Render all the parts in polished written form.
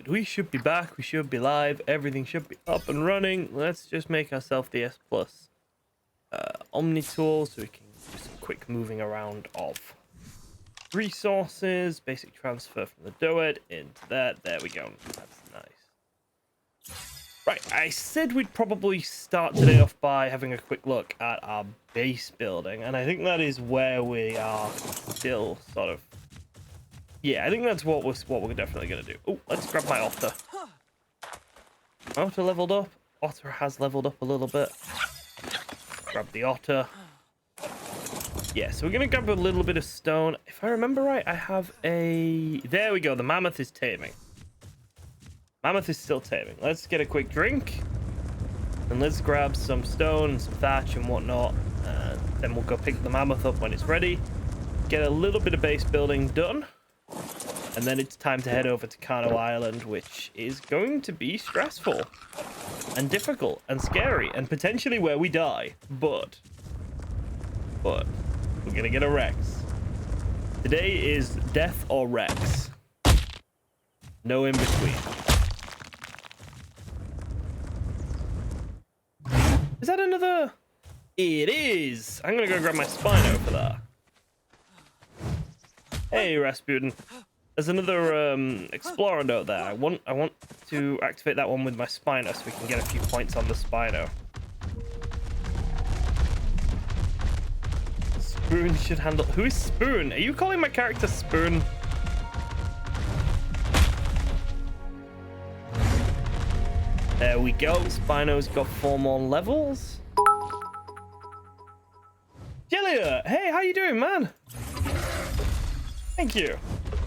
Right, we should be back. We should be live. Everything should be up and running. Let's just make ourselves the S Plus Omni tool so we can do some quick moving around of resources. Basic transfer from the Doed into that. There we go. That's nice. Right, I said we'd probably start today off by having a quick look at our base building, and I think that is where we are still sort of. Yeah, I think that's what we're definitely gonna do. Oh, let's grab my otter. Otter leveled up. Otter has leveled up a little bit. Grab the otter. Yeah, so we're gonna grab a little bit of stone. If I remember right, I have a. There we go. The mammoth is taming. Mammoth is still taming. Let's get a quick drink, and let's grab some stone and some thatch and whatnot. Then we'll go pick the mammoth up when it's ready. Get a little bit of base building done. And then it's time to head over to Kano Island, which is going to be stressful and difficult and scary and potentially where we die. But we're gonna get a Rex. Today is death or Rex. No in between. Is that another? It is. I'm gonna go grab my Spino for that. Hey, Rasputin. There's another explorer note there. I want to activate that one with my Spino so we can get a few points on the Spino. Spoon should handle. Who is Spoon? Are you calling my character Spoon? There we go. Spino's got 4 more levels. Jelia, hey, how you doing, man? Thank you.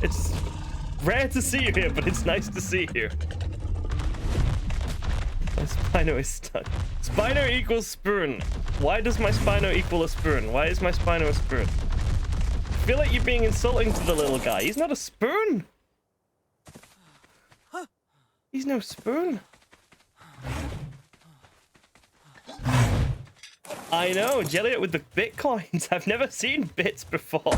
It's rare to see you here, but it's nice to see you. My Spino is stuck. Spino equals spoon. Why does my Spino equal a spoon? Why is my Spino a spoon? I feel like you're being insulting to the little guy. He's not a spoon. He's no spoon. I know, Jelliot with the bitcoins. I've never seen bits before.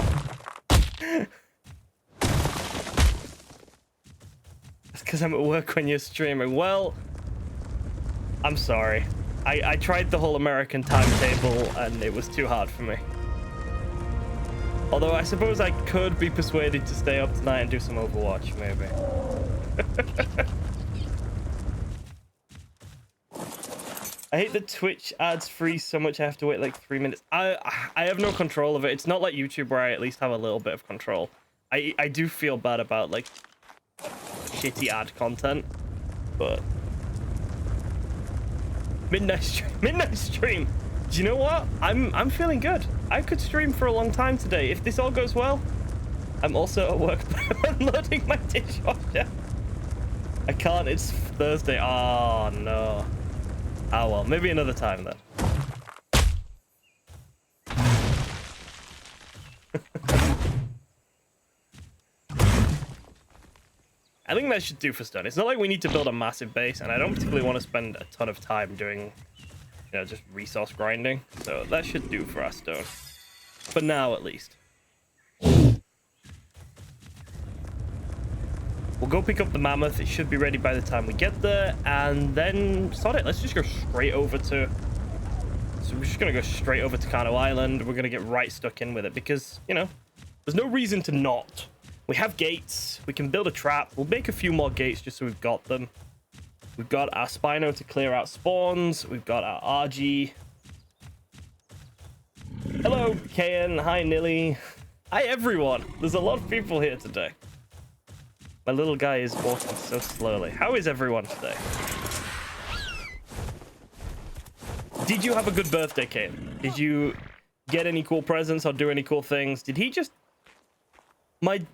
It's because I'm at work when you're streaming. Well, I'm sorry. I tried the whole American timetable and it was too hard for me. Although I suppose I could be persuaded to stay up tonight and do some Overwatch, maybe. I hate that Twitch ads freeze so much I have to wait like 3 minutes. I have no control of it. It's not like YouTube where I at least have a little bit of control. I do feel bad about like shitty ad content, but midnight stream. Do you know what? I'm feeling good. I could stream for a long time today if this all goes well. I'm also at work unloading my dishwasher. I can't. It's Thursday. Oh no. Ah, well, maybe another time then. I think that should do for stone. It's not like we need to build a massive base, and I don't particularly want to spend a ton of time doing, you know, just resource grinding. So that should do for our stone. For now, at least. We'll go pick up the mammoth. It should be ready by the time we get there, and then sod it. Let's just go straight over to. So we're just gonna go straight over to Kano Island. We're gonna get right stuck in with it because, you know, there's no reason to not. We have gates. We can build a trap. We'll make a few more gates just so we've got them. We've got our Spino to clear out spawns. We've got our RG. Hello, Kayan. Hi, Nilly. Hi, everyone. There's a lot of people here today. My little guy is walking so slowly. How is everyone today? Did you have a good birthday, Kane? Did you get any cool presents or do any cool things? Did he just... My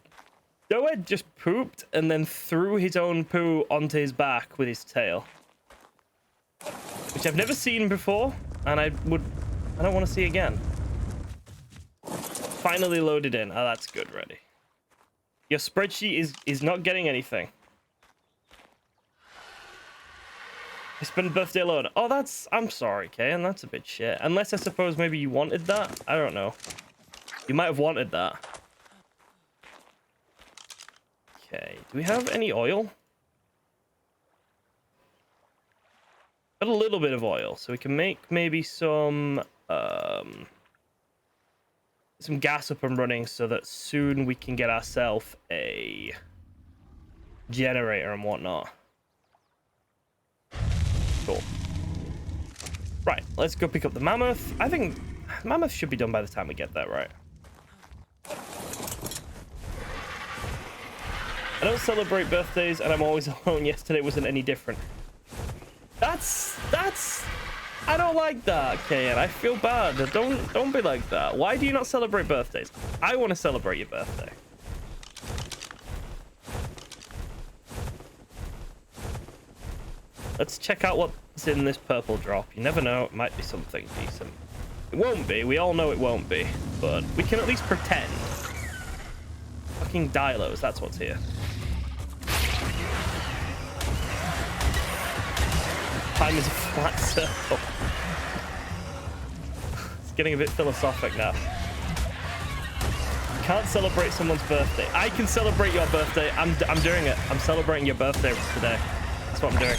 Doed just pooped and then threw his own poo onto his back with his tail. Which I've never seen before, and I don't want to see again. Finally loaded in. Oh, that's good, ready. Your spreadsheet is not getting anything. I spent birthday alone. Oh, that's... I'm sorry, Kayan. That's a bit shit. Unless I suppose maybe you wanted that. I don't know. You might have wanted that. Okay. Do we have any oil? Got a little bit of oil, so we can make maybe some gas up and running so that soon we can get ourselves a generator and whatnot. Cool. Right, let's go pick up the mammoth. I think mammoth should be done by the time we get there, right? I don't celebrate birthdays and I'm always alone. Yesterday wasn't any different. That's I don't like that, Kayan. I feel bad. Don't be like that. Why do you not celebrate birthdays? I want to celebrate your birthday. Let's check out what's in this purple drop. You never know, it might be something decent. It won't be, we all know it won't be, but we can at least pretend. Fucking dilos, that's what's here. Time is a flat circle. It's getting a bit philosophic now. You can't celebrate someone's birthday. I can celebrate your birthday. I'm doing it. I'm celebrating your birthday today. That's what I'm doing.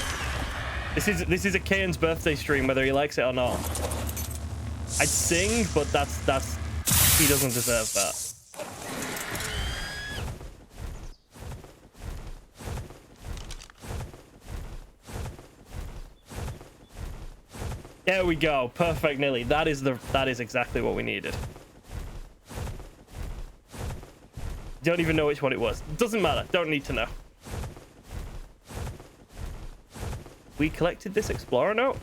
This is a Kayan's birthday stream, whether he likes it or not. I'd sing, but that's he doesn't deserve that. There we go. Perfect, Nilly. That is exactly what we needed. Don't even know which one it was. Doesn't matter. Don't need to know. We collected this explorer note.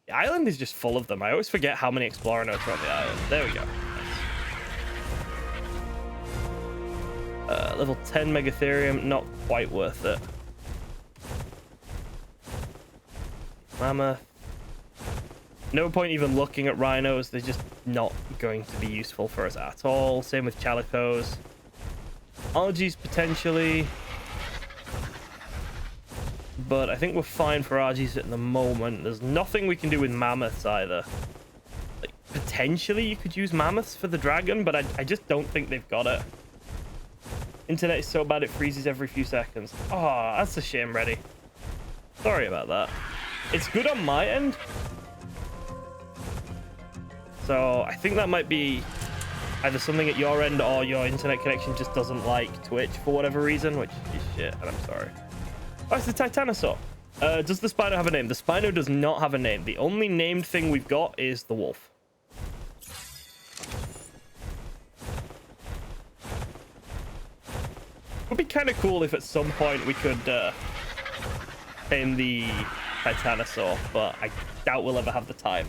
The island is just full of them. I always forget how many explorer notes are on the island. There we go. Nice. Level 10 Megatherium. Not quite worth it. Mammoth. No point even looking at rhinos. They're just not going to be useful for us at all. Same with chalicos. Algaes potentially. But I think we're fine for Algaes at the moment. There's nothing we can do with mammoths either. Like, potentially you could use mammoths for the dragon, but I just don't think they've got it. Internet is so bad it freezes every few seconds. Oh, that's a shame, Reddy. Sorry about that. It's good on my end. So I think that might be either something at your end or your internet connection just doesn't like Twitch for whatever reason, which is shit, and I'm sorry. Oh, it's the Titanosaur. Does the Spino have a name? The Spino does not have a name. The only named thing we've got is the wolf. Would be kind of cool if at some point we could tame the Titanosaur, but I doubt we'll ever have the time.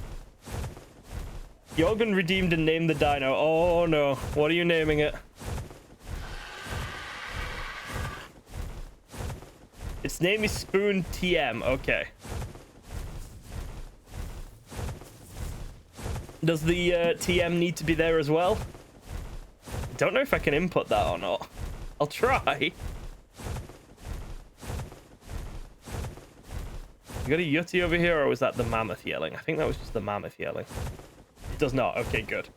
Jorgen redeemed and named the dino. Oh no, what are you naming it? Its name is Spoon TM. Okay. Does the TM need to be there as well? Don't know if I can input that or not. I'll try. You got a Yeti over here, or was that the mammoth yelling? I think that was just the mammoth yelling. It does not. Okay, good.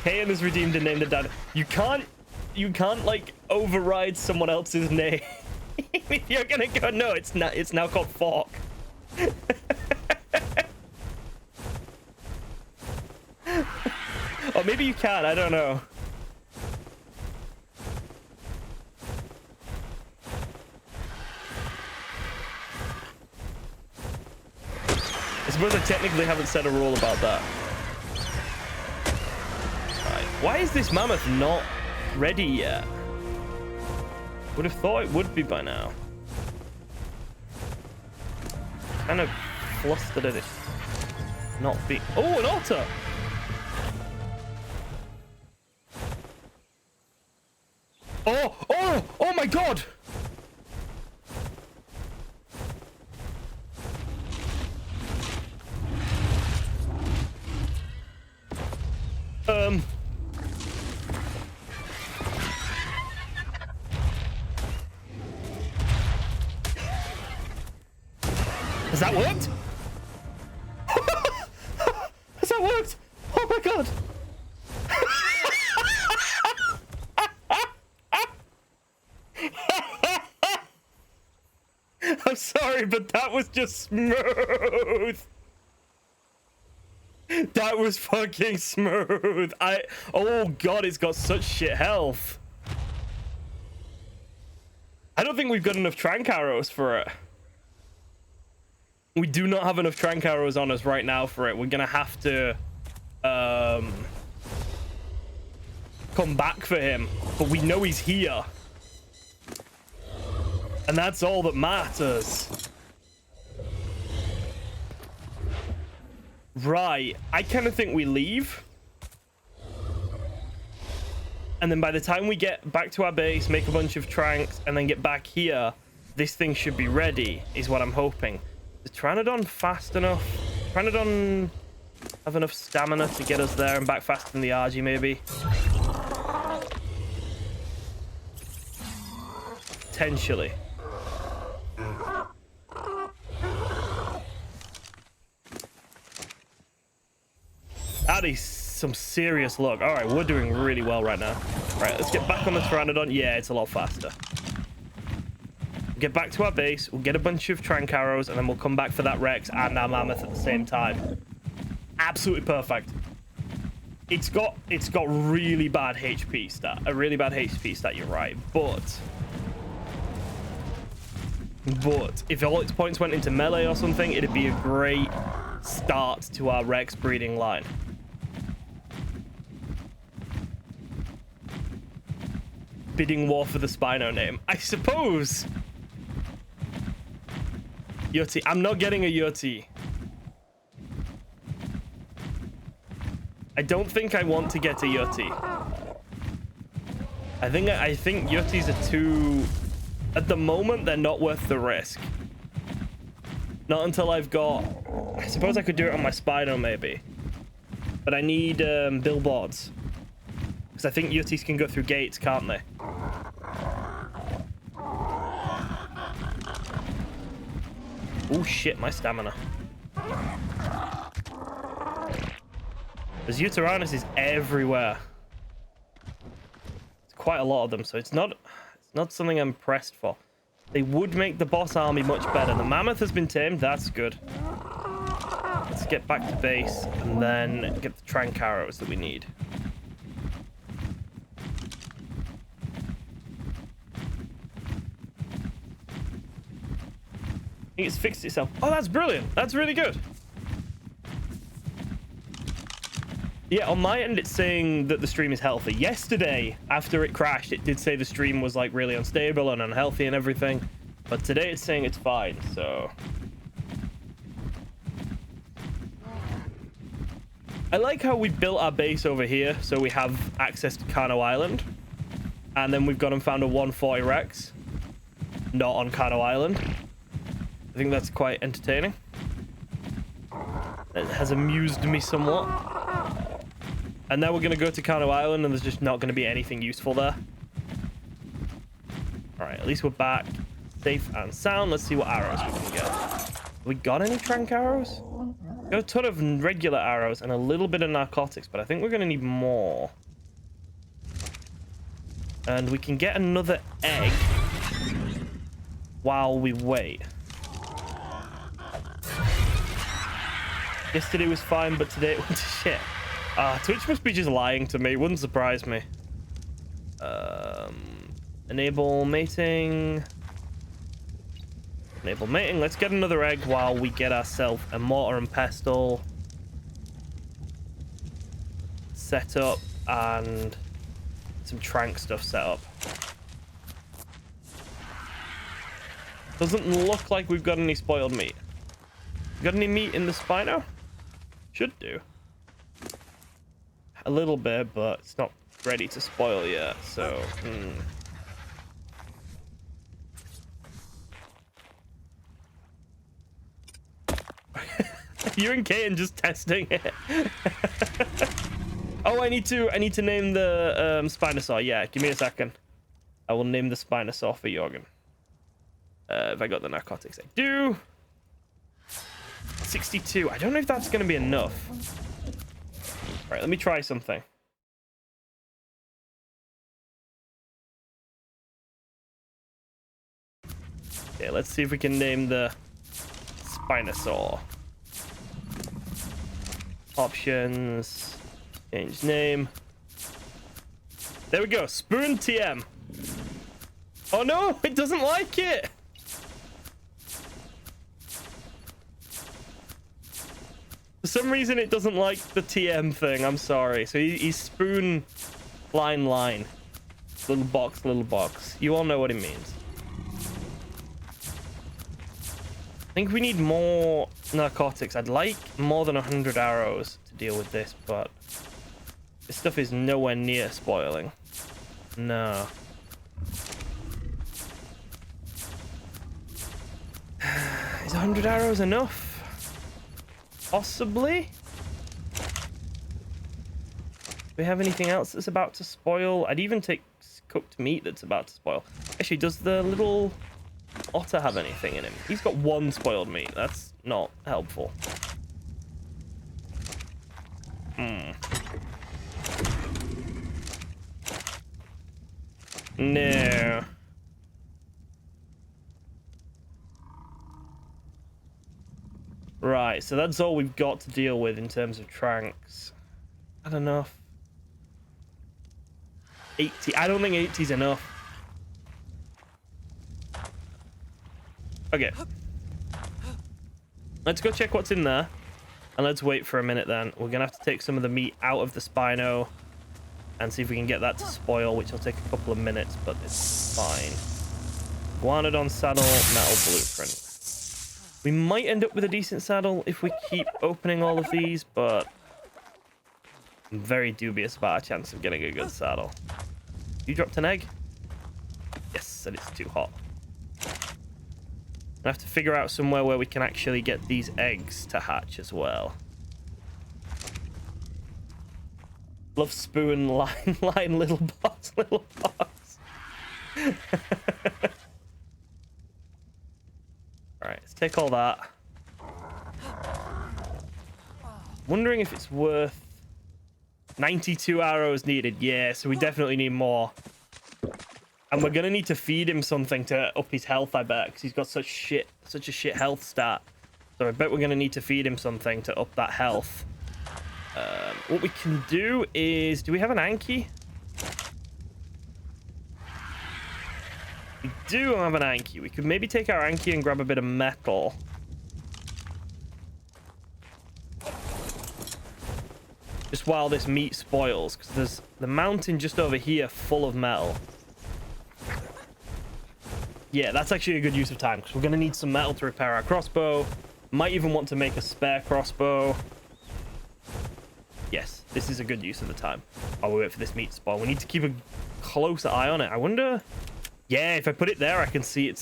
Kayan is redeemed and named the dad. You can't like override someone else's name. If you're gonna go, no, it's not. It's now called Fork. Or maybe you can. I don't know. I suppose I technically haven't said a rule about that. Right. Why is this mammoth not ready yet? Would have thought it would be by now. Kind of flustered at it not be. Oh, an otter! Oh my god! Has that worked? Has that worked? Oh my god! I'm sorry, but that was just smooth. That was fucking smooth. Oh god, it's got such shit health. I don't think we've got enough trank arrows for it. We do not have enough trank arrows on us right now for it. We're gonna have to come back for him, but we know he's here, and that's all that matters. Right, I kind of think we leave, and then by the time we get back to our base, make a bunch of tranks, and then get back here, this thing should be ready, is what I'm hoping. Is Pteranodon fast enough? Pteranodon have enough stamina to get us there and back faster than the RG, maybe? Potentially. That is some serious luck. All right, we're doing really well right now. All right, let's get back on the Pteranodon. Yeah, it's a lot faster. Get back to our base. We'll get a bunch of trank arrows, and then we'll come back for that Rex and our Mammoth at the same time. Absolutely perfect. It's got really bad HP stat. A really bad HP stat, you're right. But if all its points went into melee or something, it'd be a great start to our Rex breeding line. Bidding war for the Spino name, I suppose. Yeti. I'm not getting a Yeti. I don't think I want to get a Yeti. I think Yetis are too... At the moment, they're not worth the risk. Not until I've got... I suppose I could do it on my Spino, maybe. But I need billboards. Because I think Yetis can go through gates, can't they? Oh shit, my stamina. There's Uteranus is everywhere. It's quite a lot of them, so it's not something I'm pressed for. They would make the boss army much better. The Mammoth has been tamed, that's good. Let's get back to base and then get the trank arrows that we need. I think it's fixed itself. Oh, that's brilliant. That's really good. Yeah, on my end, it's saying that the stream is healthy. Yesterday, after it crashed, it did say the stream was like really unstable and unhealthy and everything. But today it's saying it's fine, so... I like how we built our base over here, so we have access to Kano Island. And then we've gone and found a 140 Rex. Not on Kano Island. I think that's quite entertaining. It has amused me somewhat. And now we're going to go to Kano Island, and there's just not going to be anything useful there. All right, at least we're back safe and sound. Let's see what arrows we can get. Have we got any trank arrows? Got a ton of regular arrows and a little bit of narcotics, but I think we're going to need more. And we can get another egg while we wait. Yesterday was fine, but today it went to shit. Twitch must be just lying to me. Wouldn't surprise me. Enable mating. Enable mating. Let's get another egg while we get ourselves a mortar and pestle set up and some trank stuff set up. Doesn't look like we've got any spoiled meat. Got any meat in the Spino? Should do. A little bit, but it's not ready to spoil yet, so... You and Kaiten just testing it. Oh, I need to name the Spinosaur. Yeah, give me a second. I will name the Spinosaur for Jorgen. Have I got the narcotics? I do. 62. I don't know if that's going to be enough. All right, let me try something. Okay, let's see if we can name the Spinosaur. Options. Change name. There we go. Spoon TM. Oh no, it doesn't like it. For some reason, it doesn't like the TM thing. I'm sorry. So he's spoon line. Little box. You all know what it means. I think we need more narcotics. I'd like more than 100 arrows to deal with this, but this stuff is nowhere near spoiling. No. Is 100 arrows enough? Possibly? Do we have anything else that's about to spoil? I'd even take cooked meat that's about to spoil. Actually, does the little otter have anything in him? He's got one spoiled meat. That's not helpful. No. Right, so that's all we've got to deal with in terms of tranks. I don't know. 80. I don't think 80 is enough. Okay. Let's go check what's in there. And let's wait for a minute then. We're going to have to take some of the meat out of the Spino and see if we can get that to spoil, which will take a couple of minutes, but it's fine. Guanodon saddle, metal blueprint. We might end up with a decent saddle if we keep opening all of these, but I'm very dubious about our chance of getting a good saddle. You dropped an egg? Yes, and it's too hot. I have to figure out somewhere where we can actually get these eggs to hatch as well. Love spoon, line, little box. Alright, let's take all that. Wondering if it's worth 92 arrows needed. Yeah, so we definitely need more. And we're gonna need to feed him something to up his health, I bet, because he's got such a shit health stat. So I bet we're gonna need to feed him something to up that health. What we can do is, do we have an Anki? We do have an Anki. We could maybe take our Anki and grab a bit of metal. Just while this meat spoils, because there's the mountain just over here full of metal. Yeah, that's actually a good use of time, because we're going to need some metal to repair our crossbow. Might even want to make a spare crossbow. Yes, this is a good use of the time. While we wait for this meat to spoil. We need to keep a closer eye on it. I wonder... Yeah, if I put it there, I can see its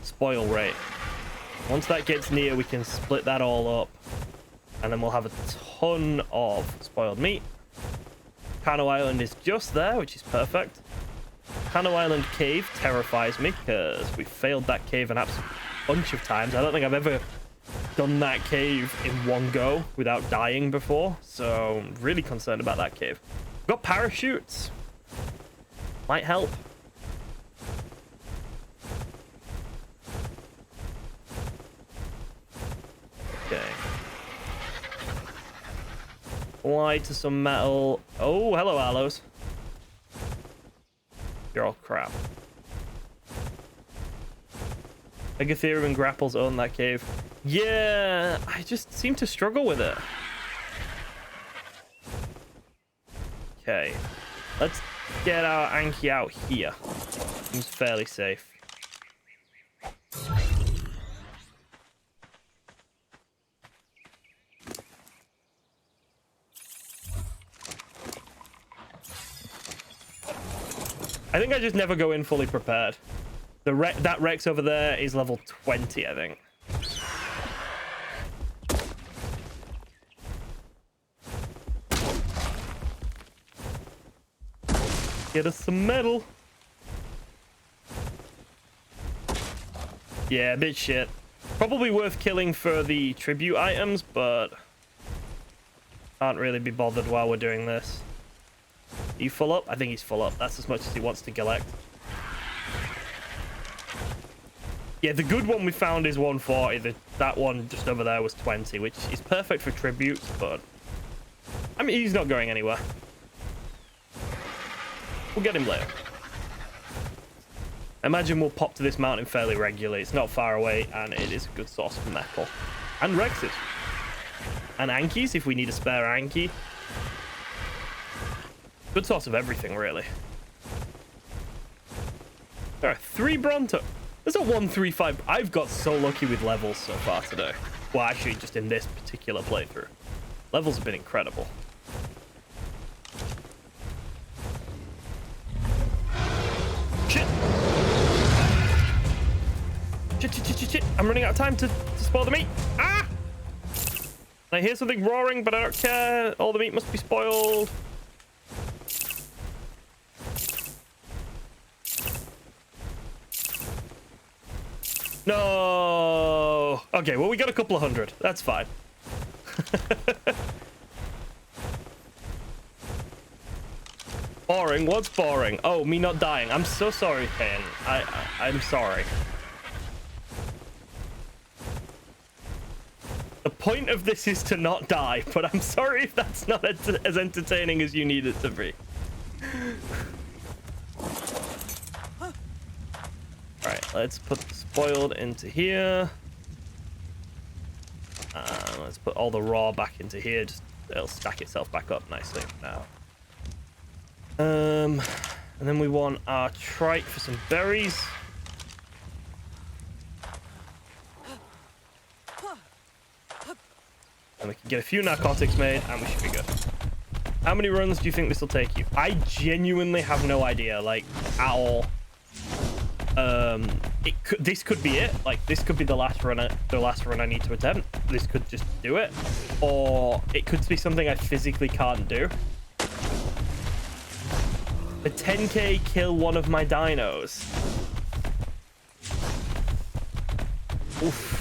spoil rate. Once that gets near, we can split that all up. And then we'll have a ton of spoiled meat. Kano Island is just there, which is perfect. Kano Island cave terrifies me because we failed that cave an absolute bunch of times. I don't think I've ever done that cave in one go without dying before. So I'm really concerned about that cave. We've got parachutes. Might help. Okay. Fly to some metal. Oh, hello, aloes. You're all crap. Megatherium and grapples own that cave. Yeah, I just seem to struggle with it. Okay. Let's get our Anki out here. Seems fairly safe. I think I just never go in fully prepared. That Rex over there is level 20, I think. Get us some metal. Yeah, a bit shit. Probably worth killing for the tribute items, but can't really be bothered while we're doing this. Are you full up? I think he's full up. That's as much as he wants to collect. Yeah, the good one we found is 140. That one just over there was 20, which is perfect for tributes, but I mean, he's not going anywhere. We'll get him later. I imagine we'll pop to this mountain fairly regularly. It's not far away, and it is a good source for metal. And Rexes. And Ankies, if we need a spare Anki. Good source of everything, really. There are 3 Bronto. There's a 135. I've got so lucky with levels so far today. Well, actually, just in this particular playthrough. Levels have been incredible. Shit! Shit. I'm running out of time to spoil the meat. Ah! I hear something roaring, but I don't care. All the meat must be spoiled. No. Okay, well, we got a couple of hundred. That's fine. Boring? What's boring? Oh, me not dying. I'm so sorry, Kane. I'm sorry. The point of this is to not die, but I'm sorry if that's not as entertaining as you need it to be. Alright, let's put the spoiled into here. Let's put all the raw back into here. Just it'll stack itself back up nicely now. And then we want our trike for some berries. And we can get a few narcotics made, and we should be good. How many runs do you think this will take you? I genuinely have no idea, like, at all. This could be it. Like, this could be the last run I need to attempt. This could just do it, or it could be something I physically can't do. The 10k kill one of my dinos. Oof.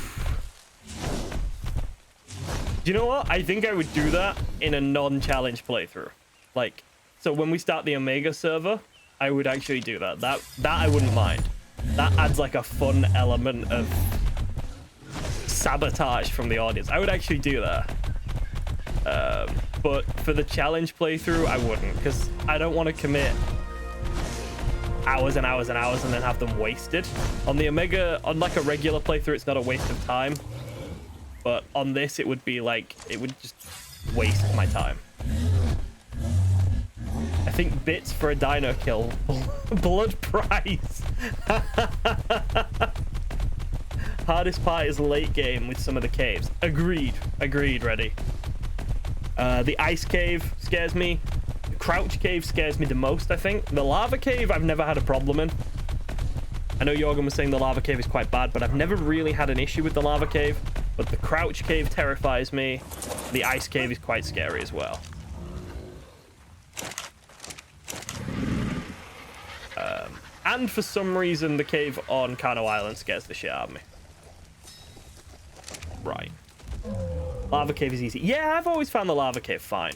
Do you know what? I think I would do that in a non-challenge playthrough. Like, so when we start the Omega server, I would actually do that. That I wouldn't mind. That adds like a fun element of sabotage from the audience. I would actually do that. But for the challenge playthrough, I wouldn't, because I don't want to commit hours and hours and hours and then have them wasted. On the Omega, on like a regular playthrough, it's not a waste of time. But on this, it would be like, it would just waste my time. I think bits for a dino kill. Blood prize. Hardest part is late game with some of the caves. Agreed, Reddy. The ice cave scares me. The crouch cave scares me the most, I think. The lava cave, I've never had a problem in. I know Jorgen was saying the lava cave is quite bad, but I've never really had an issue with the lava cave. But the crouch cave terrifies me. The ice cave is quite scary as well. And for some reason, the cave on Kano Island scares the shit out of me. Right. Lava cave is easy. Yeah, I've always found the lava cave fine.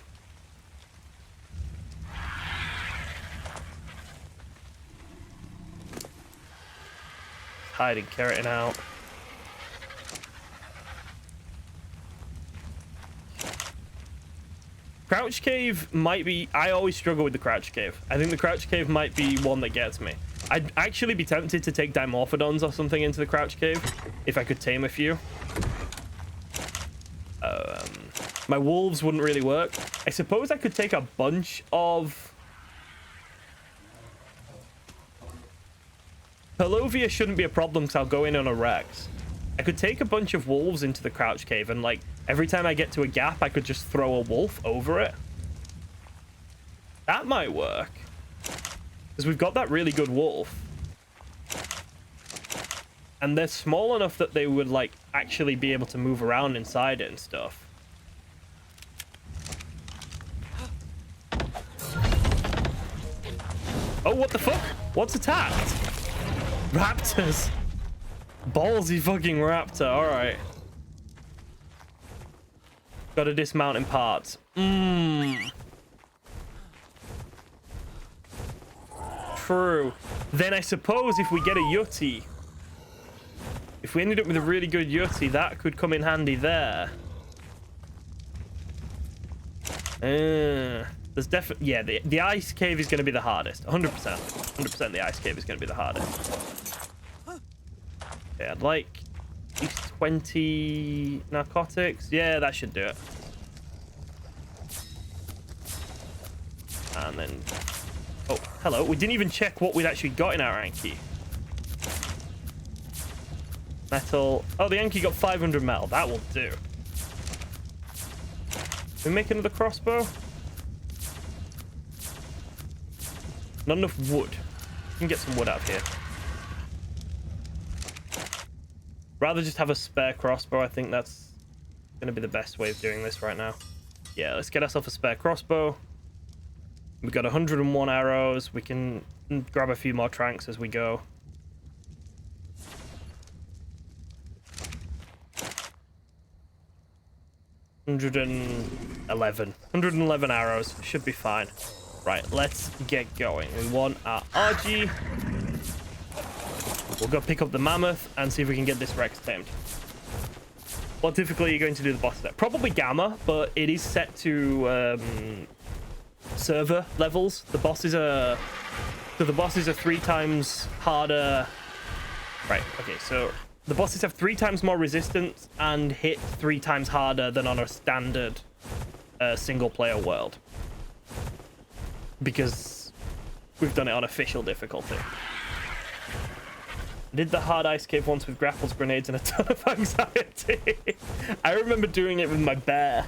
Hiding keratin out. Crouch cave might be... I always struggle with the crouch cave. I think the crouch cave might be one that gets me. I'd actually be tempted to take Dimorphodons or something into the crouch cave if I could tame a few. My wolves wouldn't really work. I suppose I could take a bunch of... Pelovia shouldn't be a problem because I'll go in on a Rex. I could take a bunch of wolves into the crouch cave and, like, every time I get to a gap, I could just throw a wolf over it. That might work. Because we've got that really good wolf. And they're small enough that they would, like, actually be able to move around inside it and stuff. Oh, what the fuck? What's attacked? Raptors. Ballsy fucking raptor. All right. Got to dismount in parts. True. Then I suppose if we get a Yeti, If we ended up with a really good Yeti, that could come in handy there. There's definitely... Yeah, the ice cave is going to be the hardest. 100%. 100% the ice cave is going to be the hardest. Okay, I'd like at least 20 narcotics. Yeah, that should do it. And then... Oh, hello. We didn't even check what we'd actually got in our Anki. Metal. Oh, the Anki got 500 metal. That will do. Can we make another crossbow? Not enough wood. We can get some wood out of here. Rather just have a spare crossbow. I think that's going to be the best way of doing this right now. Yeah, let's get ourselves a spare crossbow. We've got 101 arrows. We can grab a few more tranks as we go. $111 arrows. Should be fine. Right, let's get going. We want our RG. We'll go pick up the mammoth and see if we can get this Rex tamed. What difficulty are you going to do the boss at? Probably Gamma, but it is set to server levels. The bosses are 3 times harder. Right, okay, so the bosses have 3 times more resistance and hit 3 times harder than on a standard single player world. Because we've done it on official difficulty. I did the hard ice cave once with grapples, grenades, and a ton of anxiety. I remember doing it with my bear.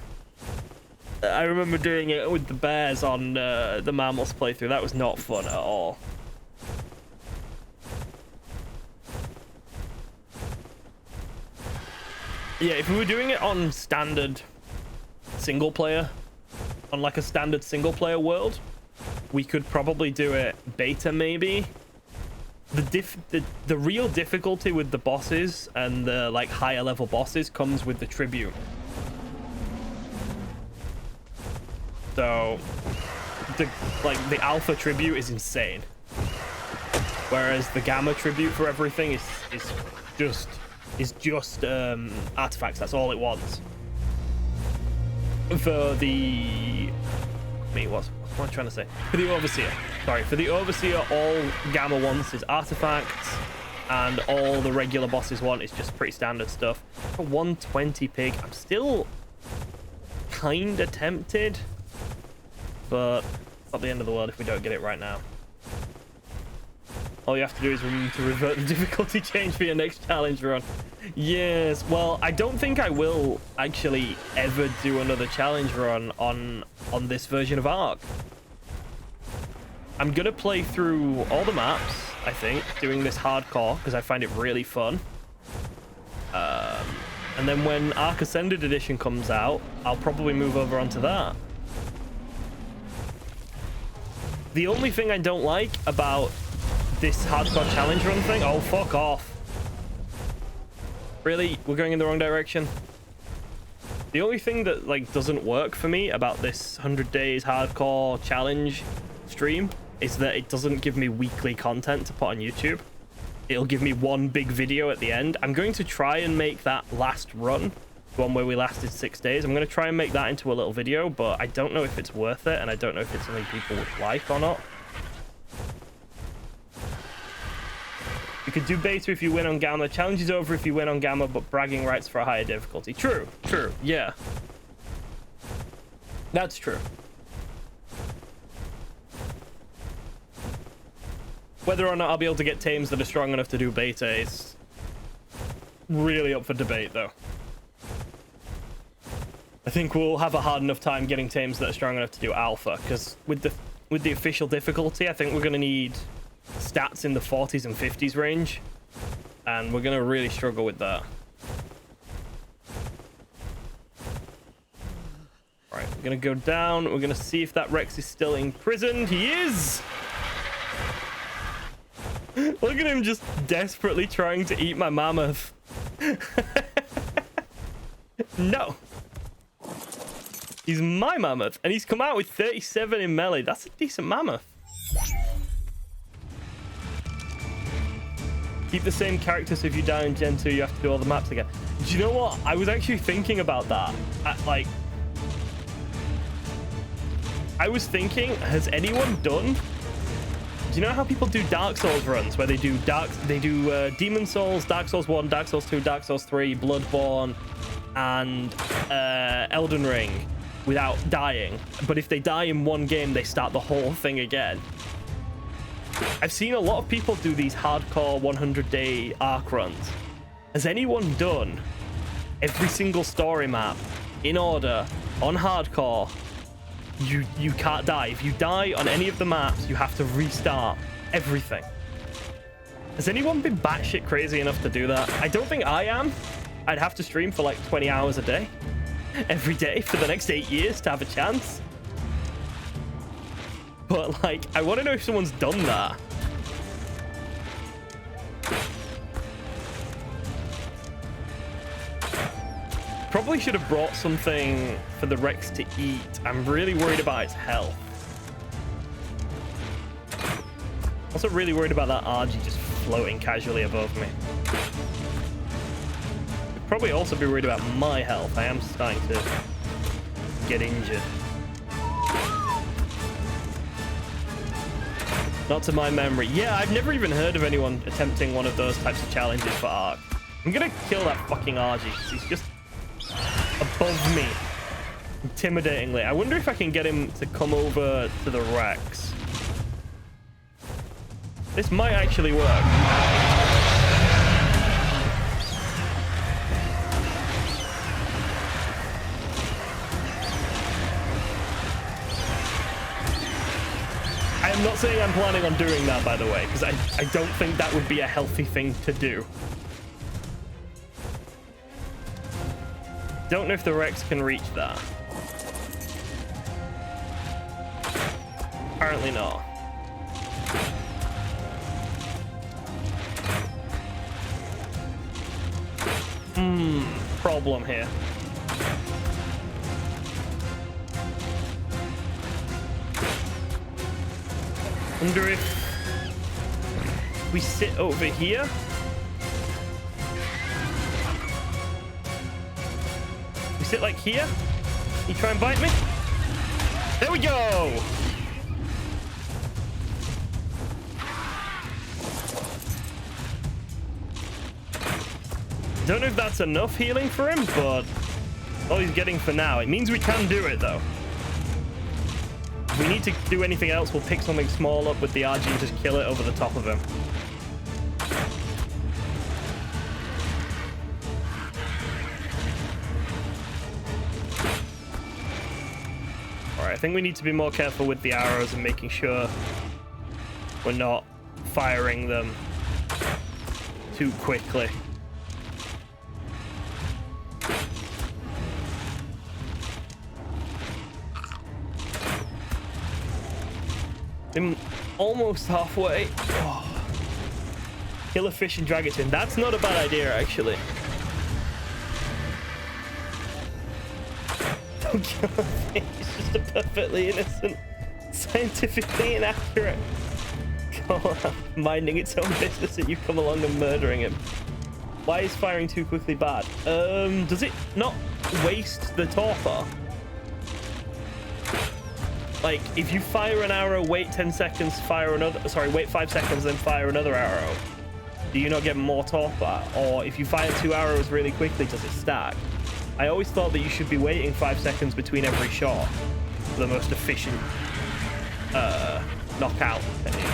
I remember doing it with the bears on the mammals playthrough. That was not fun at all. Yeah, if we were doing it on standard single player, on like a standard single player world, we could probably do it beta maybe. The real difficulty with the bosses and the like higher level bosses comes with the tribute. So the alpha tribute is insane, whereas the gamma tribute for everything is just artifacts. That's all it wants. For the what am I trying to say? For the Overseer. Sorry, for the Overseer, all Gamma wants is artifacts, and all the regular bosses want is just pretty standard stuff. For 120 pig, I'm still kind of tempted, but not the end of the world if we don't get it right now. All you have to do is remember to revert the difficulty change for your next challenge run. Yes, well, I don't think I will actually ever do another challenge run on this version of Ark. I'm gonna play through all the maps, I think, doing this hardcore because I find it really fun. And then when Ark Ascended Edition comes out, I'll probably move over onto that. The only thing I don't like about this hardcore challenge run thing... Oh, fuck off. Really? We're going in the wrong direction? The only thing that like doesn't work for me about this 100 days hardcore challenge stream is that it doesn't give me weekly content to put on YouTube. It'll give me one big video at the end. I'm going to try and make that last run, the one where we lasted 6 days. I'm going to try and make that into a little video, but I don't know if it's worth it, and I don't know if it's something people would like or not. You could do beta if you win on Gamma. Challenge is over if you win on Gamma, but bragging rights for a higher difficulty. True, yeah. That's true. Whether or not I'll be able to get tames that are strong enough to do beta is really up for debate, though. I think we'll have a hard enough time getting tames that are strong enough to do alpha, because with the official difficulty, I think we're going to need stats in the 40s and 50s range, and we're going to really struggle with that. Right, we're going to go down. We're going to see if that Rex is still imprisoned. He is! Look at him just desperately trying to eat my mammoth. No. He's my mammoth, and he's come out with 37 in melee. That's a decent mammoth. Keep the same character, so if you die in Gen 2, you have to do all the maps again. Do you know what? I was actually thinking about that. I was thinking, has anyone done... Do you know how people do Dark Souls runs, where they do Demon Souls, Dark Souls 1, Dark Souls 2, Dark Souls 3, Bloodborne, and Elden Ring without dying. But if they die in one game, they start the whole thing again. I've seen a lot of people do these hardcore 100-day Ark runs. Has anyone done every single story map in order on hardcore? You can't die. If you die on any of the maps, you have to restart everything. Has anyone been batshit crazy enough to do that? I don't think I am. I'd have to stream for like 20 hours a day every day for the next 8 years to have a chance. But like, I want to know if someone's done that. Probably should have brought something for the Rex to eat. I'm really worried about its health. Also really worried about that RG just floating casually above me. I'd probably also be worried about my health. I am starting to get injured. Not to my memory. Yeah, I've never even heard of anyone attempting one of those types of challenges for Ark. I'm gonna kill that fucking RG because he's just above me intimidatingly. I wonder if I can get him to come over to the Rex. This might actually work. I am not saying I'm planning on doing that, by the way, because I don't think that would be a healthy thing to do. Don't know if the Rex can reach that. Apparently not. Problem here. Wonder if we sit over here. We sit like here. You try and bite me. There we go. Don't know if that's enough healing for him, but all he's getting for now. It means we can do it, though. If we need to do anything else, we'll pick something small up with the RG and just kill it over the top of him. Alright, I think we need to be more careful with the arrows and making sure we're not firing them too quickly. I'm almost halfway. Oh. Kill a fish and drag it in. That's not a bad idea, actually. Don't kill a fish. It's just a perfectly innocent, scientifically inaccurate. Go on, minding its own business and you come along and murdering him. Why is firing too quickly bad? Does it not waste the torpor? Like, if you fire an arrow, wait 10 seconds, fire another... Sorry, wait 5 seconds, then fire another arrow. Do you not get more torpor? Or if you fire 2 arrows really quickly, does it stack? I always thought that you should be waiting 5 seconds between every shot for the most efficient knockout technique.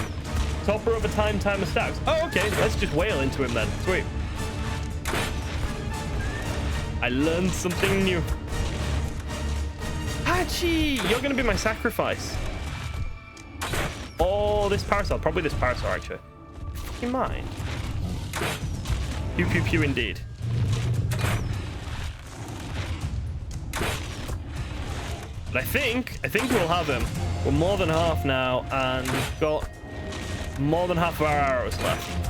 Torpor over time, timer stacks. Oh, okay. Let's just wail into him then. Sweet. I learned something new. Hachi! You're going to be my sacrifice. Oh, this parasaur. Probably this parasaur, actually. Fucking mind. Pew, pew, pew, indeed. But I think we'll have him. We're more than half now, and we've got more than half of our arrows left.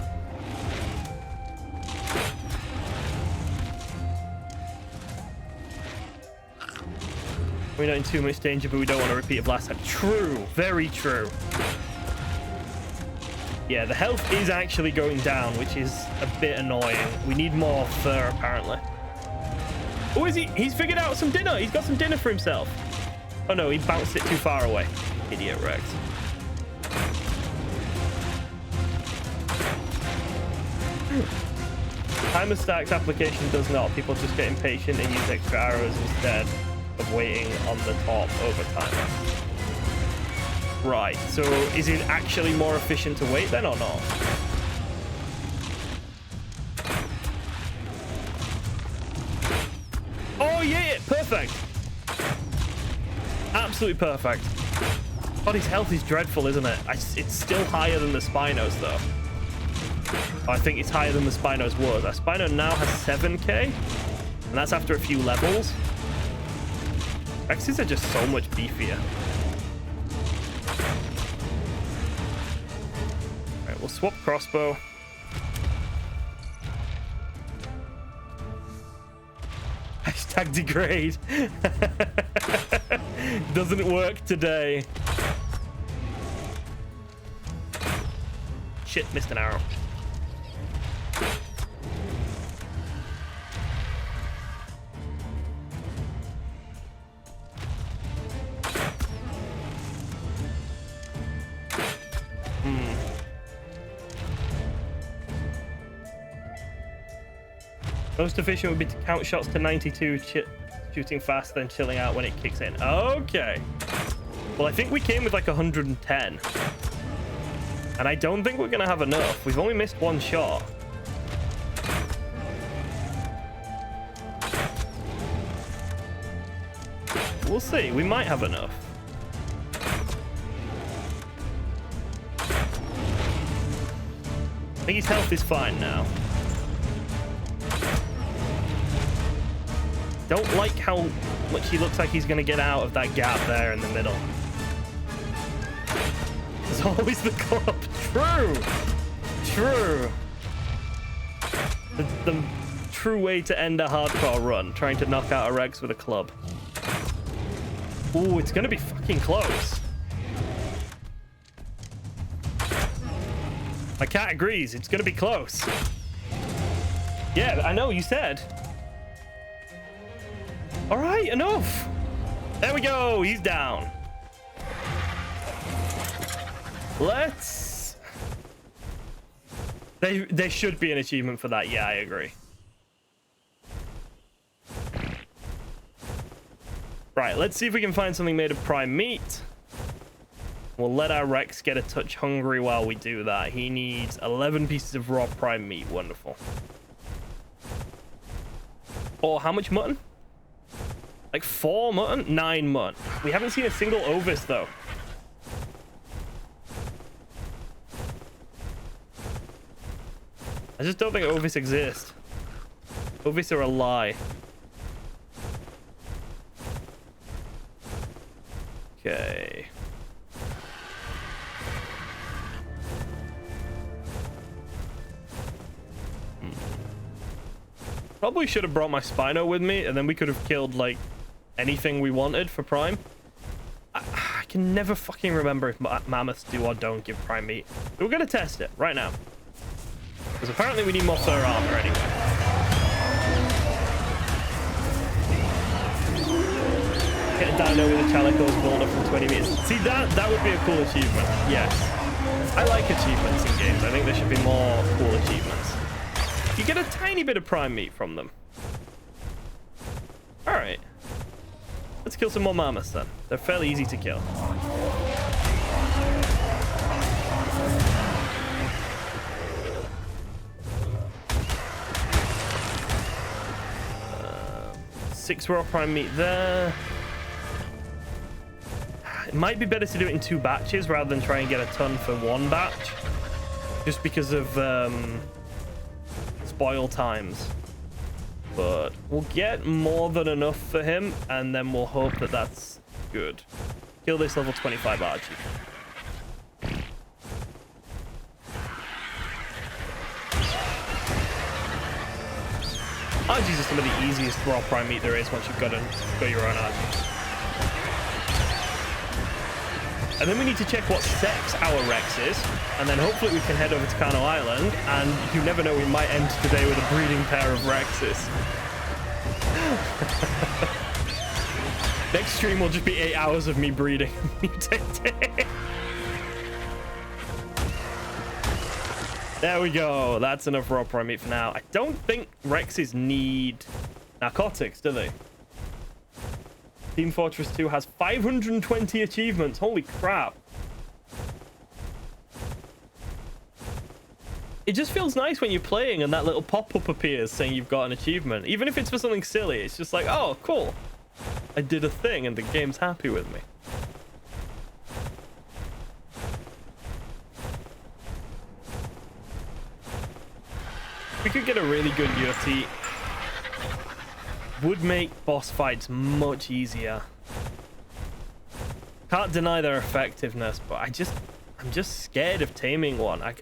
We're not in too much danger, but we don't want to repeat of last time. True. Very true. Yeah, the health is actually going down, which is a bit annoying. We need more fur, apparently. Oh, is he? He's figured out some dinner. He's got some dinner for himself. Oh, no, he bounced it too far away. Idiot Rex. Timer stacks application does not. People just get impatient and use extra arrows instead of waiting on the top over time. Right, so is it actually more efficient to wait then or not? Oh yeah, perfect. Absolutely perfect. God, his health is dreadful, isn't it? It's still higher than the Spinos though. I think it's higher than the Spinos was. Our Spino now has 7k, and that's after a few levels. Rexes are just so much beefier. Alright, we'll swap crossbow. Hashtag degrade. Doesn't work today. Shit, missed an arrow. Most efficient would be to count shots to 92, shooting fast, then chilling out when it kicks in. Okay. Well, I think we came with like 110. And I don't think we're going to have enough. We've only missed one shot. We'll see. We might have enough. I think his health is fine now. Don't like how much he looks like he's going to get out of that gap there in the middle. There's always the club. True. True. The true way to end a hardcore run, trying to knock out a Rex with a club. Ooh, it's going to be fucking close. My cat agrees. It's going to be close. Yeah, I know, you said. All right, enough. There we go. He's down. Let's... There should be an achievement for that. Yeah, I agree. Right, let's see if we can find something made of prime meat. We'll let our Rex get a touch hungry while we do that. He needs 11 pieces of raw prime meat. Wonderful. Or how much mutton? Like 4 mutton? 9 mutton. We haven't seen a single Ovis, though. I just don't think Ovis exist. Ovis are a lie. Okay. Probably should have brought my Spino with me, and then we could have killed, like, anything we wanted for prime. I can never fucking remember if mammoths do or don't give prime meat. So we're going to test it right now. Because apparently we need more fur armor anyway. Get a dino with a calico's build up from 20 meters. See, that would be a cool achievement. Yes. I like achievements in games. I think there should be more cool achievements. You get a tiny bit of prime meat from them. All right. Let's kill some more mammoths then. They're fairly easy to kill. Six raw prime meat there. It might be better to do it in 2 batches rather than try and get a ton for 1 batch. Just because of spoil times. But we'll get more than enough for him, and then we'll hope that that's good. Kill this level 25 Archie. Archies are some of the easiest raw prime meat there is once you've got your own Archie. And then we need to check what sex our Rex is. And then hopefully we can head over to Kano Island. And you never know, we might end today with a breeding pair of Rexes. Next stream will just be 8 hours of me breeding. There we go. That's enough raw prime meat for now. I don't think Rexes need narcotics, do they? Team Fortress 2 has 520 achievements. Holy crap. It just feels nice when you're playing and that little pop-up appears saying you've got an achievement. Even if it's for something silly, it's just like, oh, cool. I did a thing and the game's happy with me. We could get a really good Yurti. Would make boss fights much easier. Can't deny their effectiveness, but I'm just scared of taming one. I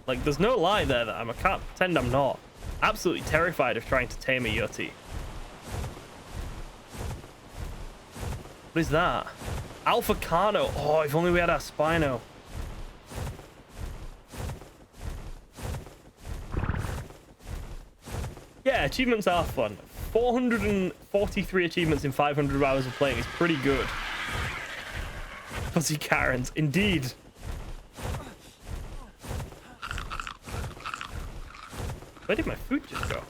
like, there's no lie there that I can't pretend I'm not. Absolutely terrified of trying to tame a Yurti. What is that? Alpha Kano. Oh, if only we had our Spino. Yeah, achievements are fun. 443 achievements in 500 hours of playing is pretty good. Fuzzy Karens, indeed. Where did my food just go?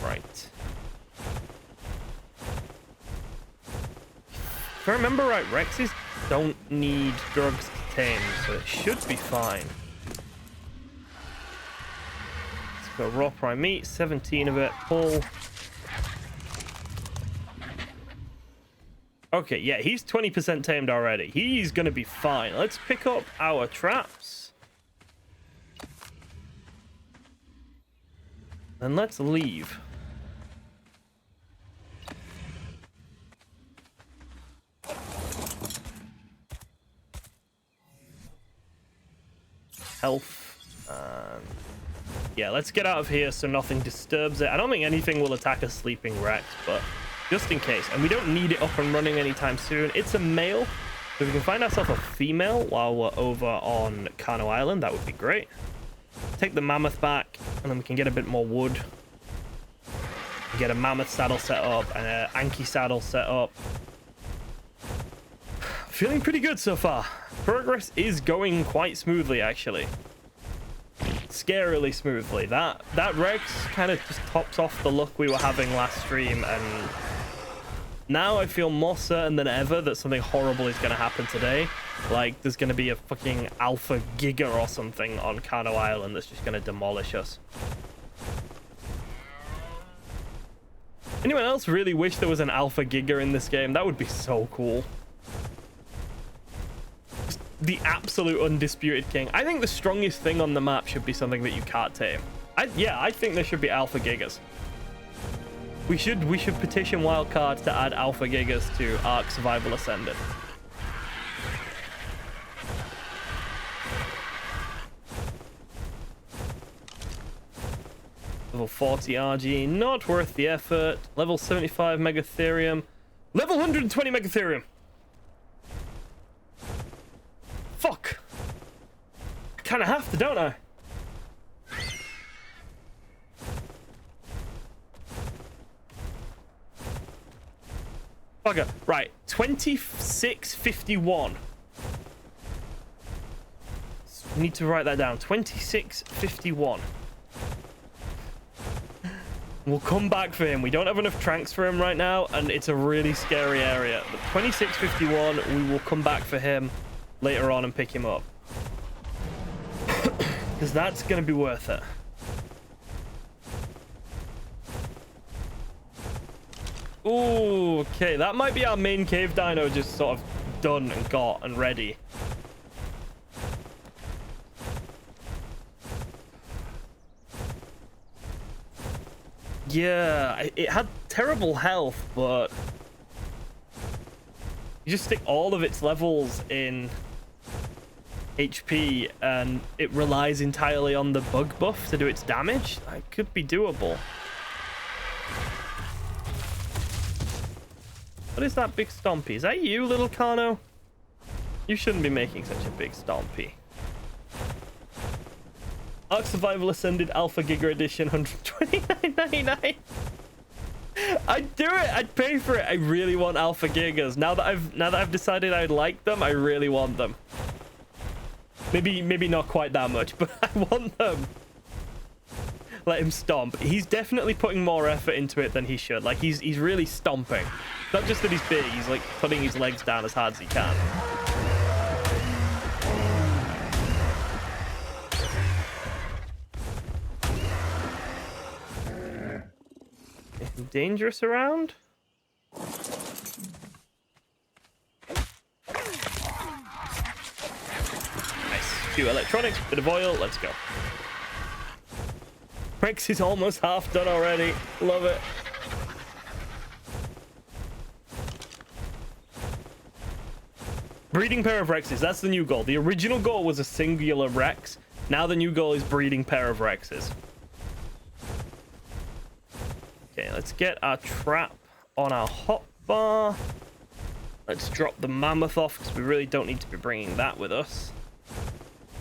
Right. If I remember right, Rexes don't need drugs to tame, so it should be fine. Let's go raw prime meat, 17 of it, pull. Okay, yeah, he's 20% tamed already. He's gonna be fine. Let's pick up our traps. And let's leave. Health. Yeah, let's get out of here so nothing disturbs it. I don't think anything will attack a sleeping Rex, but just in case. And we don't need it up and running anytime soon. It's a male. So if we can find ourselves a female while we're over on Kano Island, that would be great. Take the mammoth back, and then we can get a bit more wood. Get a mammoth saddle set up and an Anki saddle set up. Feeling pretty good so far. Progress is going quite smoothly, actually. Scarily smoothly. That Rex kind of just tops off the luck we were having last stream, and now I feel more certain than ever that something horrible is going to happen today. Like, there's going to be a fucking alpha giga or something on Kano Island that's just going to demolish us. Anyone else really wish there was an alpha giga in this game? That would be so cool. Just the absolute undisputed king. I think the strongest thing on the map should be something that you can't tame. I think there should be alpha gigas. We should petition wildcards to add alpha gigas to Ark Survival Ascended. Level 40 RG, not worth the effort. Level 75 Megatherium. Level 120 Megatherium. Fuck. I kind of have to, don't I? Bugger. Right, 2651. Need to write that down. 2651. We'll come back for him. We don't have enough tranks for him right now, and it's a really scary area. But 2651, we will come back for him later on and pick him up. Because that's going to be worth it. Ooh, okay. That might be our main cave dino just sort of done and got and ready. Yeah, it had terrible health, but you just stick all of its levels in HP and it relies entirely on the bug buff to do its damage. It could be doable. What is that big stompy? Is that you, little Kano? You shouldn't be making such a big stompy. Ark Survival Ascended Alpha Giga Edition, $129.99. I'd do it. I'd pay for it. I really want Alpha Gigas. Now that I've decided I like them, I really want them. Maybe not quite that much, but I want them. Let him stomp. He's definitely putting more effort into it than he should. Like he's really stomping. Not just that he's big, he's like putting his legs down as hard as he can. Anything dangerous around? Nice. Few electronics, bit of oil, let's go. Rex is almost half done already. Love it. Breeding pair of Rexes. That's the new goal. The original goal was a singular Rex. Now the new goal is breeding pair of Rexes. Okay, let's get our trap on our hotbar. Let's drop the mammoth off because we really don't need to be bringing that with us.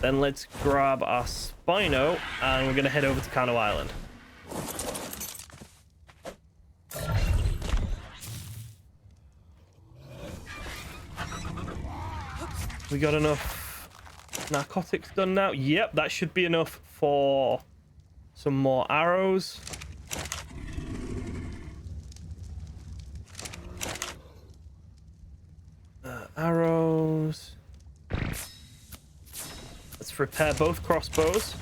Then let's grab our Spino and we're going to head over to Kano Island. We got enough narcotics done now. Yep, that should be enough for some more arrows. Arrows. Let's repair both crossbows.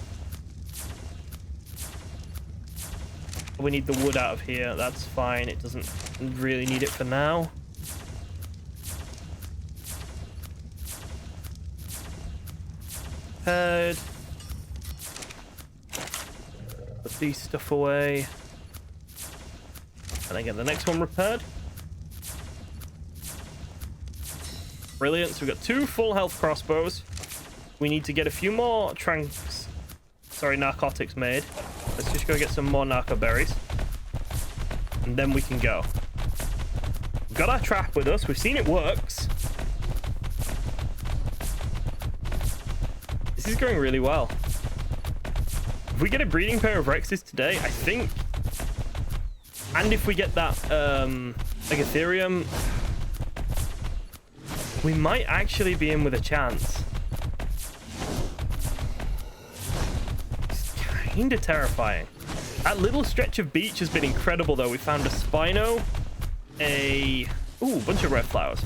We need the wood out of here. That's fine. It doesn't really need it for now. Put these stuff away. And then get the next one repaired. Brilliant. So we've got 2 full health crossbows. We need to get a few more narcotics made. Let's just go get some more narco berries. And then we can go. We've got our trap with us. We've seen it works. This is going really well. If we get a breeding pair of Rexes today, I think... And if we get that Megatherium, we might actually be in with a chance. It's kind of terrifying. That little stretch of beach has been incredible, though. We found a Spino, a bunch of red flowers.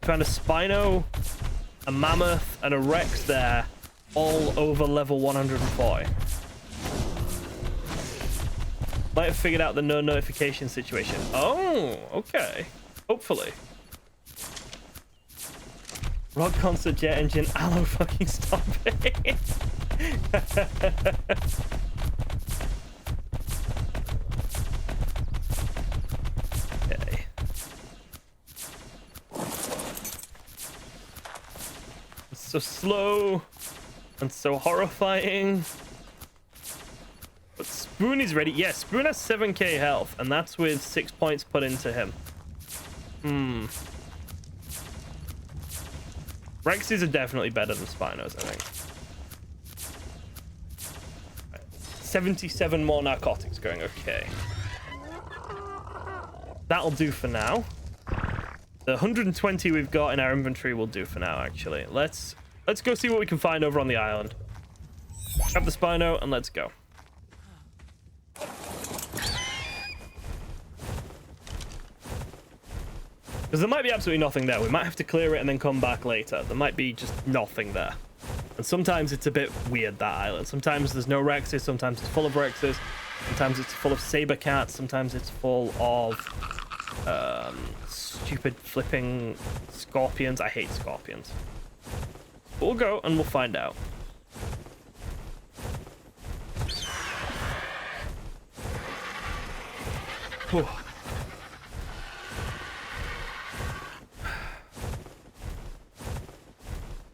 Found a Spino, a mammoth, and a Rex there, all over level 140. Might have figured out the no notification situation. Oh, okay. Hopefully. Rock concert, jet engine, aloe fucking stop it. Okay. It's so slow and so horrifying. But Spoon is ready. Yeah, Spoon has 7k health, and that's with 6 points put into him. Rexes are definitely better than Spinos, I think. 77 more narcotics going, okay. That'll do for now. The 120 we've got in our inventory will do for now, actually. Let's go see what we can find over on the island. Grab the Spino and let's go. Because there might be absolutely nothing there. We might have to clear it and then come back later. There might be just nothing there. And sometimes it's a bit weird, that island. Sometimes there's no Rexes. Sometimes it's full of Rexes. Sometimes it's full of saber cats. Sometimes it's full of stupid flipping scorpions. I hate scorpions. But we'll go and we'll find out. Whew.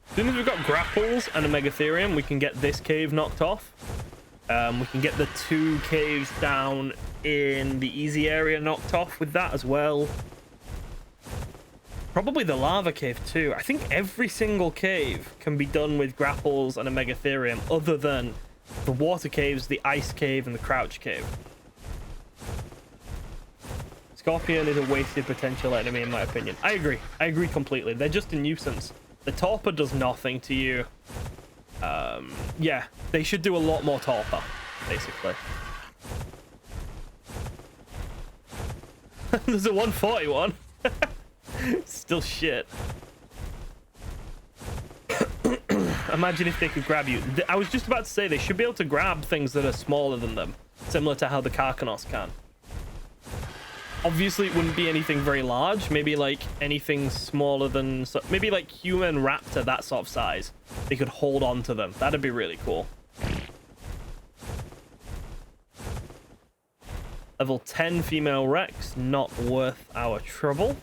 As soon as we've got grapples and a Megatherium, we can get this cave knocked off. We can get the 2 caves down in the easy area knocked off with that as well. Probably the lava cave too. I think every single cave can be done with grapples and a Megatherium, other than the water caves, the ice cave, and the crouch cave. Scorpion is a wasted potential enemy, in my opinion. I agree. I agree completely. They're just a nuisance. The Torpor does nothing to you. Yeah, they should do a lot more Torpor, basically. There's a 141. Still shit. Imagine if they could grab you. I was just about to say they should be able to grab things that are smaller than them, similar to how the Karkanos can. Obviously, it wouldn't be anything very large. Maybe like anything smaller than, maybe like human raptor, that sort of size. They could hold on to them. That'd be really cool. Level 10 female Rex, not worth our trouble.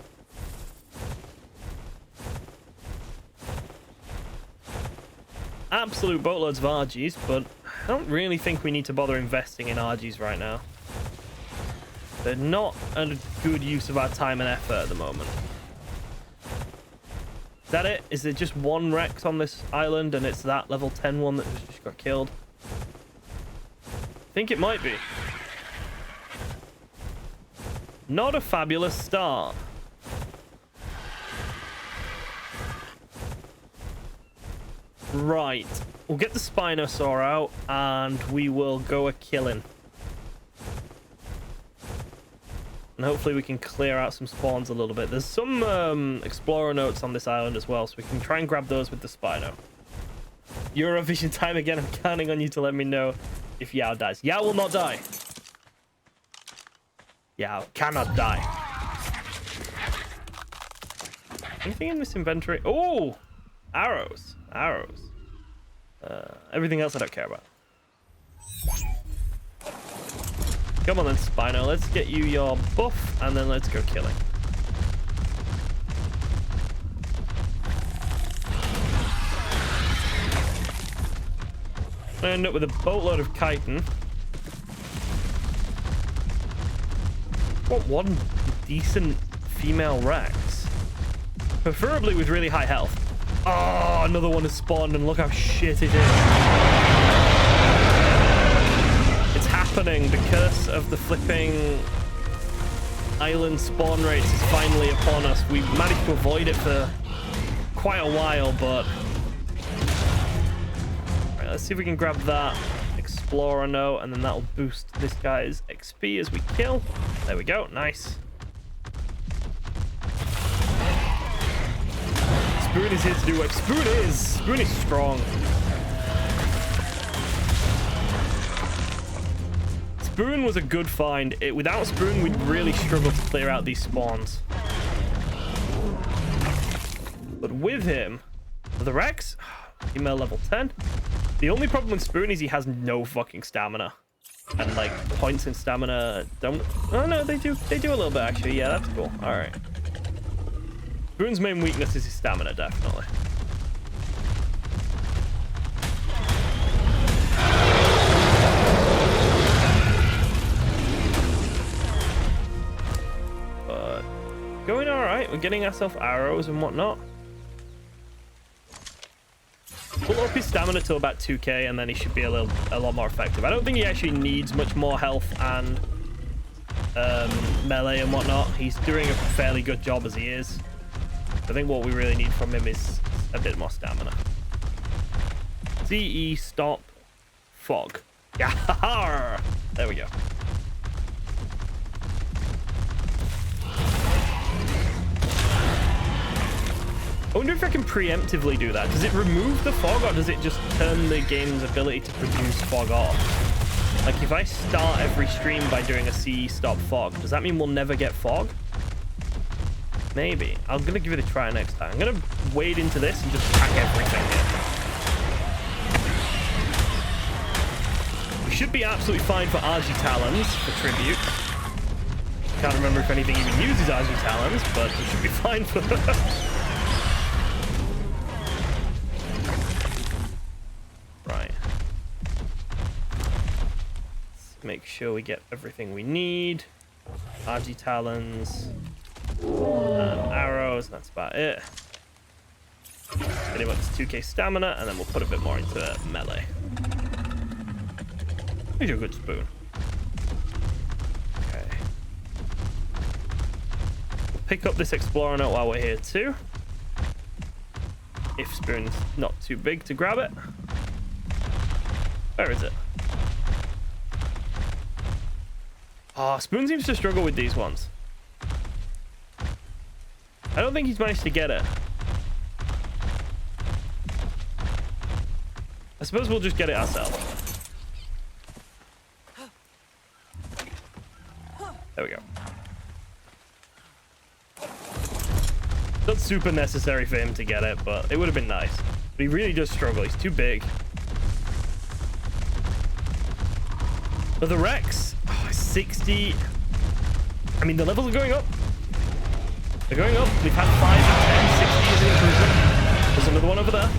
Absolute boatloads of RGs, but I don't really think we need to bother investing in RGs right now. They're not a good use of our time and effort at the moment. Is that it? Is there just one Rex on this island and it's that level 10 one that just got killed? I think it might be. Not a fabulous start. Right. We'll get the Spinosaur out and we will go a killing. And hopefully we can clear out some spawns a little bit. There's some explorer notes on this island as well, so we can try and grab those with the Spino. Eurovision time again. I'm counting on you to let me know if Yao dies. Yao will not die. Yao cannot die. Anything in this inventory? Oh! Arrows. Arrows. Everything else I don't care about. Come on then, Spino. Let's get you your buff, and then let's go killing. I end up with a boatload of chitin. Want one decent female Rex. Preferably with really high health. Oh, another one has spawned, and look how shit it is. It's happening. The curse of the flipping island spawn rates is finally upon us. We managed to avoid it for quite a while, but... Right, let's see if we can grab that Explorer note, and then that'll boost this guy's XP as we kill. There we go. Nice. Spoon is here to do work. Spoon is strong. Spoon was a good find. Without Spoon, we'd really struggle to clear out these spawns. But with him, the Rex, female level 10. The only problem with Spoon is he has no fucking stamina. And like points in stamina don't... Oh no, they do a little bit actually. Yeah, that's cool. All right. Spoon's main weakness is his stamina, definitely. But going all right. We're getting ourselves arrows and whatnot. We'll up his stamina to about 2k, and then he should be a lot more effective. I don't think he actually needs much more health and melee and whatnot. He's doing a fairly good job as he is. I think what we really need from him is a bit more stamina. CE stop fog. Yeah, there we go. I wonder if I can preemptively do that. Does it remove the fog, or does it just turn the game's ability to produce fog off? Like if I start every stream by doing a CE stop fog, does that mean we'll never get fog? Maybe. I'm gonna give it a try next time. I'm gonna wade into this and just pack everything in. We should be absolutely fine for RG Talons for tribute. Can't remember if anything even uses RG Talons, but we should be fine for that. Right. Make sure we get everything we need. Argy talons. Arrows, that's about it. Get him up to 2k stamina, and then we'll put a bit more into melee. Here's your good spoon. Okay. We'll pick up this explorer note while we're here too. If spoon's not too big to grab it. Where is it? Oh, Spoon seems to struggle with these ones. I don't think he's managed to get it. I suppose we'll just get it ourselves. There we go. Not super necessary for him to get it, but it would have been nice. But he really does struggle. He's too big. But the Rex, 60. I mean, the levels are going up. They're going up. We've had 5 and 10. 60 is an improvement. There's another one over there.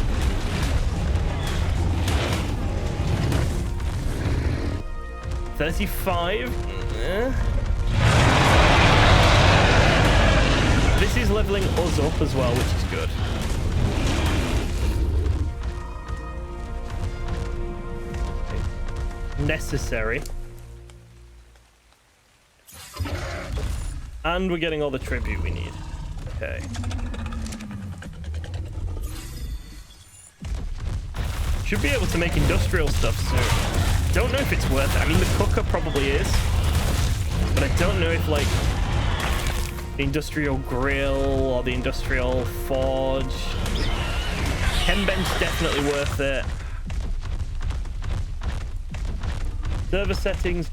$35. This is leveling us up as well, which is good. Necessary. And we're getting all the tribute we need. Okay. Should be able to make industrial stuff soon. Don't know if it's worth it. I mean, the cooker probably is. But I don't know if, like, the industrial grill or the industrial forge. Chem bench definitely worth it. Server settings,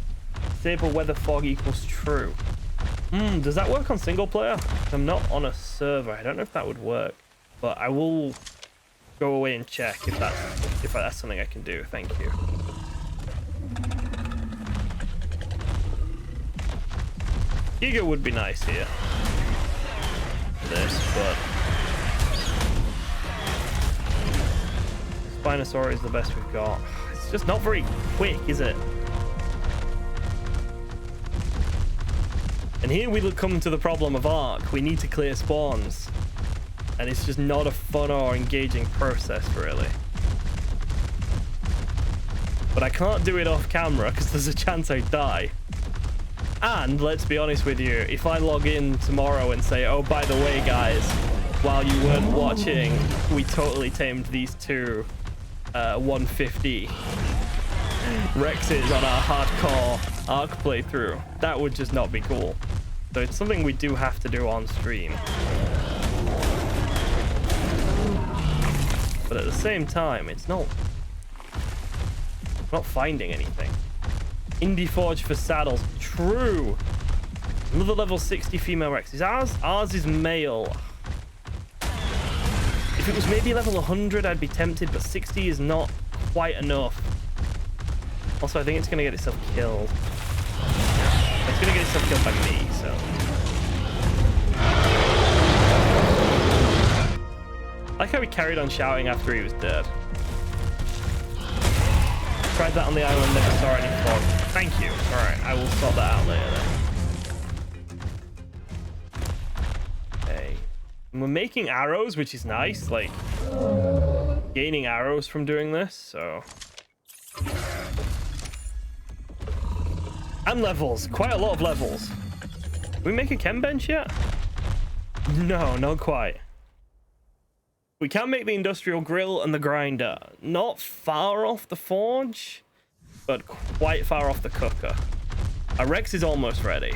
disable weather fog equals true. Does that work on single player? I'm not on a server. I don't know if that would work, but I will go away and check if that's something I can do. Thank you. Giga would be nice here. This, but Spinosaur is the best we've got. It's just not very quick, is it? And here we come to the problem of Ark. We need to clear spawns. And it's just not a fun or engaging process, really. But I can't do it off camera because there's a chance I die. And let's be honest with you, if I log in tomorrow and say, oh, by the way, guys, while you weren't watching, we totally tamed these two 150 Rexes on our hardcore Ark playthrough, that would just not be cool. So it's something we do have to do on stream. But at the same time, it's not finding anything. Indie Forge for saddles. True. Another level 60 female Rex. Is ours is male. If it was maybe level 100, I'd be tempted, but 60 is not quite enough. Also, I think it's going to get itself killed. It's going to get itself killed by me, so. I like how he carried on shouting after he was dead. Tried that on the island, never saw any fog. Thank you. Alright, I will sort that out later then. Okay. And we're making arrows, which is nice. Like, gaining arrows from doing this, so. And levels. Quite a lot of levels. Did we make a chem bench yet? No, not quite. We can make the industrial grill and the grinder. Not far off the forge, but quite far off the cooker. Our Rex is almost ready.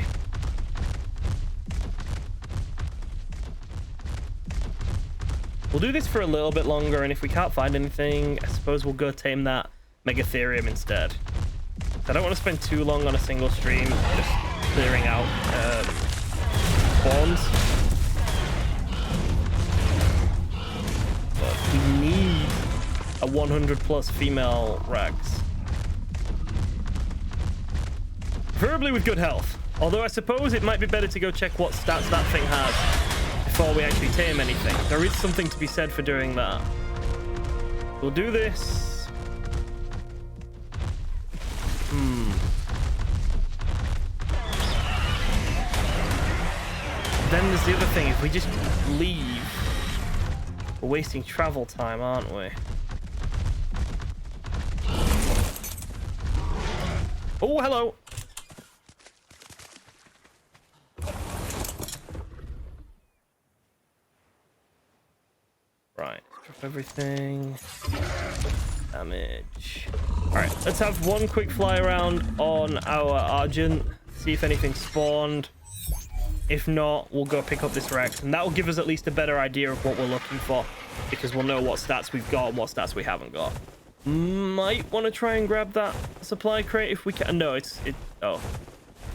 We'll do this for a little bit longer, and if we can't find anything, I suppose we'll go tame that Megatherium instead. I don't want to spend too long on a single stream just clearing out spawns. But we need a 100+ female Rex. Preferably with good health. Although I suppose it might be better to go check what stats that thing has before we actually tame anything. There is something to be said for doing that. We'll do this. then there's the other thing. If we just leave, we're wasting travel time, aren't we? Oh, hello. Right, drop everything. Damage. Alright, let's have one quick fly around on our Argent. See if anything spawned. If not, we'll go pick up this Rex. And that will give us at least a better idea of what we're looking for. Because we'll know what stats we've got and what stats we haven't got. Might want to try and grab that supply crate if we can. No, oh.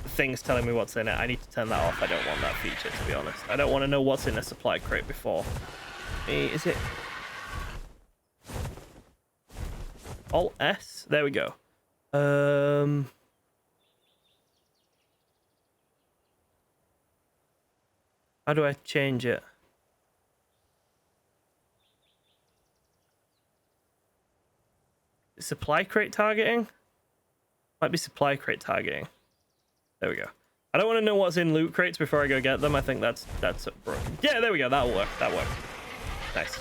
The thing's telling me what's in it. I need to turn that off. I don't want that feature, to be honest. I don't want to know what's in a supply crate before. Is it... Alt S? There we go. How do I change it? Supply crate targeting? Might be supply crate targeting. There we go. I don't want to know what's in loot crates before I go get them. I think that's broken. Yeah, there we go. That'll work. That works. Nice.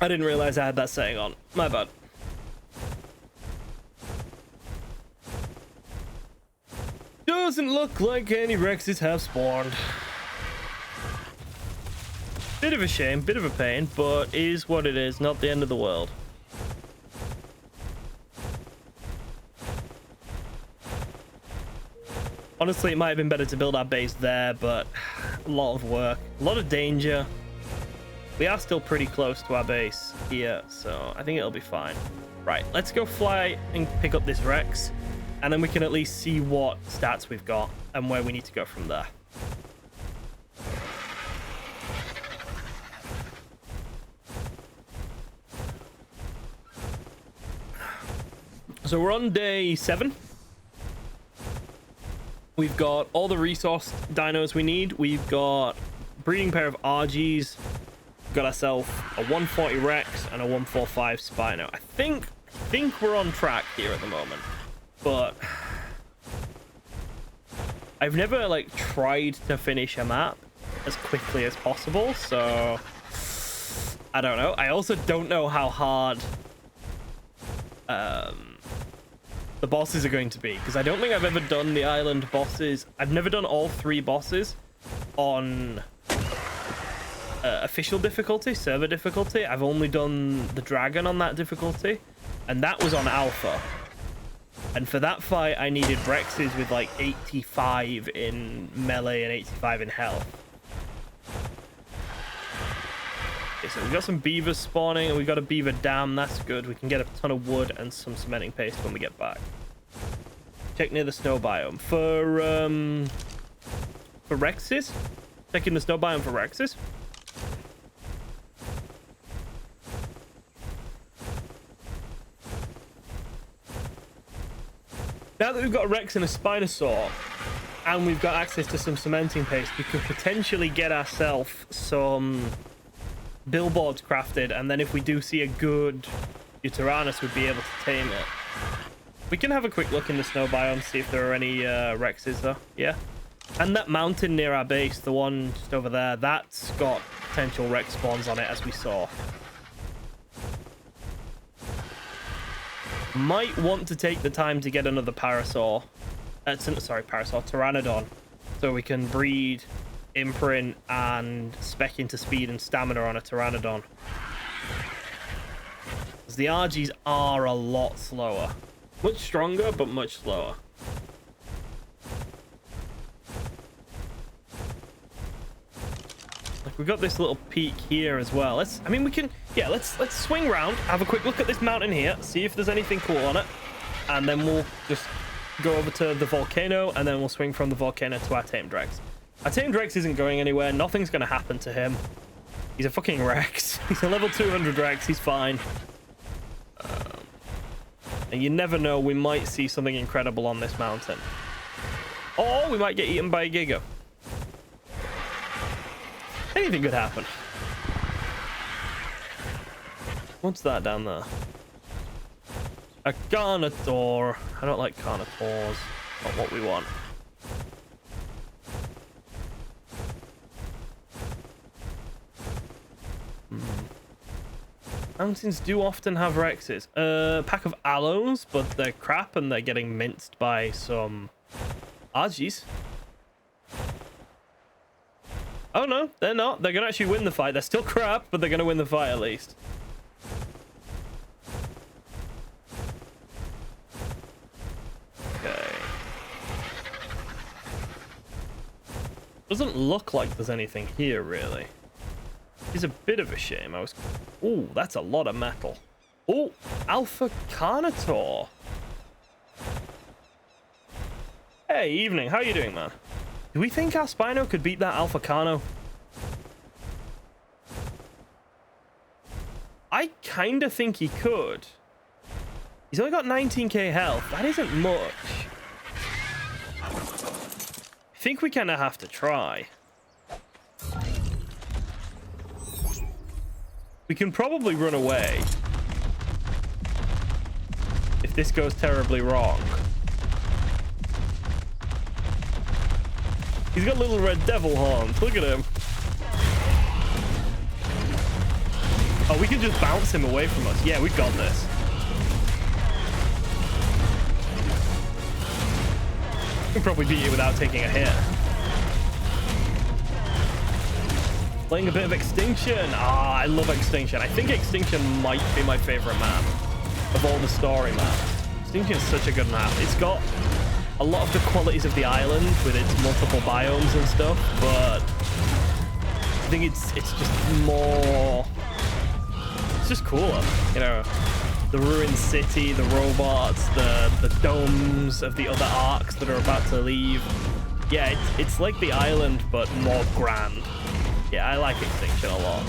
I didn't realize I had that setting on. My bad. Doesn't look like any Rexes have spawned. Bit of a shame, bit of a pain, but is what it is. Not the end of the world. Honestly, it might have been better to build our base there, but a lot of work, a lot of danger. We are still pretty close to our base here, so I think it'll be fine. Right, let's go fly and pick up this Rex, and then we can at least see what stats we've got and where we need to go from there. So we're on day 7. We've got all the resource dinos we need. We've got breeding pair of RGs. We've got ourselves a 140 Rex and a 145 Spino. I think we're on track here at the moment, but I've never like tried to finish a map as quickly as possible, so I don't know. I also don't know how hard the bosses are going to be, because I don't think I've ever done the island bosses. I've never done all 3 bosses on official difficulty, server difficulty. I've only done the dragon on that difficulty, and that was on alpha. And for that fight, I needed Rexes with like 85 in melee and 85 in health. Okay, so we've got some beavers spawning, and we've got a beaver dam. That's good. We can get a ton of wood and some cementing paste when we get back. Check near the snow biome. For Rexes. Checking the snow biome for Rexes. Now that we've got a Rex and a Spinosaur, and we've got access to some cementing paste, we could potentially get ourselves some billboards crafted, and then if we do see a good Uranus, we'd be able to tame it. We can have a quick look in the snow biome, see if there are any Rexes though. Yeah. And that mountain near our base, the one just over there, that's got potential Rex spawns on it, as we saw. Might want to take the time to get another Parasaur. Pteranodon. So we can breed, imprint, and spec into speed and stamina on a Pteranodon. Because the RGs are a lot slower. Much stronger, but much slower. Like, we've got this little peak here as well. Let's swing round, have a quick look at this mountain here, see if there's anything cool on it, and then we'll just go over to the volcano, and then we'll swing from the volcano to our tamed Rex. Our tamed Rex isn't going anywhere. Nothing's going to happen to him. He's a fucking Rex. He's a level 200 Rex. He's fine. And you never know, we might see something incredible on this mountain. Or we might get eaten by a Giga. Anything could happen. What's that down there? A Carnotaur. I don't like Carnotors. Not what we want. Mountains do often have Rexes. Pack of aloes, but they're crap and they're getting minced by some Argies. Oh no, they're not. They're gonna actually win the fight. They're still crap, but they're gonna win the fight at least. Okay. Doesn't look like there's anything here, really. It's a bit of a shame. Ooh, that's a lot of metal. Oh, Alpha Carnotaur. Hey, evening. How you doing, man? Do we think our Spino could beat that Alpha Carno? I kind of think he could. He's only got 19k health. That isn't much. I think we kind of have to try. We can probably run away if this goes terribly wrong. He's got little red devil horns. Look at him. Oh, we can just bounce him away from us. Yeah, we've got this. We can probably beat it without taking a hit. Playing a bit of Extinction. Ah, I love Extinction. I think Extinction might be my favorite map of all the story maps. Extinction is such a good map. It's got a lot of the qualities of the island with its multiple biomes and stuff, but I think it's just more... It's just cooler, you know. The ruined city, the robots, the domes of the other arcs that are about to leave. Yeah, it's like the island, but more grand. Yeah, I like Extinction a lot.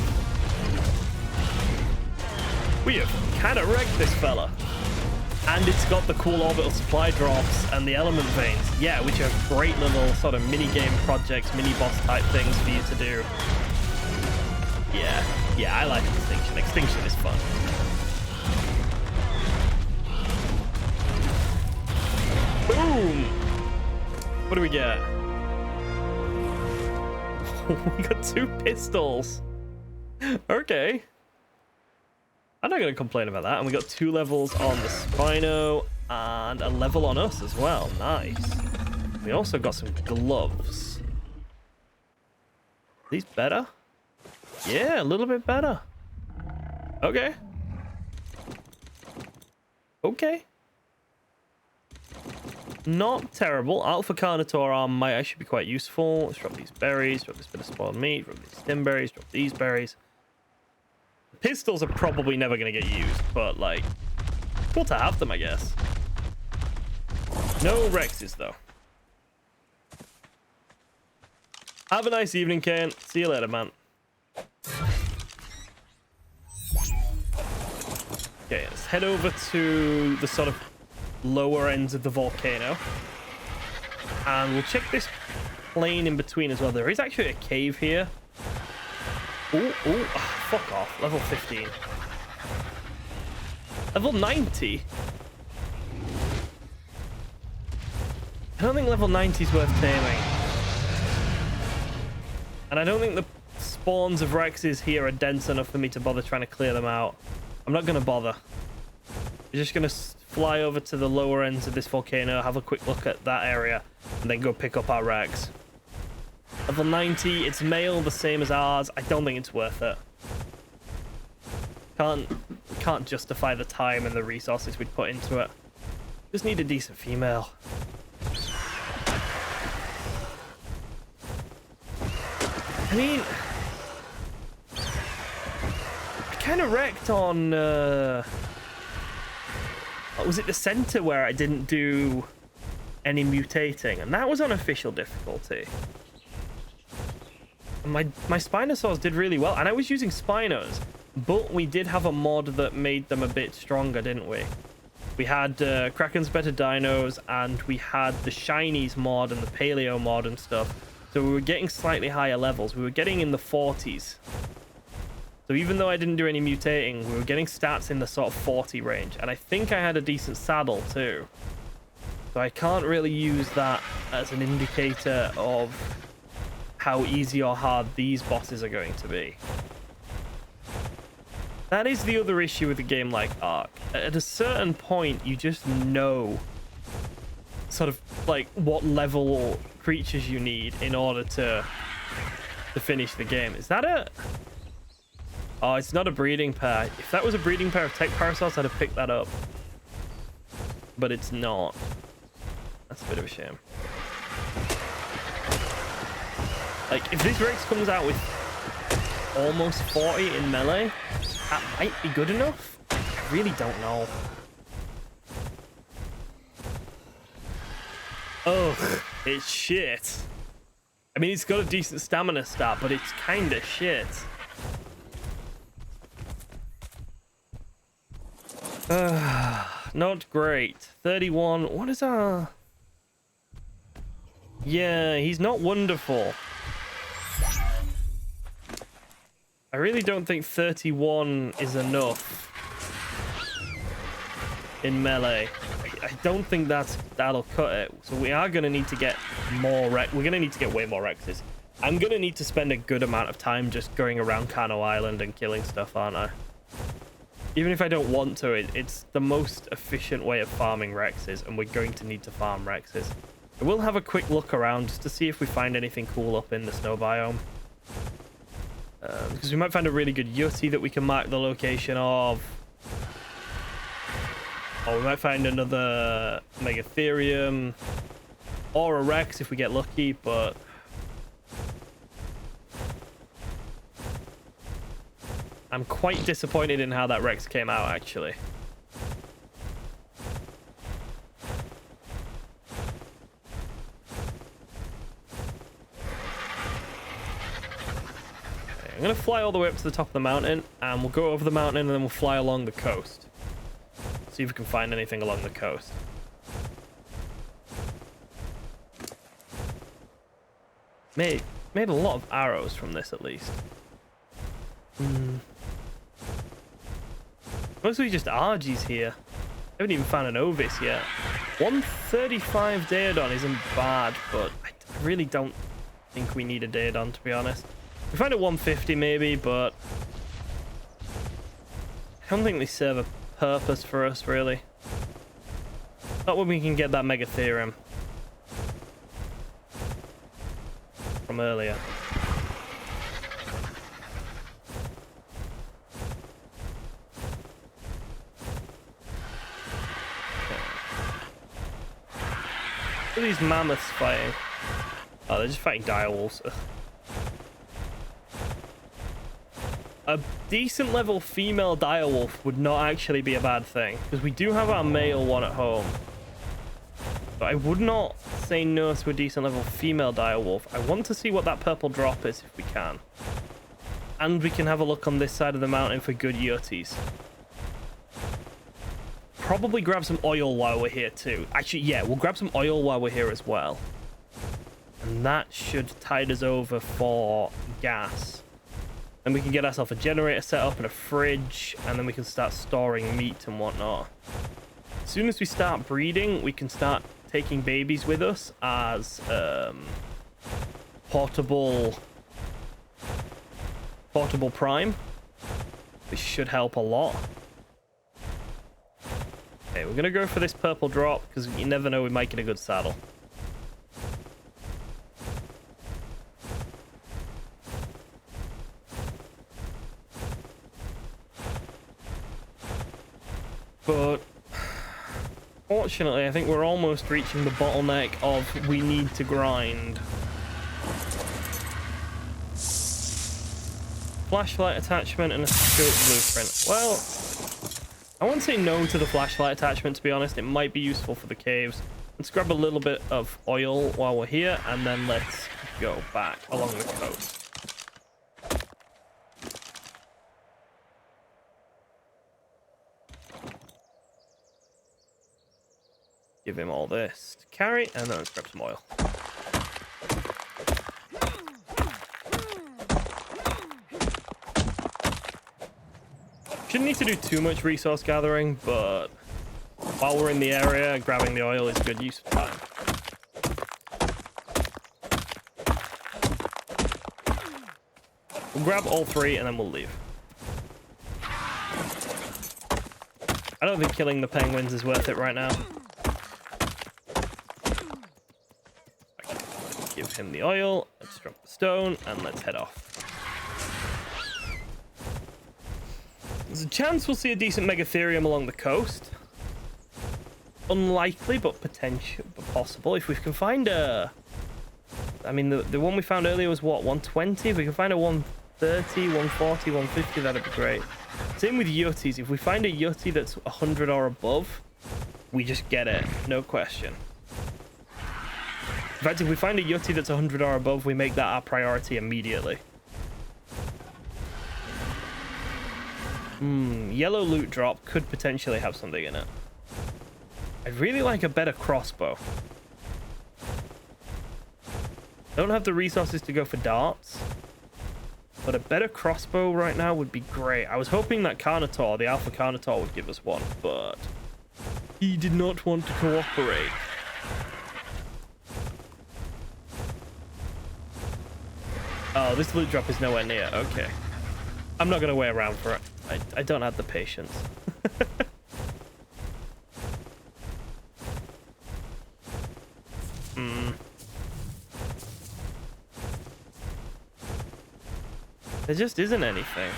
We have kind of wrecked this fella. And it's got the cool orbital supply drops and the element veins. Yeah, which are great little sort of mini-game projects, mini-boss type things for you to do. Yeah, I like Extinction. Extinction is fun. Boom! What do we get? We got 2 pistols. Okay. I'm not going to complain about that. And we got 2 levels on the Spino and a level on us as well. Nice. We also got some gloves. Are these better? Yeah, a little bit better. Okay. Okay. Not terrible. Alpha Carnotaur arm might actually be quite useful. Let's drop these berries, drop this bit of spoiled meat, drop these stem berries, drop these berries. The pistols are probably never going to get used, but like, cool to have them, I guess. No Rexes, though. Have a nice evening, Ken. See you later, man. Okay, let's head over to the sort of lower ends of the volcano. And we'll check this plane in between as well. There is actually a cave here. Oh, fuck off. Level 15. Level 90? I don't think level 90 is worth taming. And I don't think the spawns of Rexes here are dense enough for me to bother trying to clear them out. I'm not going to bother. We're just going to fly over to the lower ends of this volcano, have a quick look at that area, and then go pick up our Rex. Level 90, it's male, the same as ours. I don't think it's worth it. Can't justify the time and the resources we'd put into it. Just need a decent female. I mean, I kind of wrecked on, was it the center where I didn't do any mutating? And that was on official difficulty. And my Spinosaurs did really well. And I was using Spinos, but we did have a mod that made them a bit stronger, didn't we? We had Kraken's Better Dinos, and we had the Shinies mod and the Paleo mod and stuff. So we were getting slightly higher levels. We were getting in the 40s. So even though I didn't do any mutating, we were getting stats in the sort of 40 range. And I think I had a decent saddle too. So I can't really use that as an indicator of how easy or hard these bosses are going to be. That is the other issue with a game like Ark. At a certain point, you just know sort of like what level creatures you need in order to finish the game. Is that it? Oh, it's not a breeding pair. If that was a breeding pair of tech parasols, I'd have picked that up. But it's not. That's a bit of a shame. Like, if this Rex comes out with almost 40 in melee, that might be good enough. I really don't know. Ugh, it's shit. I mean, it's got a decent stamina stat, but it's kind of shit. Not great. 31. What is our... Yeah, he's not wonderful. I really don't think 31 is enough in melee. I don't think that'll cut it. So we are going to need to get more We're going to need to get way more Rexes. I'm going to need to spend a good amount of time just going around Kano Island and killing stuff, aren't I? Even if I don't want to, it's the most efficient way of farming Rexes, and we're going to need to farm Rexes. I will have a quick look around just to see if we find anything cool up in the snow biome. Because we might find a really good Yeti that we can mark the location of. Or we might find another Megatherium. Or a Rex if we get lucky, but... I'm quite disappointed in how that Rex came out, actually. Okay, I'm going to fly all the way up to the top of the mountain, and we'll go over the mountain, and then we'll fly along the coast. See if we can find anything along the coast. Made a lot of arrows from this, at least. Mostly just RGs here. I haven't even found an Ovis yet. 135 Daedon isn't bad, but I really don't think we need a Daedon, to be honest. We find a 150 maybe, but I don't think they serve a purpose for us, really. Not when we can get that Megatherium from earlier. What are these mammoths fighting? Oh, they're just fighting direwolves. Ugh. A decent level female direwolf would not actually be a bad thing, because we do have our male one at home. But I would not say no to a decent level female direwolf. I want to see what that purple drop is if we can. And we can have a look on this side of the mountain for good Yotis. Probably grab some oil while we're here too. Actually, yeah, we'll grab some oil while we're here as well. And that should tide us over for gas. And we can get ourselves a generator set up and a fridge, and then we can start storing meat and whatnot. As soon as we start breeding, we can start taking babies with us as portable prime, which should help a lot. Okay, we're gonna go for this purple drop because you never know, we might get a good saddle. But fortunately, I think we're almost reaching the bottleneck of we need to grind. Flashlight attachment and a scope blueprint. Well, I won't say no to the flashlight attachment, to be honest. It might be useful for the caves. Let's grab a little bit of oil while we're here, and then let's go back along the coast. Give him all this to carry, and then let's grab some oil. Shouldn't need to do too much resource gathering, but While we're in the area, grabbing the oil is good use of time. We'll grab all 3 and then we'll leave. I don't think killing the penguins is worth it right now. Okay, let's give him the oil. Let's drop the stone and let's head off. There's a chance we'll see a decent Megatherium along the coast. Unlikely, but potential, but possible. If we can find a... I mean, the one we found earlier was what, 120? If we can find a 130, 140, 150, that'd be great. Same with Yutties. If we find a Yutty that's 100 or above, we just get it. No question. In fact, if we find a Yutty that's 100 or above, we make that our priority immediately. Yellow loot drop could potentially have something in it. I'd really like a better crossbow. Don't have the resources to go for darts, but a better crossbow right now would be great. I was hoping that Carnotaur, the Alpha Carnotaur, would give us one, but he did not want to cooperate. Oh, this loot drop is nowhere near. Okay. I'm not going to wait around for it. I don't have the patience. There just isn't anything.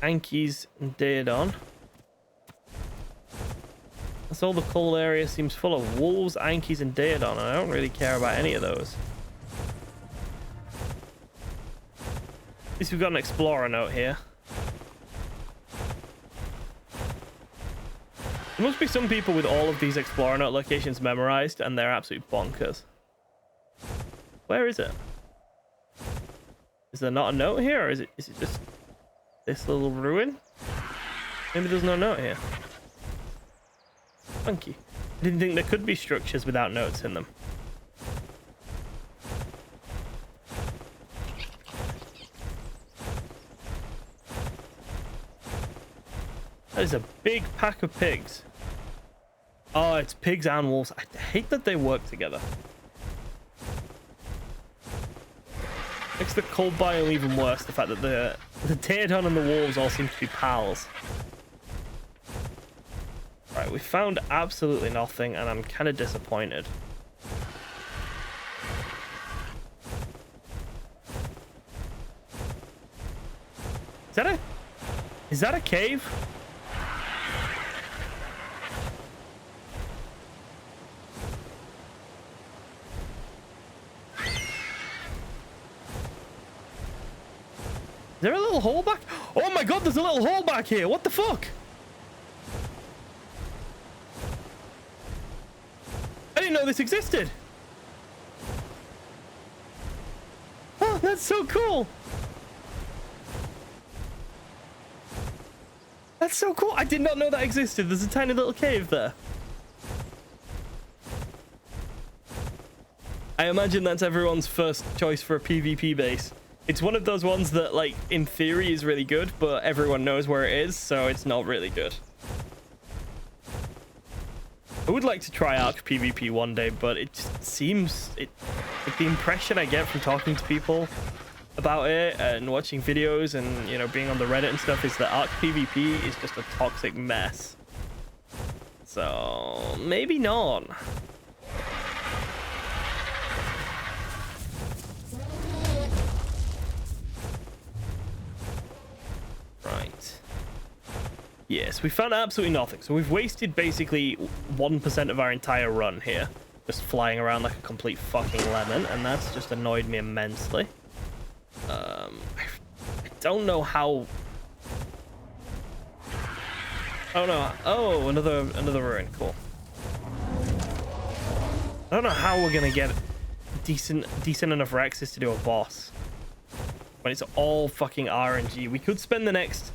Ankies and Daedon. That's all. The coal area seems full of wolves, Ankies, and Daedon, and I don't really care about any of those. At least we've got an explorer note here. There must be some people with all of these explorer note locations memorized, and they're absolute bonkers. Where is it? Is there not a note here, or is it just this little ruin? Maybe there's no note here. Funky. I didn't think there could be structures without notes in them. That is a big pack of pigs. Oh, it's pigs and wolves. I hate that they work together. Makes the cold biome even worse, the fact that the Daedon and the wolves all seem to be pals. Right, we found absolutely nothing, and I'm kind of disappointed. Is that a cave? Is there a little hole back? Oh my god, there's a little hole back here. What the fuck? I didn't know this existed. Oh, that's so cool. That's so cool. I did not know that existed. There's a tiny little cave there. I imagine that's everyone's first choice for a PvP base. It's one of those ones that, like, in theory is really good, but everyone knows where it is, so it's not really good. I would like to try Ark PvP one day, but it just seems... like the impression I get from talking to people about it and watching videos and, you know, being on the Reddit and stuff is that Ark PvP is just a toxic mess. So, maybe not. Right. Yes, we found absolutely nothing. So we've wasted basically 1% of our entire run here. Just flying around like a complete fucking lemon. And that's just annoyed me immensely. I don't know how... Oh no. Oh, another ruin. Cool. I don't know how we're going to get decent enough Rexes to do a boss. When it's all fucking RNG. We could spend the next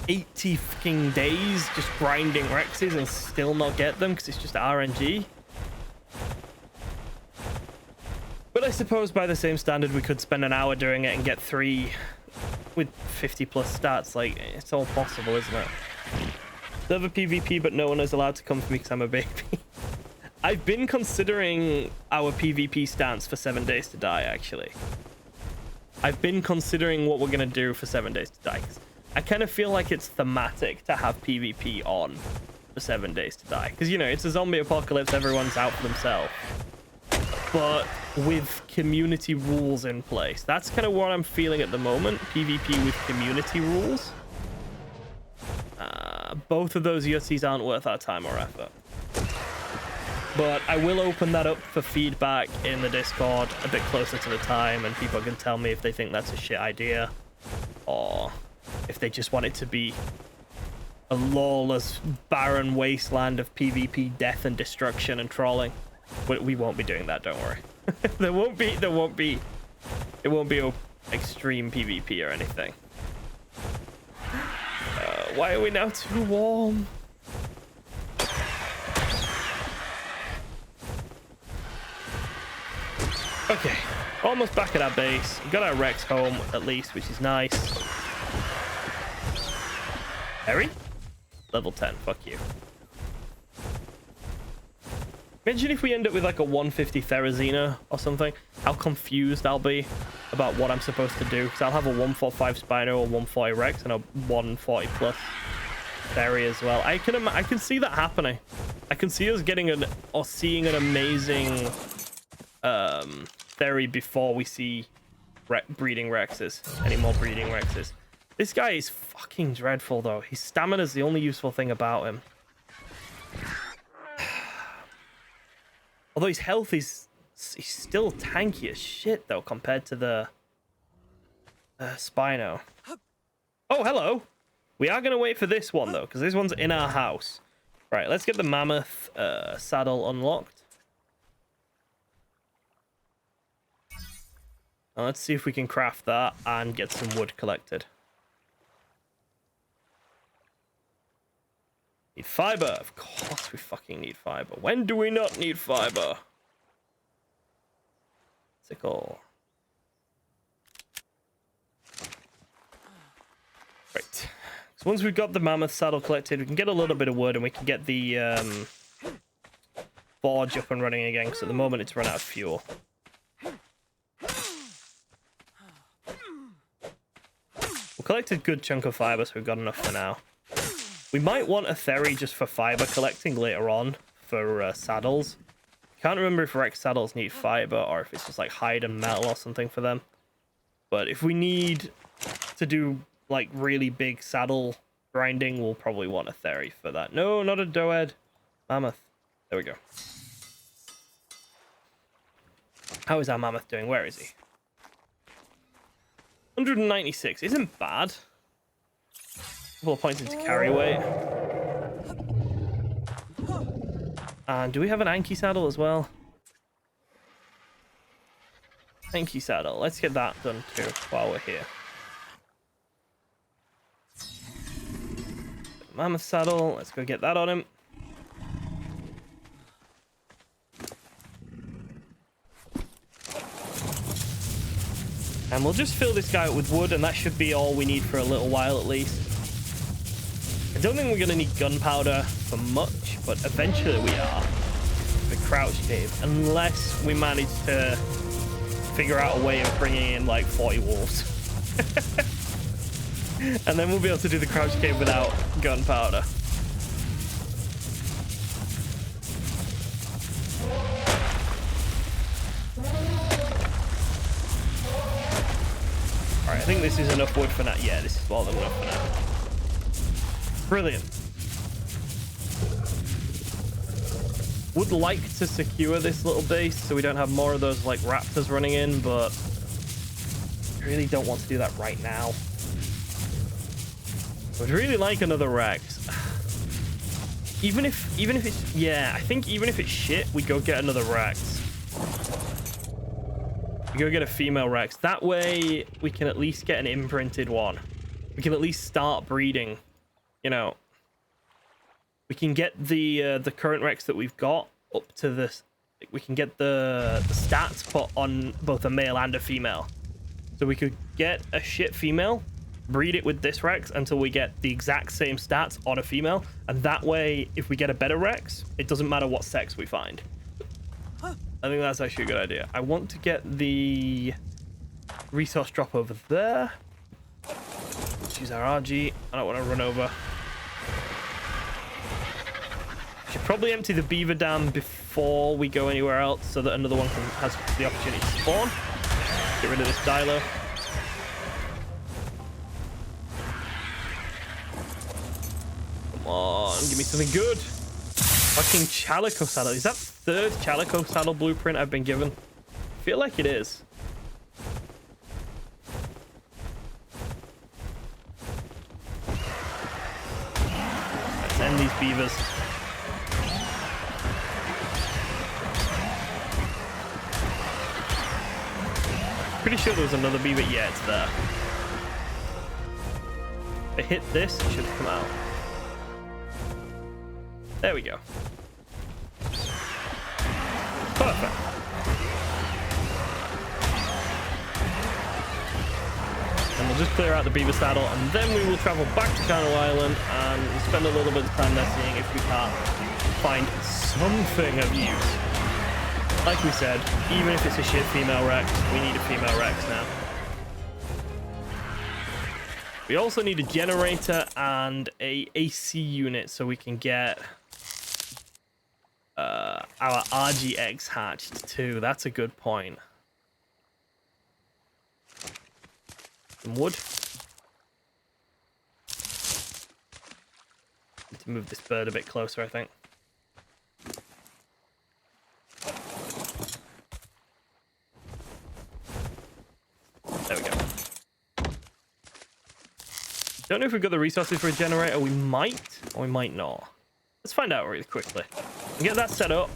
80 fucking days just grinding Rexes and still not get them because it's just RNG. But But I suppose by the same standard, we could spend an hour doing it and get 3 with 50 plus stats. Like, it's all possible, isn't it? Server PvP, but no one is allowed to come for me because I'm a baby. I've been considering our PvP stance for 7 Days to Die, actually. I've been considering what we're going to do for 7 Days to Die. I kind of feel like it's thematic to have PvP on for 7 Days to Die. Because, you know, it's a zombie apocalypse, everyone's out for themselves. But with community rules in place. That's kind of what I'm feeling at the moment. PvP with community rules. Both of those USCs aren't worth our time or effort. But I will open that up for feedback in the Discord a bit closer to the time, and people can tell me if they think that's a shit idea, or if they just want it to be a lawless, barren wasteland of PvP death and destruction and trolling. But we won't be doing that, don't worry. It won't be extreme PvP or anything. Why are we now too warm? Okay, almost back at our base. We got our Rex home at least, which is nice. Harry? Level 10, fuck you. Imagine if we end up with like a 150 Therizina or something. How confused I'll be about what I'm supposed to do. Because I'll have a 145 Spino, a 140 Rex, and a 140 plus Theri as well. I can see that happening. I can see us getting seeing an amazing Theri before we see breeding Rexes. Any more breeding Rexes. This guy is fucking dreadful though. His stamina is the only useful thing about him. Although his health is still tanky as shit though compared to the Spino. Oh, hello. We are going to wait for this one though, because this one's in our house. Right, let's get the mammoth saddle unlocked. Now let's see if we can craft that and get some wood collected. Need fiber. Of course we fucking need fiber. When do we not need fiber? Sickle. Right. So once we've got the mammoth saddle collected, we can get a little bit of wood and we can get the forge up and running again, because at the moment it's run out of fuel. We collected a good chunk of fiber, so we've got enough for now. We might want a Theri just for fiber collecting later on for saddles. Can't remember if Rex saddles need fiber or if it's just like hide and metal or something for them. But if we need to do like really big saddle grinding, we'll probably want a Theri for that. No, not a Doed. Mammoth. There we go. How is our mammoth doing? Where is he? 196 isn't bad. Couple of points into carry weight. And do we have an Anki saddle as well? Anki saddle. Let's get that done too while we're here. Mammoth saddle. Let's go get that on him. And we'll just fill this guy up with wood, and that should be all we need for a little while at least. I don't think we're going to need gunpowder for much, but eventually we are. The crouch cave. Unless we manage to figure out a way of bringing in like 40 wolves. And then we'll be able to do the crouch cave without gunpowder. Alright, I think this is enough wood for now. Yeah, this is more than enough for now. Brilliant. Would like to secure this little base so we don't have more of those like raptors running in, but I really don't want to do that right now. I would really like another Rex. Even if it's, yeah, I think even if it's shit, we go get another Rex. We go get a female Rex. That way we can at least get an imprinted one. We can at least start breeding. You know, we can get the current Rex that we've got up to this we can get the stats put on both a male and a female. So we could get a shit female, breed it with this Rex until we get the exact same stats on a female, and that way if we get a better Rex, it doesn't matter what sex we find. I think that's actually a good idea. I want to get the resource drop over there. Let's use our RG. I don't want to run over. Should probably empty the beaver dam before we go anywhere else so that another one has the opportunity to spawn. Get rid of this Dilo. Come on, give me something good. Fucking Chalico saddle. Is that the third Chalico saddle blueprint I've been given? I feel like it is. Let's end these beavers. Pretty sure there was another beaver. Yeah, it's there. If I hit this, it should come out. There we go. Perfect. And we'll just clear out the beaver saddle, and then we will travel back to Kano Island and we'll spend a little bit of time there seeing if we can't find something of use. Like we said, even if it's a shit female Rex, we need a female Rex now. We also need a generator and a AC unit so we can get our RG eggs hatched too. That's a good point. Some wood. Need to move this bird a bit closer, I think. There we go. Don't know if we've got the resources for a generator. We might, or we might not. Let's find out really quickly. And get that set up.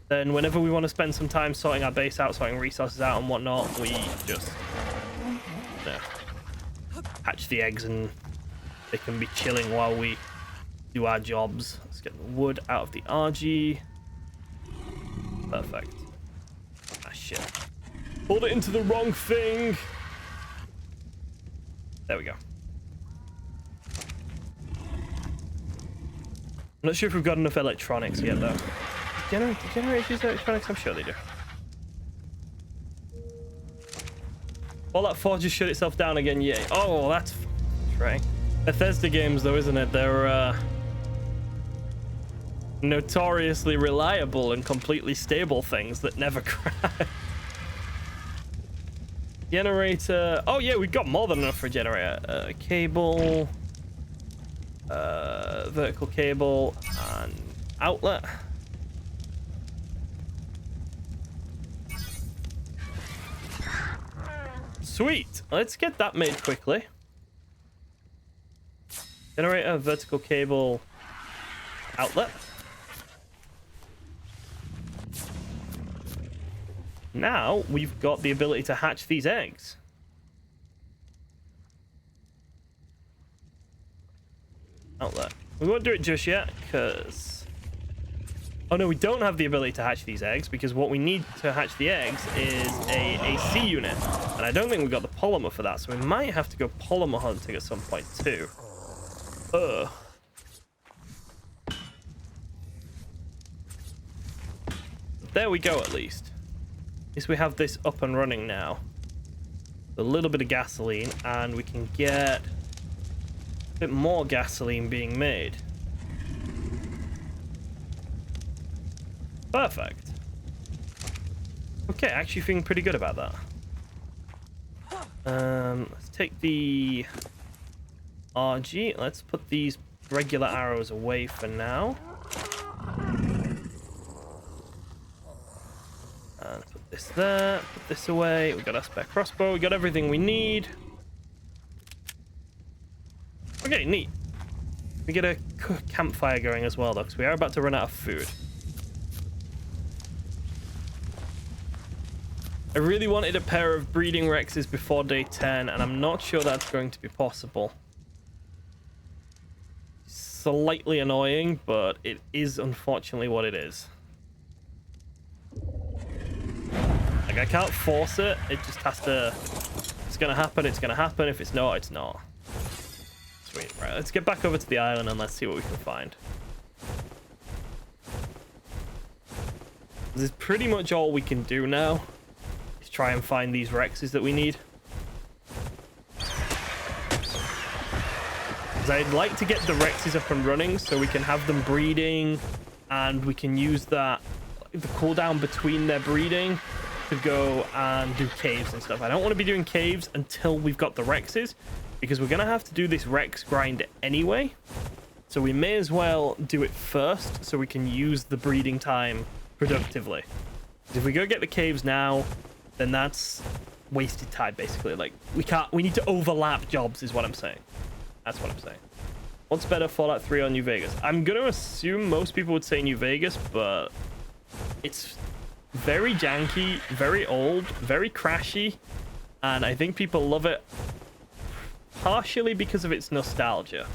Then whenever we want to spend some time sorting our base out, sorting resources out and whatnot, we just hatch the eggs and they can be chilling while we do our jobs. Let's get the wood out of the RG. Perfect. Ah, shit. Pulled it into the wrong thing. There we go. I'm not sure if we've got enough electronics yet, though. Generators use electronics? I'm sure they do. All that forge just shut itself down again. Yay. Oh, that's right. Bethesda games, though, isn't it? They're notoriously reliable and completely stable things that never crash. Generator. Oh, yeah, we've got more than enough for a generator. Cable. Vertical cable and outlet. Sweet. Let's get that made quickly. Generator, vertical cable, outlet. Now we've got the ability to hatch these eggs. Outlet. We won't do it just yet because... Oh no, we don't have the ability to hatch these eggs because what we need to hatch the eggs is a AC unit. And I don't think we've got the polymer for that, so we might have to go polymer hunting at some point too. Ugh. There we go, at least. At least we have this up and running now. A little bit of gasoline, and we can get a bit more gasoline being made. Perfect. Okay, actually feeling pretty good about that. Let's take the RG. Let's put these regular arrows away for now. And put this there, put this away. We got our spare crossbow, we got everything we need. Okay, neat. We get a campfire going as well, though, because we are about to run out of food. I really wanted a pair of breeding Rexes before day 10, and I'm not sure that's going to be possible. slightly annoying, but it is unfortunately what it is. Like, I can't force it. It just has to... It's gonna happen, it's gonna happen. If it's not, it's not. Sweet. Right, let's get back over to the island and let's see what we can find. This is pretty much all we can do now. Is try and find these Rexes that we need. I'd like to get the Rexes up and running so we can have them breeding, and we can use that, the cooldown between their breeding, to go and do caves and stuff. I don't want to be doing caves until we've got the Rexes, because we're going to have to do this Rex grind anyway. So we may as well do it first so we can use the breeding time productively. If we go get the caves now, then that's wasted time, basically. Like, we need to overlap jobs is what I'm saying. That's what I'm saying. What's better, Fallout 3 or New Vegas? I'm going to assume most people would say New Vegas, but it's very janky, very old, very crashy, and I think people love it partially because of its nostalgia.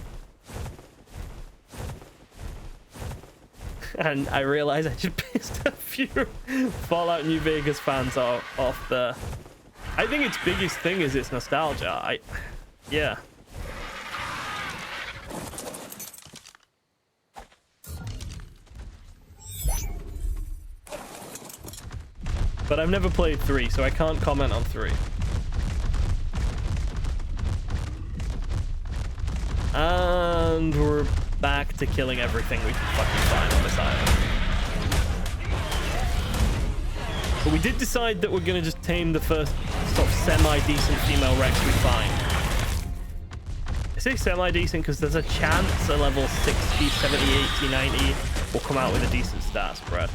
And I realize I just pissed a few Fallout New Vegas fans off there. I think its biggest thing is its nostalgia. Yeah. But I've never played 3, so I can't comment on 3. And we're back to killing everything we can fucking find on this island. But we did decide that we're going to just tame the first sort of semi-decent female Rex we find. I say semi-decent because there's a chance a level 60, 70, 80, 90 will come out with a decent stat spread.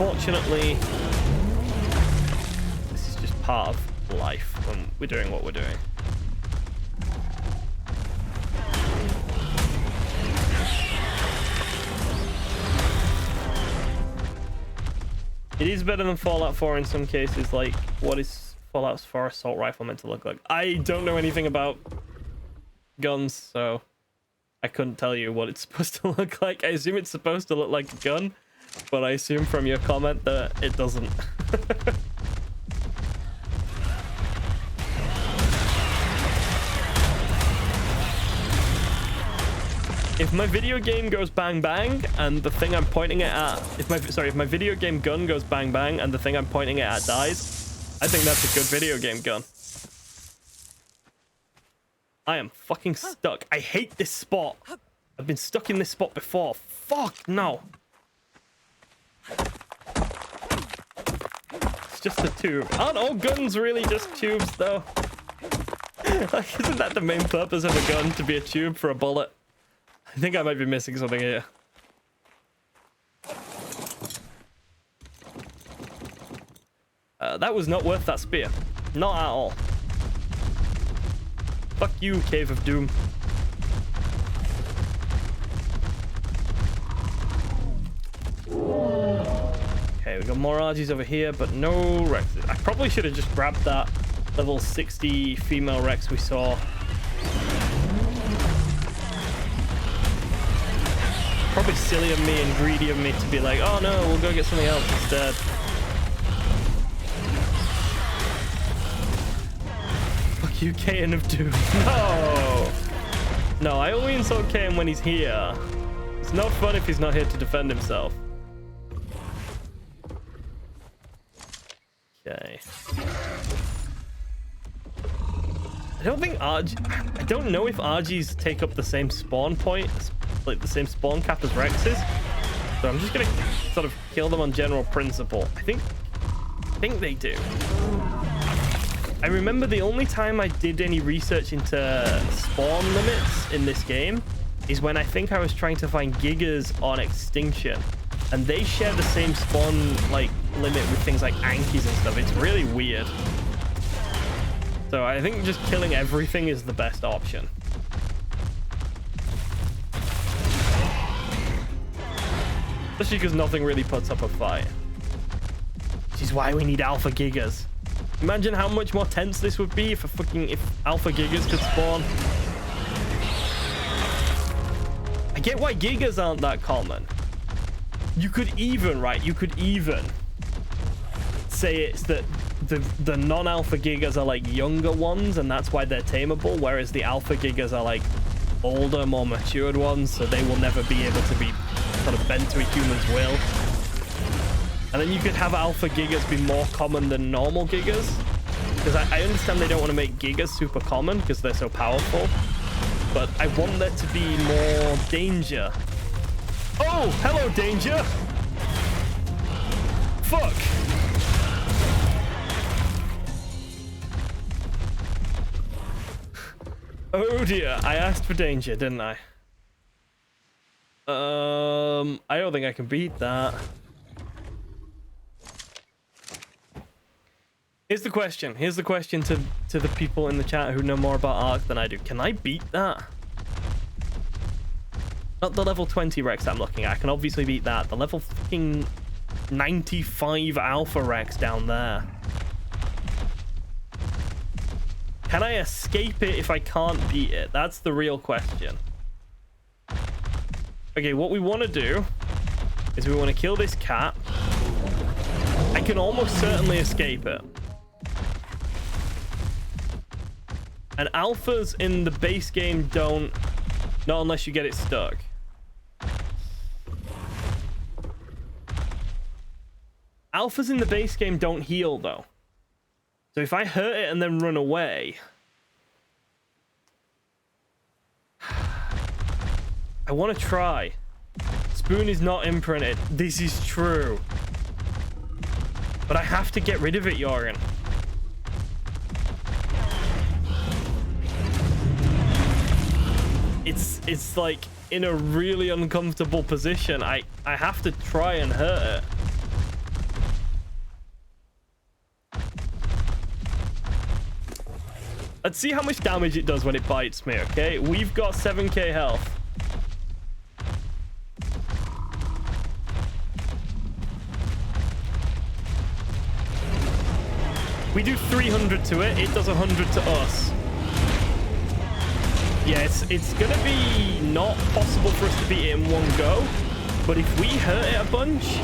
Unfortunately, this is just part of life when we're doing what we're doing. It is better than Fallout 4 in some cases. Like, what is Fallout 4 assault rifle meant to look like? I don't know anything about guns, so I couldn't tell you what it's supposed to look like. I assume it's supposed to look like a gun, but I assume from your comment that it doesn't. If my video game goes bang bang and the thing I'm pointing it at, if my video game gun goes bang bang and the thing I'm pointing it at dies, I think that's a good video game gun. I am fucking stuck. I hate this spot. I've been stuck in this spot before. Fuck no. It's just a tube. Aren't all guns really just tubes though? Like, isn't that the main purpose of a gun, to be a tube for a bullet? I think I might be missing something here. That was not worth that spear. Not at all. Fuck you, Cave of Doom. Okay, we got more RGs over here, but no Rexes. I probably should have just grabbed that level 60 female Rex we saw. Probably silly of me and greedy of me to be like, oh no, we'll go get something else instead. Fuck you, Kain of Doom. No! No, I only insult Kain when he's here. It's not fun if he's not here to defend himself. Okay. I don't think I don't know if RGs take up the same spawn point, like the same spawn cap as Rexes. So I'm just gonna sort of kill them on general principle. I think they do. I remember the only time I did any research into spawn limits in this game is when I think I was trying to find Gigas on Extinction, and they share the same spawn like limit with things like Ankies and stuff. It's really weird. So I think just killing everything is the best option. Especially because nothing really puts up a fight. Which is why we need alpha gigas. Imagine how much more tense this would be if alpha gigas could spawn. I get why gigas aren't that common. You could even, right? You could even say it's that the non-alpha gigas are like younger ones, and that's why they're tameable, whereas the alpha gigas are like older, more matured ones, so they will never be able to be sort of bent to a human's will. And then you could have alpha gigas be more common than normal gigas, because I understand they don't want to make gigas super common because they're so powerful, but I want there to be more danger. Oh, hello, danger. Fuck. Oh dear, I asked for danger, didn't I? I don't think I can beat that. Here's the question. Here's the question to the people in the chat who know more about Ark than I do. Can I beat that? Not the level 20 Rex I'm looking at. I can obviously beat that. The level fucking 95 Alpha Rex down there. Can I escape it if I can't beat it? That's the real question. Okay, what we want to do is we want to kill this cat. I can almost certainly escape it. And alphas in the base game don't, not unless you get it stuck. Alphas in the base game don't heal though. So if I hurt it and then run away, I want to try. Spoon is not imprinted. This is true. But I have to get rid of it, Jorgen. It's like in a really uncomfortable position. I have to try and hurt it. Let's see how much damage it does when it bites me, okay? We've got 7k health. We do 300 to it, it does 100 to us. Yeah, it's gonna be not possible for us to beat it in one go, but if we hurt it a bunch,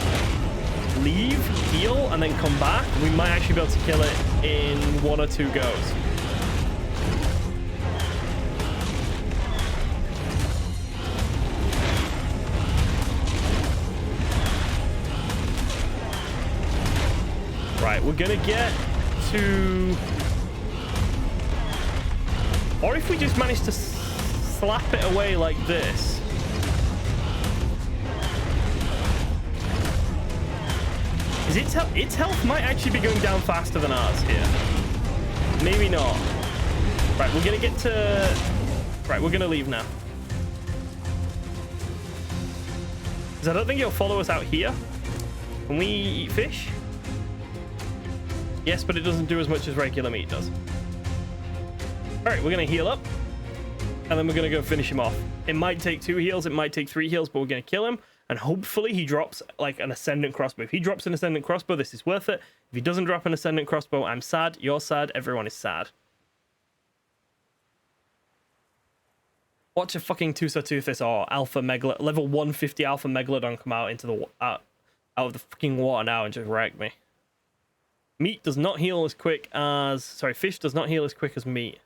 leave, heal, and then come back, we might actually be able to kill it in 1 or 2 goes. Right, we're gonna get to... Or if we just manage to slap it away like this. Is its health might actually be going down faster than ours here. Maybe not. Right, we're gonna get to... Right, we're gonna leave now. Because I don't think it'll follow us out here. Can we eat fish? Yes, but it doesn't do as much as regular meat does. All right, we're going to heal up. And then we're going to go finish him off. It might take 2 heals. It might take 3 heals, but we're going to kill him. And hopefully he drops like an Ascendant Crossbow. If he drops an Ascendant Crossbow, this is worth it. If he doesn't drop an Ascendant Crossbow, I'm sad. You're sad. Everyone is sad. Watch a fucking Tusatoothis or Alpha Megalodon, level 150 Alpha Megalodon come out into the out of the fucking water now and just wreck me. Meat does not heal as quick as... Sorry, fish does not heal as quick as meat.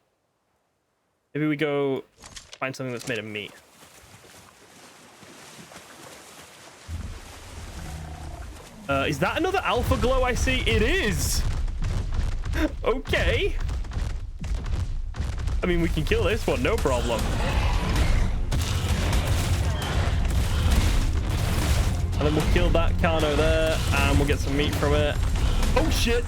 Maybe we go find something that's made of meat. Is that another alpha glow I see? It is! Okay. I mean, we can kill this one, no problem. And then we'll kill that kano there, and we'll get some meat from it. Oh shit!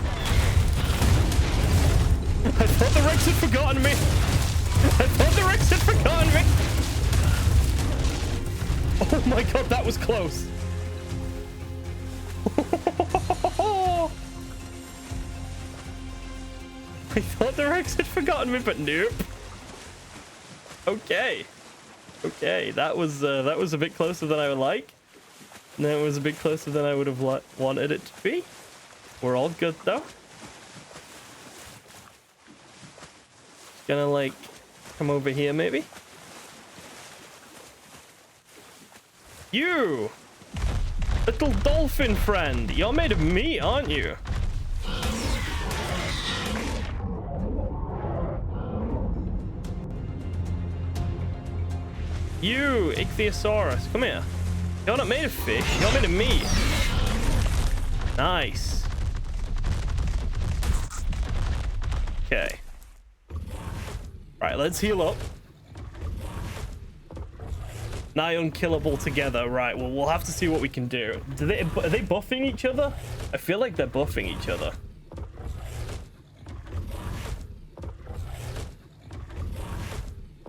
I thought the Rex had forgotten me! I thought the Rex had forgotten me! Oh my god, that was close! I thought the Rex had forgotten me, but nope. Okay. Okay, that was a bit closer than I would like. That was a bit closer than I would have wanted it to be. We're all good though. Gonna like come over here maybe. You little dolphin friend, you're made of meat, aren't you? You ichthyosaurus, come here. You're not made of fish, you're made of meat. Nice. Okay. Right, let's heal up. Nigh unkillable together. Right, well, we'll have to see what we can do. Are they buffing each other? I feel like they're buffing each other.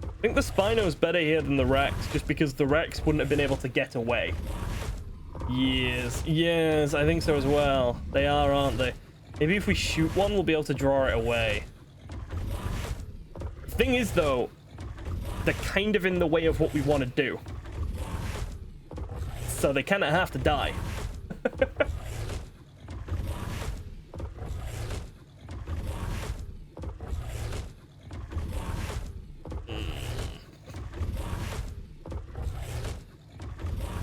I think the Spino's better here than the Rex, just because the Rex wouldn't have been able to get away. Yes, I think so as well. They are, aren't they? Maybe if we shoot one, we'll be able to draw it away. The thing is, though, they're kind of in the way of what we want to do. So they kind of have to die.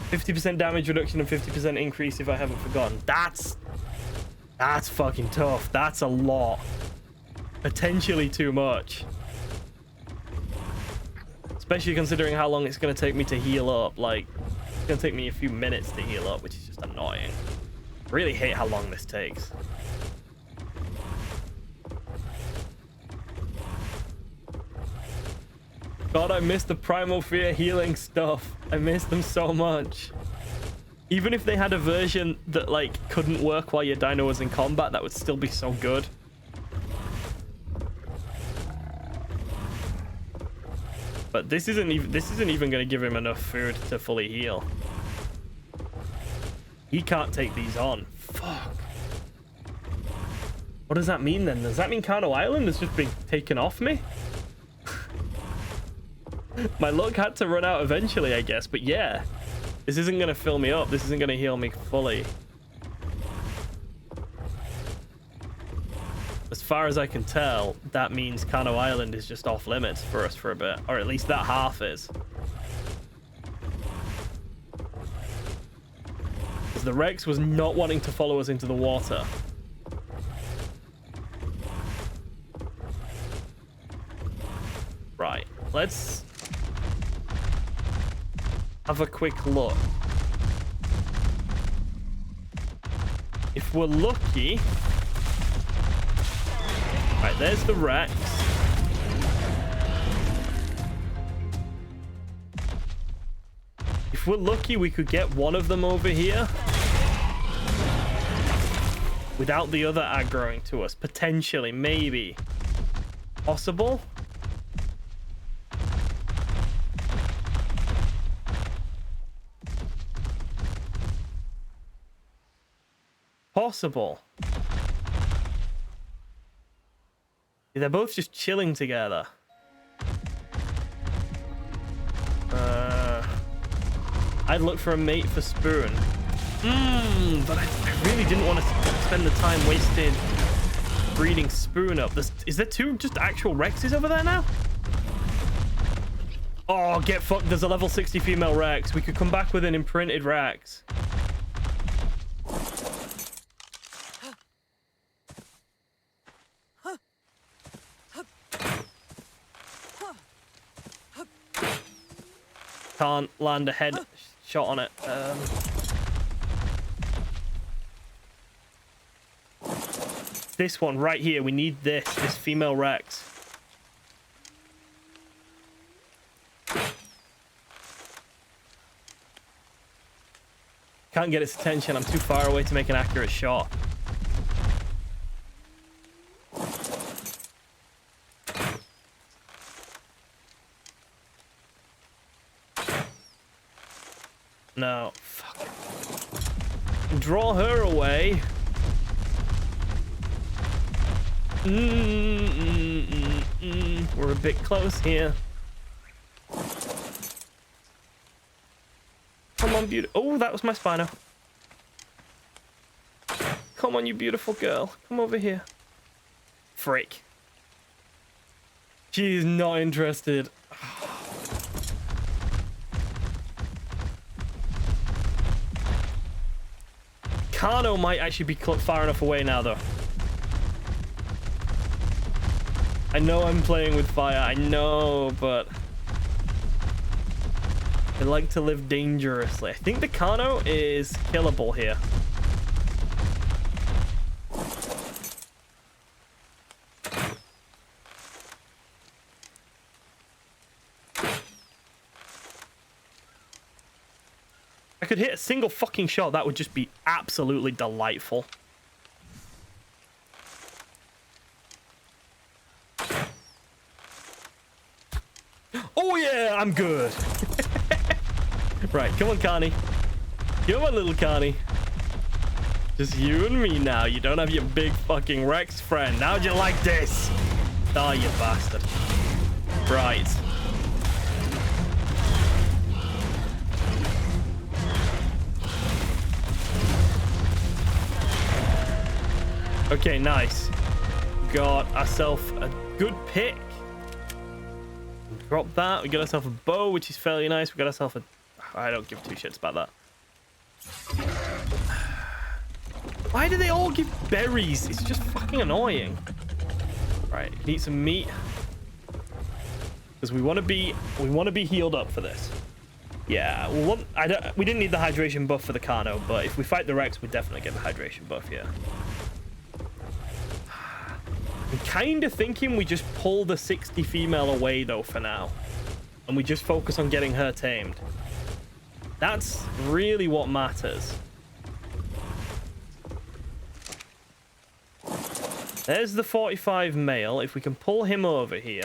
50% damage reduction and 50% increase if I haven't forgotten. That's fucking tough. That's a lot. Potentially too much. Especially considering how long it's going to take me to heal up. Like, it's going to take me a few minutes to heal up, which is just annoying. I really hate how long this takes. God, I miss the Primal Fear healing stuff. I miss them so much. Even if they had a version that, like, couldn't work while your dino was in combat, that would still be so good. But this isn't even going to give him enough food to fully heal. He can't take these on. Fuck. What does that mean then? Does that mean Kano Island has just been taken off me? My luck had to run out eventually, I guess. But yeah, this isn't going to fill me up. This isn't going to heal me fully. As far as I can tell, that means Kano Island is just off limits for us for a bit. Or at least that half is. Because the Rex was not wanting to follow us into the water. Right, let's have a quick look. If we're lucky... Right, there's the Rex. If we're lucky, we could get one of them over here without the other aggroing to us. Potentially, maybe. Possible? Possible. They're both just chilling together. I'd look for a mate for Spoon. But I really didn't want to spend the time wasted breeding Spoon up. Is there two just actual Rexes over there now? Oh, get fucked. There's a level 60 female Rex. We could come back with an imprinted Rex. Can't land a head shot on it. This one right here. We need this female Rex. Can't get its attention. I'm too far away to make an accurate shot. No, fuck. Draw her away. We're a bit close here. Come on, beauty. Oh, that was my Spino. Come on, you beautiful girl. Come over here. Frick. She's not interested. Kano might actually be far enough away now, though. I know I'm playing with fire. I know, but I like to live dangerously. I think the Kano is killable here. I could hit a single fucking shot. That would just be absolutely delightful. Oh yeah, I'm good. Right, come on, Connie. Come on, little Connie. Just you and me now. You don't have your big fucking Rex friend. How'd you like this? Oh, you bastard. Right. Okay, nice. Got ourselves a good pick. Drop that. We got ourselves a bow, which is fairly nice. We got ourselves a... I don't give two shits about that. Why do they all give berries? It's just fucking annoying. Right, eat some meat. Because we want to be healed up for this. Yeah, we didn't need the hydration buff for the Kano, but if we fight the Rex, we definitely get the hydration buff, yeah. I'm kind of thinking we just pull the 60 female away, though, for now. And we just focus on getting her tamed. That's really what matters. There's the 45 male. If we can pull him over here.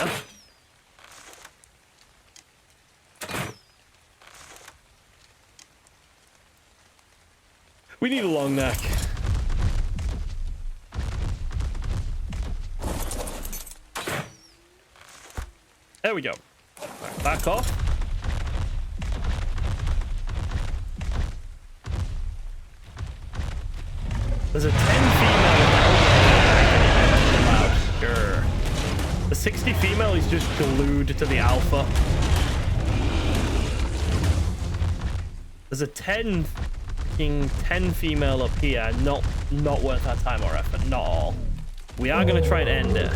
We need a long neck. There we go. Right, back off. There's a 10 female in that. Sure. The 60 female is just glued to the alpha. There's a 10 female up here. Not worth our time or effort. Not all. We are going to try and end it.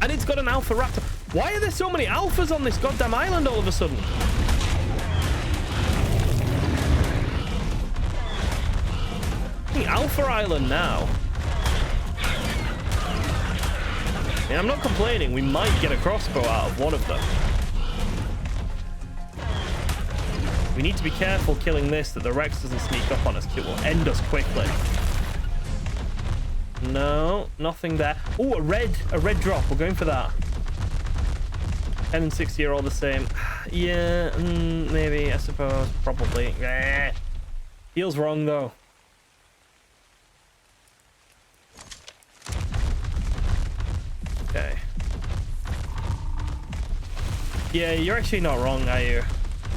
And it's got an alpha raptor. Why are there so many alphas on this goddamn island all of a sudden? Alpha Island now. And I'm not complaining. We might get a crossbow out of one of them. We need to be careful killing this, that the Rex doesn't sneak up on us. It will end us quickly. No, nothing there. Oh, a red drop. We're going for that. 10 and 60 are all the same. Yeah, maybe, I suppose. Probably. Feels wrong, though. Okay. Yeah, you're actually not wrong, are you?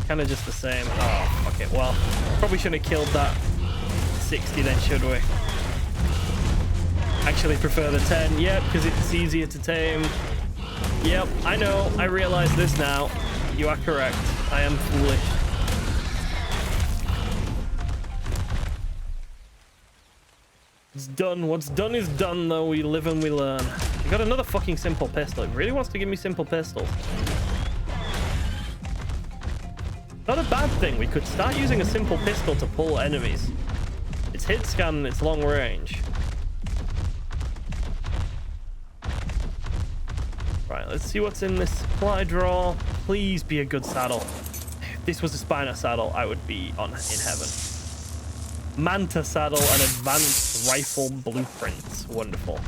Kind of just the same. Oh, fuck it. Well, probably shouldn't have killed that 60 then, should we? Actually prefer the 10. Yep, because it's easier to tame. Yep, I know. I realize this now. You are correct. I am foolish. It's done. What's done is done, though. We live and we learn. We got another fucking simple pistol. It really wants to give me simple pistols. Not a bad thing. We could start using a simple pistol to pull enemies. It's hit scan and it's long range. Right, let's see what's in this supply drawer. Please be a good saddle. If this was a Spiner saddle, I would be in heaven. Manta saddle and advanced rifle blueprints. Wonderful.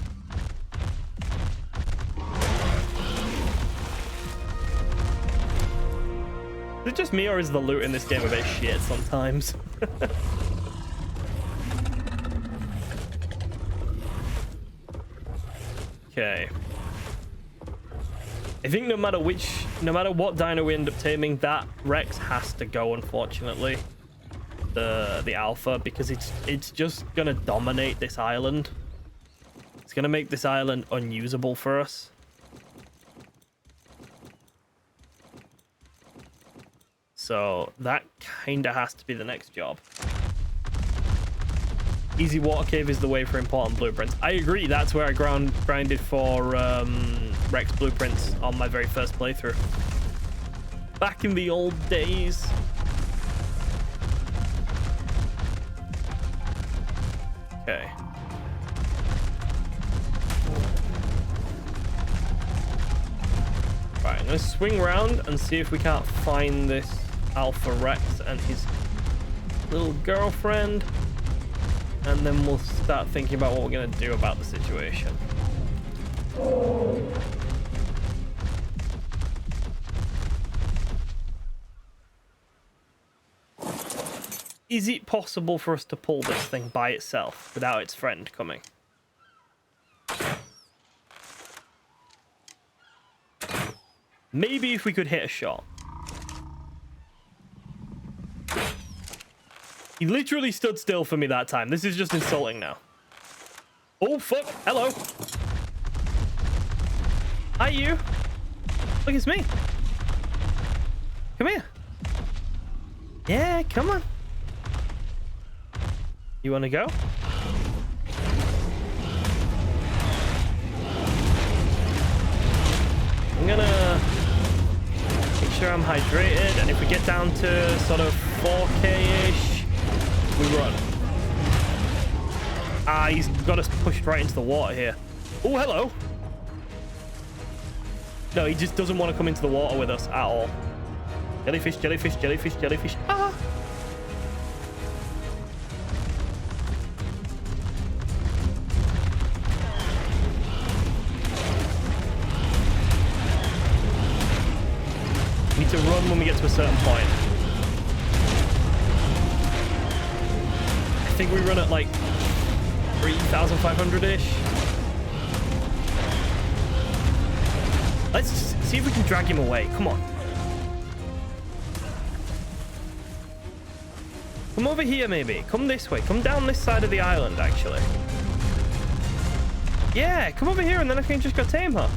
Is it just me, or is the loot in this game a bit shit sometimes? Okay. I think no matter what dino we end up taming, that Rex has to go, unfortunately. the alpha, because it's just gonna dominate this island. It's gonna make this island unusable for us. So that kind of has to be the next job. Easy water cave is the way for important blueprints. I agree. That's where I grinded for Rex blueprints on my very first playthrough. Back in the old days. Okay. Right, I'm gonna swing around and see if we can't find this Alpha Rex and his little girlfriend. And then we'll start thinking about what we're gonna do about the situation. Is it possible for us to pull this thing by itself without its friend coming? Maybe if we could hit a shot. He literally stood still for me that time. This is just insulting now. Oh, fuck. Hello. Hi, you. Look, it's me. Come here. Yeah, come on. You want to go? I'm gonna make sure I'm hydrated, and if we get down to sort of 4K-ish, we run. Ah, he's got us pushed right into the water here. Oh, hello. No, he just doesn't want to come into the water with us at all. Jellyfish, jellyfish, jellyfish, jellyfish. Ah! We need to run when we get to a certain point. I think we run at like 3,500-ish. Let's see if we can drag him away. Come on. Come over here, maybe. Come this way. Come down this side of the island, actually. Yeah, come over here, and then I can just go tame her.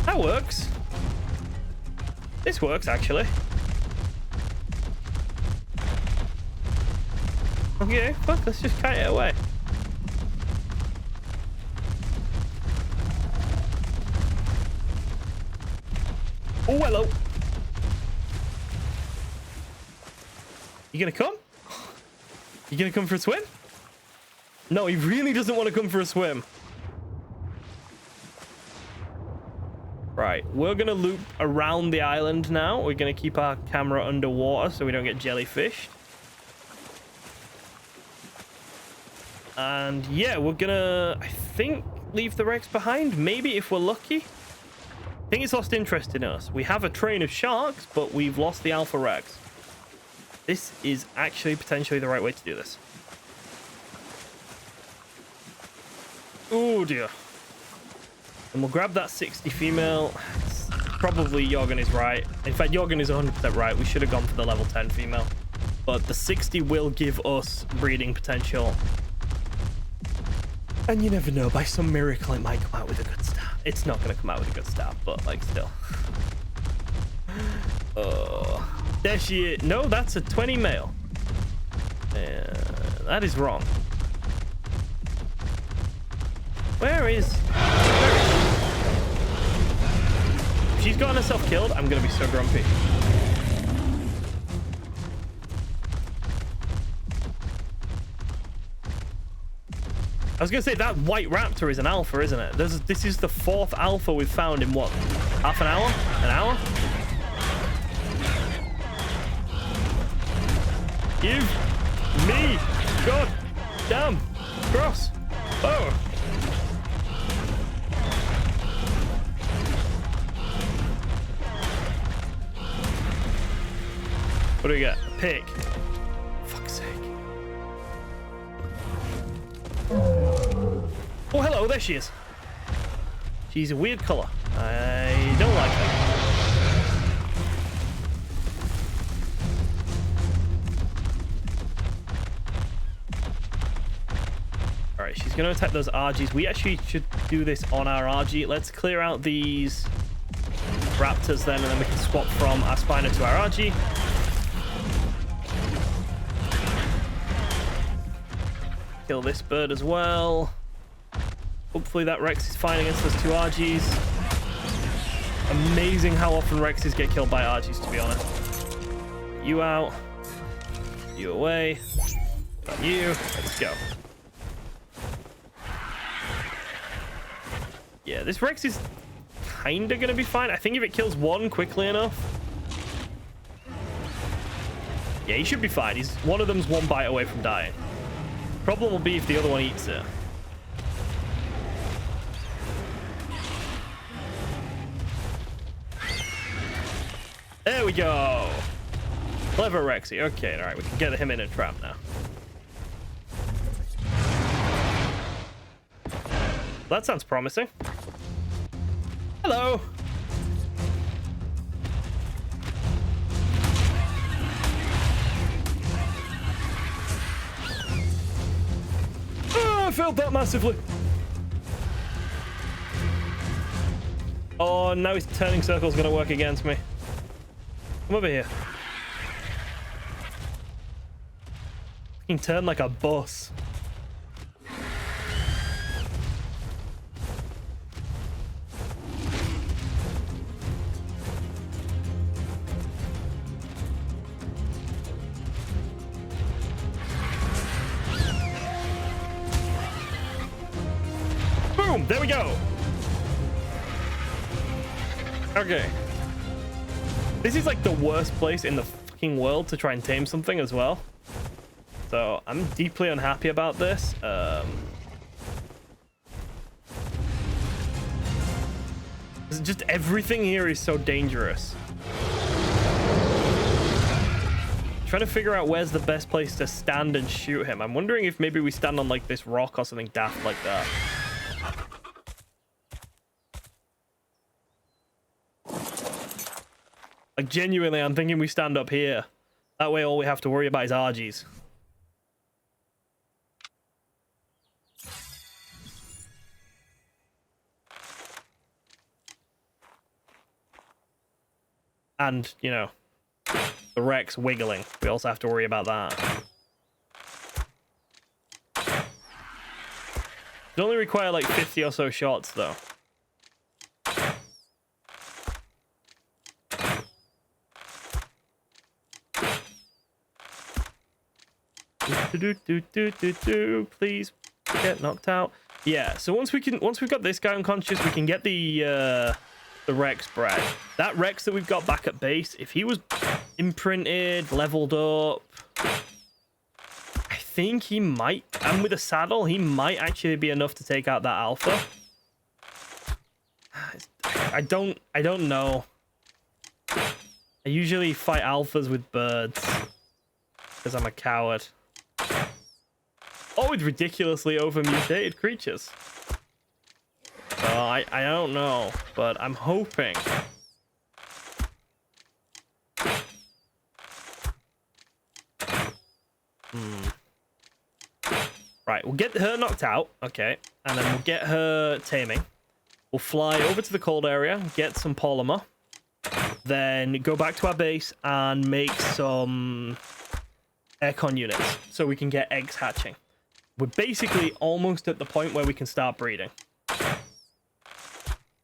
That works. This works, actually. Okay, fuck, let's just kite it away. Oh, hello. You gonna come? You gonna come for a swim? No, he really doesn't want to come for a swim. Right, we're gonna loop around the island now. We're gonna keep our camera underwater so we don't get jellyfished. And yeah, we're gonna, I think, leave the Rex behind. Maybe if we're lucky. I think it's lost interest in us. We have a train of sharks, but we've lost the Alpha Rex. This is actually potentially the right way to do this. Oh dear. And we'll grab that 60 female. It's probably Jorgen is right. In fact, Jorgen is 100% right. We should have gone for the level 10 female. But the 60 will give us breeding potential. And you never know, by some miracle it might come out with a good stat. It's not going to come out with a good stat, but like still. Oh, there she is. No, that's a 20 male. That is wrong. Where is she? If she's gotten herself killed, I'm going to be so grumpy. I was going to say, that white raptor is an alpha, isn't it? This is the 4th alpha we've found in what? Half an hour? An hour? Give me God damn cross. Oh. What do we got? A pig. Fuck's sake. Oh, hello, there she is. She's a weird color. I don't like her. going to attack those RGs. We actually should do this on our RG. Let's clear out these raptors then, and then we can swap from our Spiner to our RG. Kill this bird as well. Hopefully that Rex is fine against those two RGs. Amazing how often Rexes get killed by RGs, to be honest. You out. You away. Got you. Let's go. Yeah, this Rex is kind of going to be fine. I think if it kills one quickly enough. Yeah, he should be fine. One of them's one bite away from dying. Problem will be if the other one eats it. There we go. Clever Rexy. Okay, all right, we can get him in a trap now. That sounds promising. Hello. Oh, I felt that massively. Oh, now his turning circle's gonna work against me. Come over here. Fucking turn like a bus. Boom! There we go. Okay. This is like the worst place in the fucking world to try and tame something as well. So I'm deeply unhappy about this. Just everything here is so dangerous. Trying to figure out where's the best place to stand and shoot him. I'm wondering if maybe we stand on like this rock or something daft like that. Like, genuinely, I'm thinking we stand up here. That way, all we have to worry about is RGs. And, you know, the Rex wiggling. We also have to worry about that. It only require, like, 50 or so shots, though. Please get knocked out. Yeah, so once we've got this guy unconscious, we can get the Rex bred. That Rex that we've got back at base, if he was imprinted, leveled up, I think he might, and with a saddle, he might actually be enough to take out that alpha. I don't know. I usually fight alphas with birds because I'm a coward. Or with ridiculously over-mutated creatures. So I don't know, but I'm hoping. Right, we'll get her knocked out, okay, and then we'll get her taming. We'll fly over to the cold area, get some polymer, then go back to our base and make some aircon units so we can get eggs hatching. We're basically almost at the point where we can start breeding.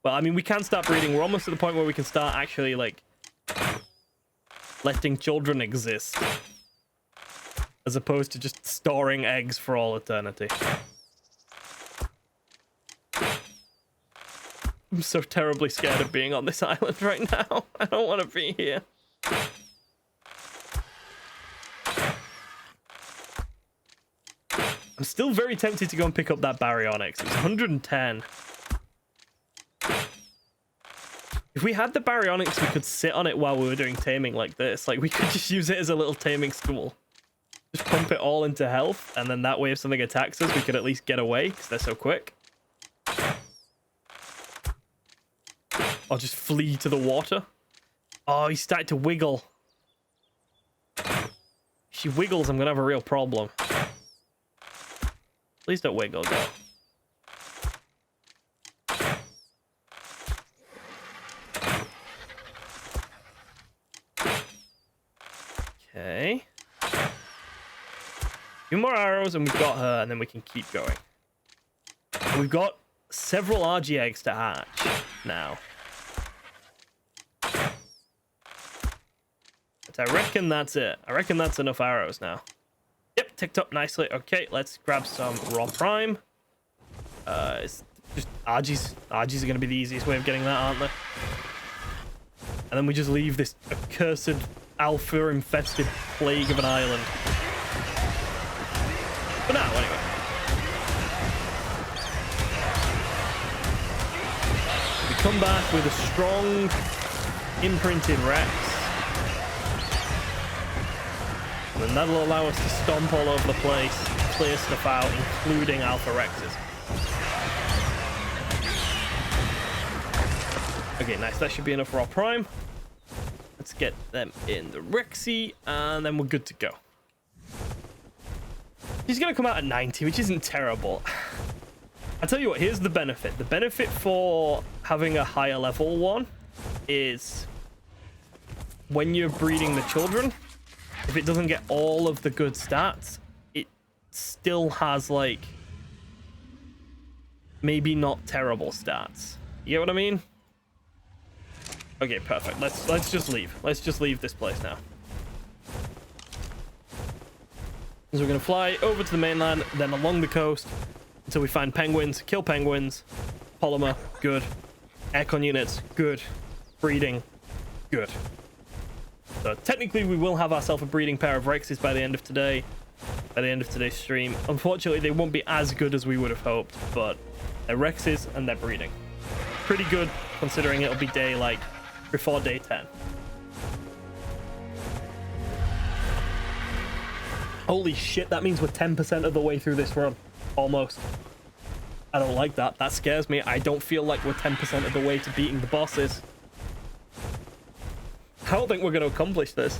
Well, I mean, we can start breeding. We're almost at the point where we can start actually, like, letting children exist. As opposed to just storing eggs for all eternity. I'm so terribly scared of being on this island right now. I don't want to be here. I'm still very tempted to go and pick up that baryonyx. It's 110. If we had the baryonyx, we could sit on it while we were doing taming like this. Like, we could just use it as a little taming stool. Just pump it all into health, and then that way if something attacks us, we could at least get away, because they're so quick. Or just flee to the water. Oh, he started to wiggle. If she wiggles, I'm going to have a real problem. Please don't wiggle, go. Okay. A few more arrows and we've got her, and then we can keep going. And we've got several RG eggs to hatch now. But I reckon that's it. I reckon that's enough arrows now. Yep, ticked up nicely. Okay, let's grab some raw prime. It's just RGs. RGs are going to be the easiest way of getting that, aren't they? And then we just leave this accursed alpha-infested plague of an island. For now, anyway. We come back with a strong, imprinted Rex. And then that'll allow us to stomp all over the place, clear stuff out, including Alpha Rexes. Okay, nice. That should be enough raw prime. Let's get them in the Rexy, and then we're good to go. He's going to come out at 90, which isn't terrible. I'll tell you what, here's the benefit. The benefit for having a higher level one is when you're breeding the children, if it doesn't get all of the good stats, it still has, like, maybe not terrible stats. You get what I mean? Okay, perfect. Let's just leave. Let's just leave this place now. So we're going to fly over to the mainland, then along the coast until we find penguins, kill penguins, polymer, good. Aircon units, good. Breeding, good. So technically we will have ourselves a breeding pair of Rexes by the end of today, by the end of today's stream. Unfortunately, they won't be as good as we would have hoped, but they're Rexes and they're breeding. Pretty good considering it'll be day, like, before day 10. Holy shit, that means we're 10% of the way through this run. Almost. I don't like that. That scares me. I don't feel like we're 10% of the way to beating the bosses. I don't think we're going to accomplish this.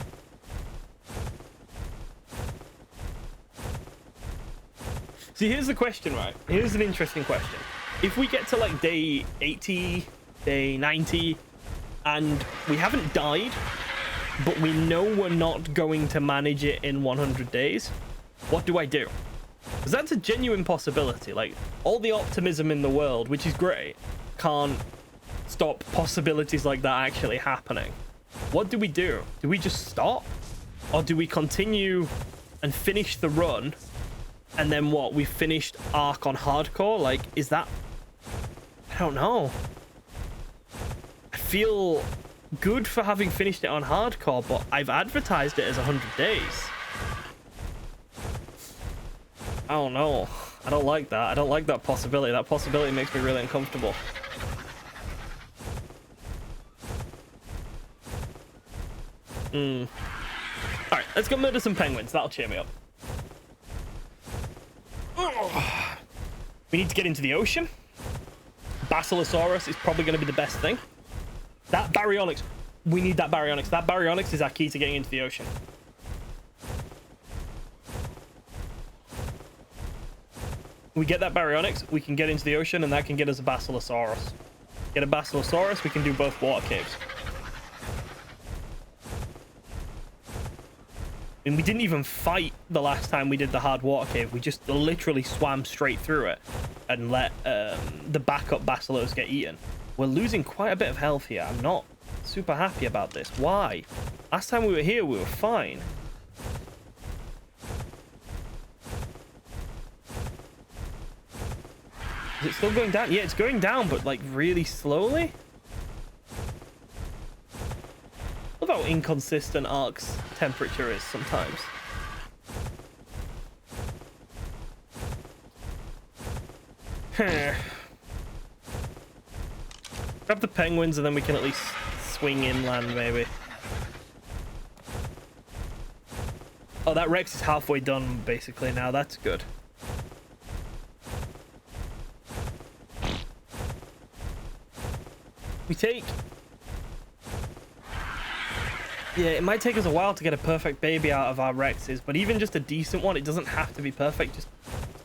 See, here's the question, right? Here's an interesting question. If we get to, like, day 80, day 90, and we haven't died, but we know we're not going to manage it in 100 days, what do I do? Because that's a genuine possibility. Like, all the optimism in the world, which is great, can't stop possibilities like that actually happening. What do we do? Do we just stop? Or do we continue and finish the run? And then what? We finished ARK on Hardcore? Like, is that... I don't know. I feel good for having finished it on Hardcore, but I've advertised it as 100 days. I don't know. I don't like that. I don't like that possibility. That possibility makes me really uncomfortable. Alright, let's go murder some penguins. That'll cheer me up. We need to get into the ocean. Basilosaurus is probably going to be the best thing. That baryonyx. We need that baryonyx. That baryonyx is our key to getting into the ocean. We get that baryonyx, we can get into the ocean, and that can get us a Basilosaurus. Get a Basilosaurus, we can do both water caves. I mean, we didn't even fight the last time we did the hard water cave. We just literally swam straight through it and let the backup Basilos get eaten. We're losing quite a bit of health here. I'm not super happy about this. Why? Last time we were here, we were fine. Is it still going down? Yeah, it's going down, but like really slowly. I love how inconsistent Ark's temperature is sometimes. Grab the penguins and then we can at least swing inland, maybe. Oh, that Rex is halfway done, basically, now. That's good. We take... Yeah, it might take us a while to get a perfect baby out of our Rexes, but even just a decent one, it doesn't have to be perfect. Just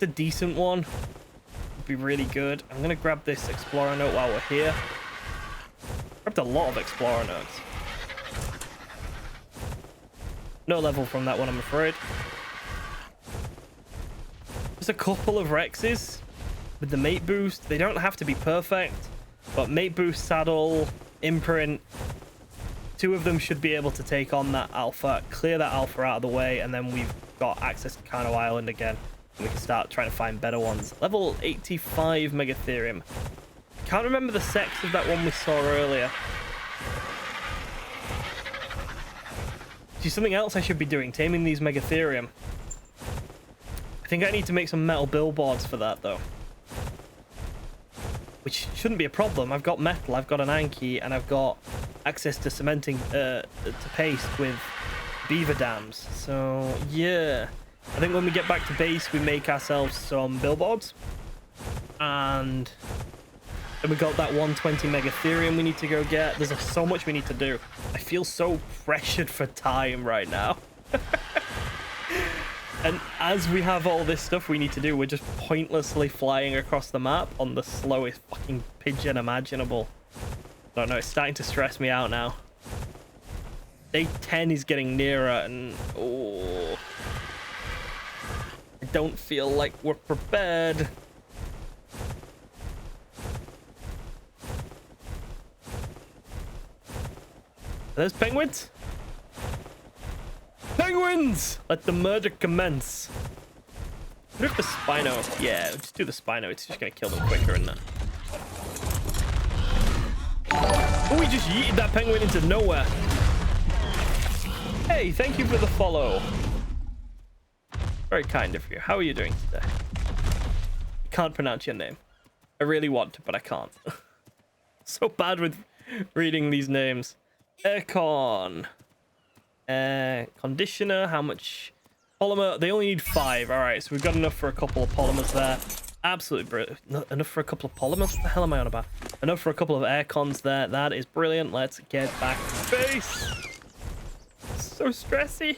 a decent one would be really good. I'm going to grab this Explorer note while we're here. Grabbed a lot of Explorer notes. No level from that one, I'm afraid. Just a couple of Rexes with the mate boost. They don't have to be perfect, but mate boost, saddle, imprint, 2 of them should be able to take on that alpha, clear that alpha out of the way, and then we've got access to Kano Island again. And we can start trying to find better ones. Level 85 Megatherium. Can't remember the sex of that one we saw earlier. See, something else I should be doing, taming these Megatherium. I think I need to make some metal billboards for that, though. Which shouldn't be a problem. I've got metal, I've got an Anki, and I've got access to cementing, to paste with beaver dams. So, yeah. I think when we get back to base, we make ourselves some billboards. And then we got that 120 Megatherium we need to go get. There's so much we need to do. I feel so pressured for time right now. And as we have all this stuff we need to do, we're just pointlessly flying across the map on the slowest fucking pigeon imaginable. I don't know, it's starting to stress me out now. Day 10 is getting nearer, and oh, I don't feel like we're prepared. There's penguins. Penguins! Let the murder commence. What if the Spino? Yeah, just do the Spino. It's just gonna kill them quicker, isn't it? Oh, we just yeeted that penguin into nowhere. Hey, thank you for the follow. Very kind of you. How are you doing today? I can't pronounce your name. I really want to, but I can't. So bad with reading these names. Aircon. Conditioner. How much polymer? They only need 5. All right, so we've got enough for a couple of polymers there. Absolutely brilliant. Enough for a couple of polymers? What the hell am I on about? Enough for a couple of aircons there. That is brilliant. Let's get back to base. So stressy.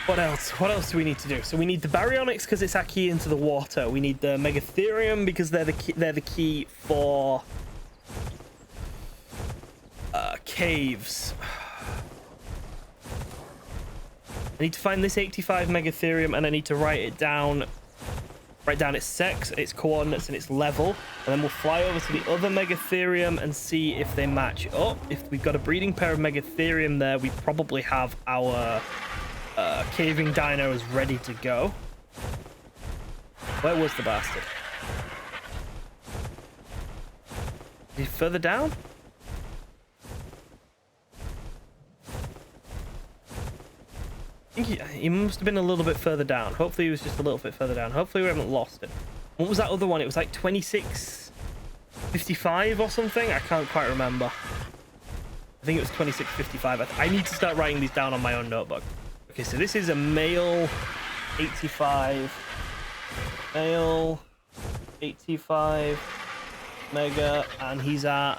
What else? What else do we need to do? So we need the baryonyx because it's our key into the water. We need the Megatherium because they're the key for caves. I need to find this 85 Megatherium and I need to write down its sex, its coordinates, and its level, and then we'll fly over to the other Megatherium and see if they match up. If we've got a breeding pair of Megatherium there, we probably have our caving dinos ready to go. Where was the bastard? Is he further down? I think he must have been a little bit further down. Hopefully he was just a little bit further down. Hopefully we haven't lost him. What was that other one? It was like 2655 or something? I can't quite remember. I think it was 2655. I need to start writing these down on my own notebook. Okay, so this is a male 85. Male 85 mega, and he's at...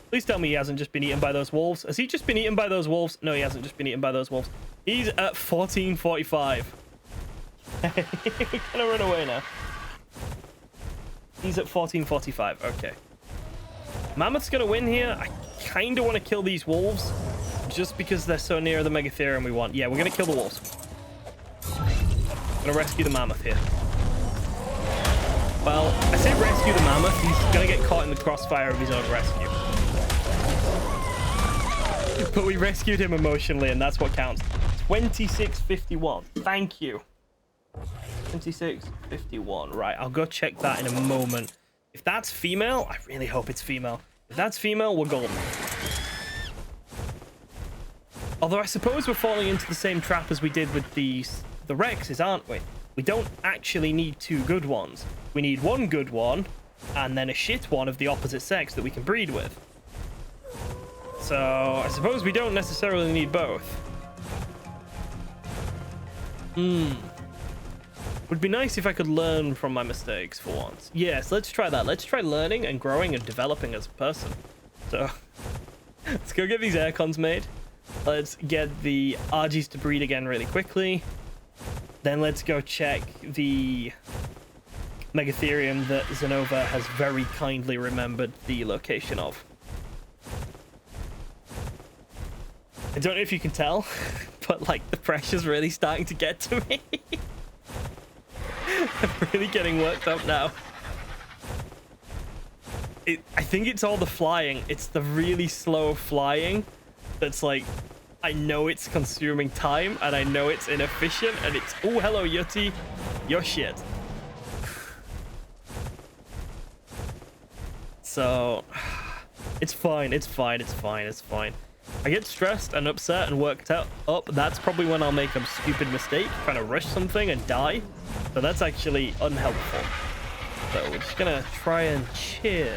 Please tell me he hasn't just been eaten by those wolves. Has he just been eaten by those wolves? No, he hasn't just been eaten by those wolves. He's at 1445. We're gonna run away now. He's at 1445. Okay. Mammoth's gonna win here. I kind of want to kill these wolves just because they're so near the Megatherium we want. Yeah, we're gonna kill the wolves. I'm gonna rescue the mammoth here. Well, I say rescue the mammoth. He's gonna get caught in the crossfire of his own rescue. But we rescued him emotionally, and that's what counts. 2651. Thank you. 2651. Right, I'll go check that in a moment. If that's female, I really hope it's female. If that's female, we're golden. Although I suppose we're falling into the same trap as we did with the Rexes, aren't we? We don't actually need 2 good ones. We need 1 good one, and then a shit one of the opposite sex that we can breed with. So I suppose we don't necessarily need both. Would be nice if I could learn from my mistakes for once. Yes, let's try that. Let's try learning and growing and developing as a person. So let's go get these aircons made. Let's get the Argies to breed again really quickly. Then let's go check the Megatherium that Zenova has very kindly remembered the location of. I don't know if you can tell, but like the pressure's really starting to get to me. I'm really getting worked up now. I think it's all the flying. It's the really slow flying that's like, I know it's consuming time and I know it's inefficient and it's, oh, hello, Yeti. You're shit. So, it's fine. It's fine. It's fine. It's fine. I get stressed and upset and worked up. That's probably when I'll make a stupid mistake, trying to rush something and die. So that's actually unhelpful. So we're just gonna try and chill.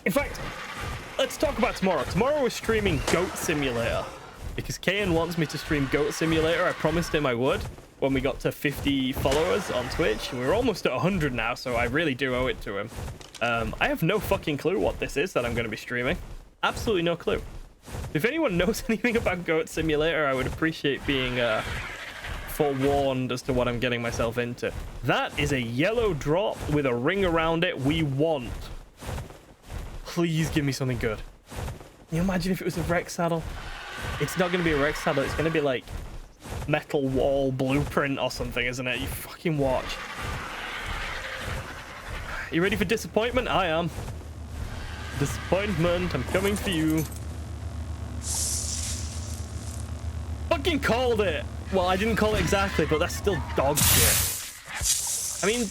In fact, let's talk about tomorrow. Tomorrow we're streaming Goat Simulator. Because Kayan wants me to stream Goat Simulator. I promised him I would when we got to 50 followers on Twitch. We're almost at 100 now, so I really do owe it to him. I have no fucking clue what this is that I'm going to be streaming. Absolutely no clue. If anyone knows anything about Goat Simulator, I would appreciate being forewarned as to what I'm getting myself into. That is a yellow drop with a ring around it. We want. Please give me something good. Can you imagine if it was a Rex saddle? It's not going to be a Rex saddle. It's going to be like metal wall blueprint or something, isn't it? You fucking watch. You ready for disappointment? I am. Disappointment. I'm coming for you. Fucking called it. Well, I didn't call it exactly, but that's still dog shit. I mean,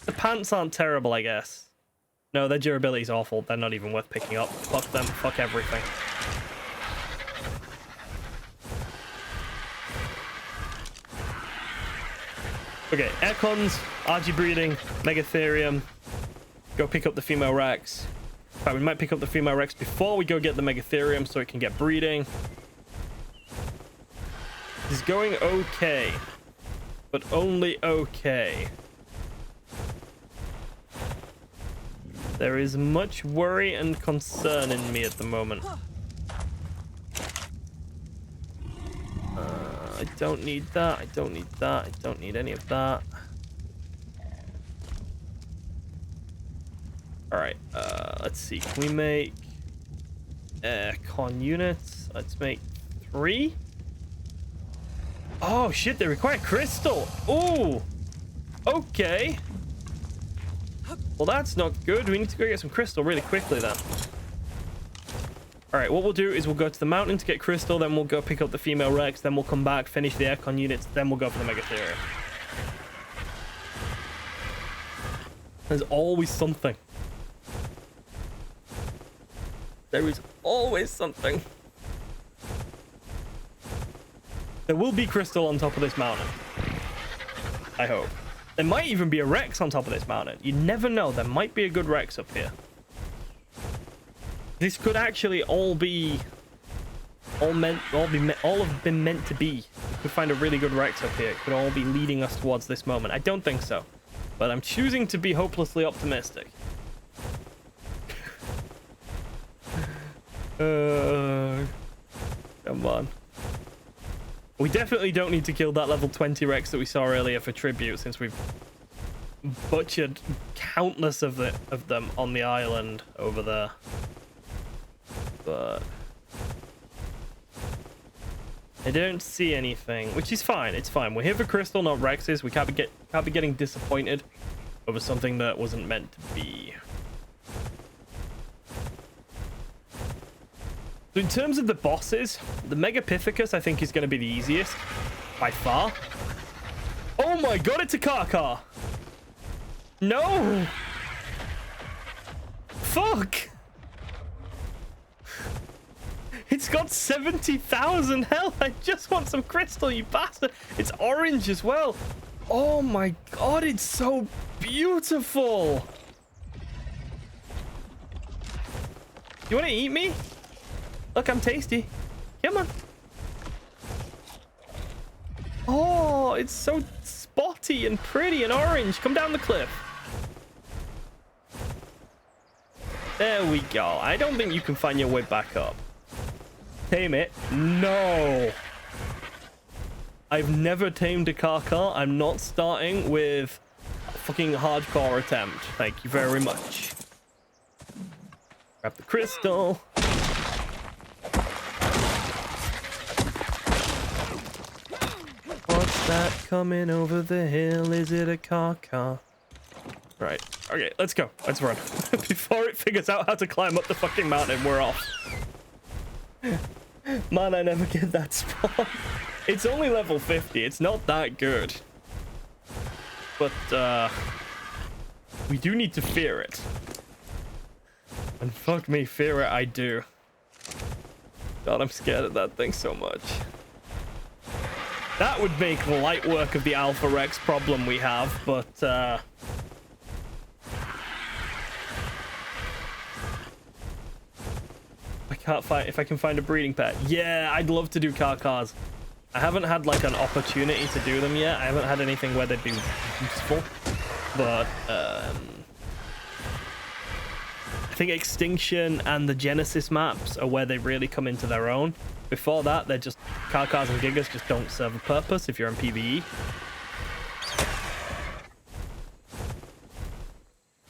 the pants aren't terrible, I guess. No, their durability is awful. They're not even worth picking up. Fuck them. Fuck everything. Okay, aircons, RG breeding, Megatherium. Go pick up the female Rex. In fact, we might pick up the female Rex before we go get the Megatherium so it can get breeding. It's going okay, but only okay. There is much worry and concern in me at the moment. I don't need that. I don't need that. I don't need any of that. All right. Let's see. Can we make con units? Let's make 3. Oh shit! They require crystal. Oh. Okay. Well, that's not good. We need to go get some crystal really quickly then. All right, what we'll do is we'll go to the mountain to get crystal, then we'll go pick up the female Rex, then we'll come back, finish the aircon units, then we'll go for the Megatherium. There's always something. There is always something. There will be crystal on top of this mountain. I hope. There might even be a Rex on top of this mountain. You never know. There might be a good Rex up here. This could actually all have been meant to be. We could find a really good Rex up here. It could all be leading us towards this moment. I don't think so, but I'm choosing to be hopelessly optimistic. Come on. We definitely don't need to kill that level 20 Rex that we saw earlier for tribute, since we've butchered countless of them on the island over there. But I don't see anything, which is fine. It's fine. We're here for crystal, not Rexes. We can't be getting disappointed over something that wasn't meant to be. So in terms of the bosses, the Megapithecus I think is going to be the easiest by far. Oh my god, it's a car. No. Fuck. It's got 70,000 health. I just want some crystal, you bastard. It's orange as well. Oh my god, it's so beautiful. You want to eat me? Look, I'm tasty. Come on. Oh, it's so spotty and pretty and orange. Come down the cliff. There we go. I don't think you can find your way back up. Tame it? No. I've never tamed a Kaka. I'm not starting with a fucking hardcore attempt. Thank you very much. Grab the crystal. What's that coming over the hill? Is it a Kaka? Right. Okay, let's go. Let's run. Before it figures out how to climb up the fucking mountain, we're off. Man, I never get that spawn. It's only level 50. It's not that good. But, we do need to fear it. And fuck me, fear it I do. God, I'm scared of that thing so much. That would make light work of the Alpha Rex problem we have, but, I can't find if I can find a breeding pet. Yeah, I'd love to do Karkars. I haven't had like an opportunity to do them yet. I haven't had anything where they'd be useful. But I think Extinction and the Genesis maps are where they really come into their own. Before that, they're just Karkars and Gigas just don't serve a purpose if you're in PvE.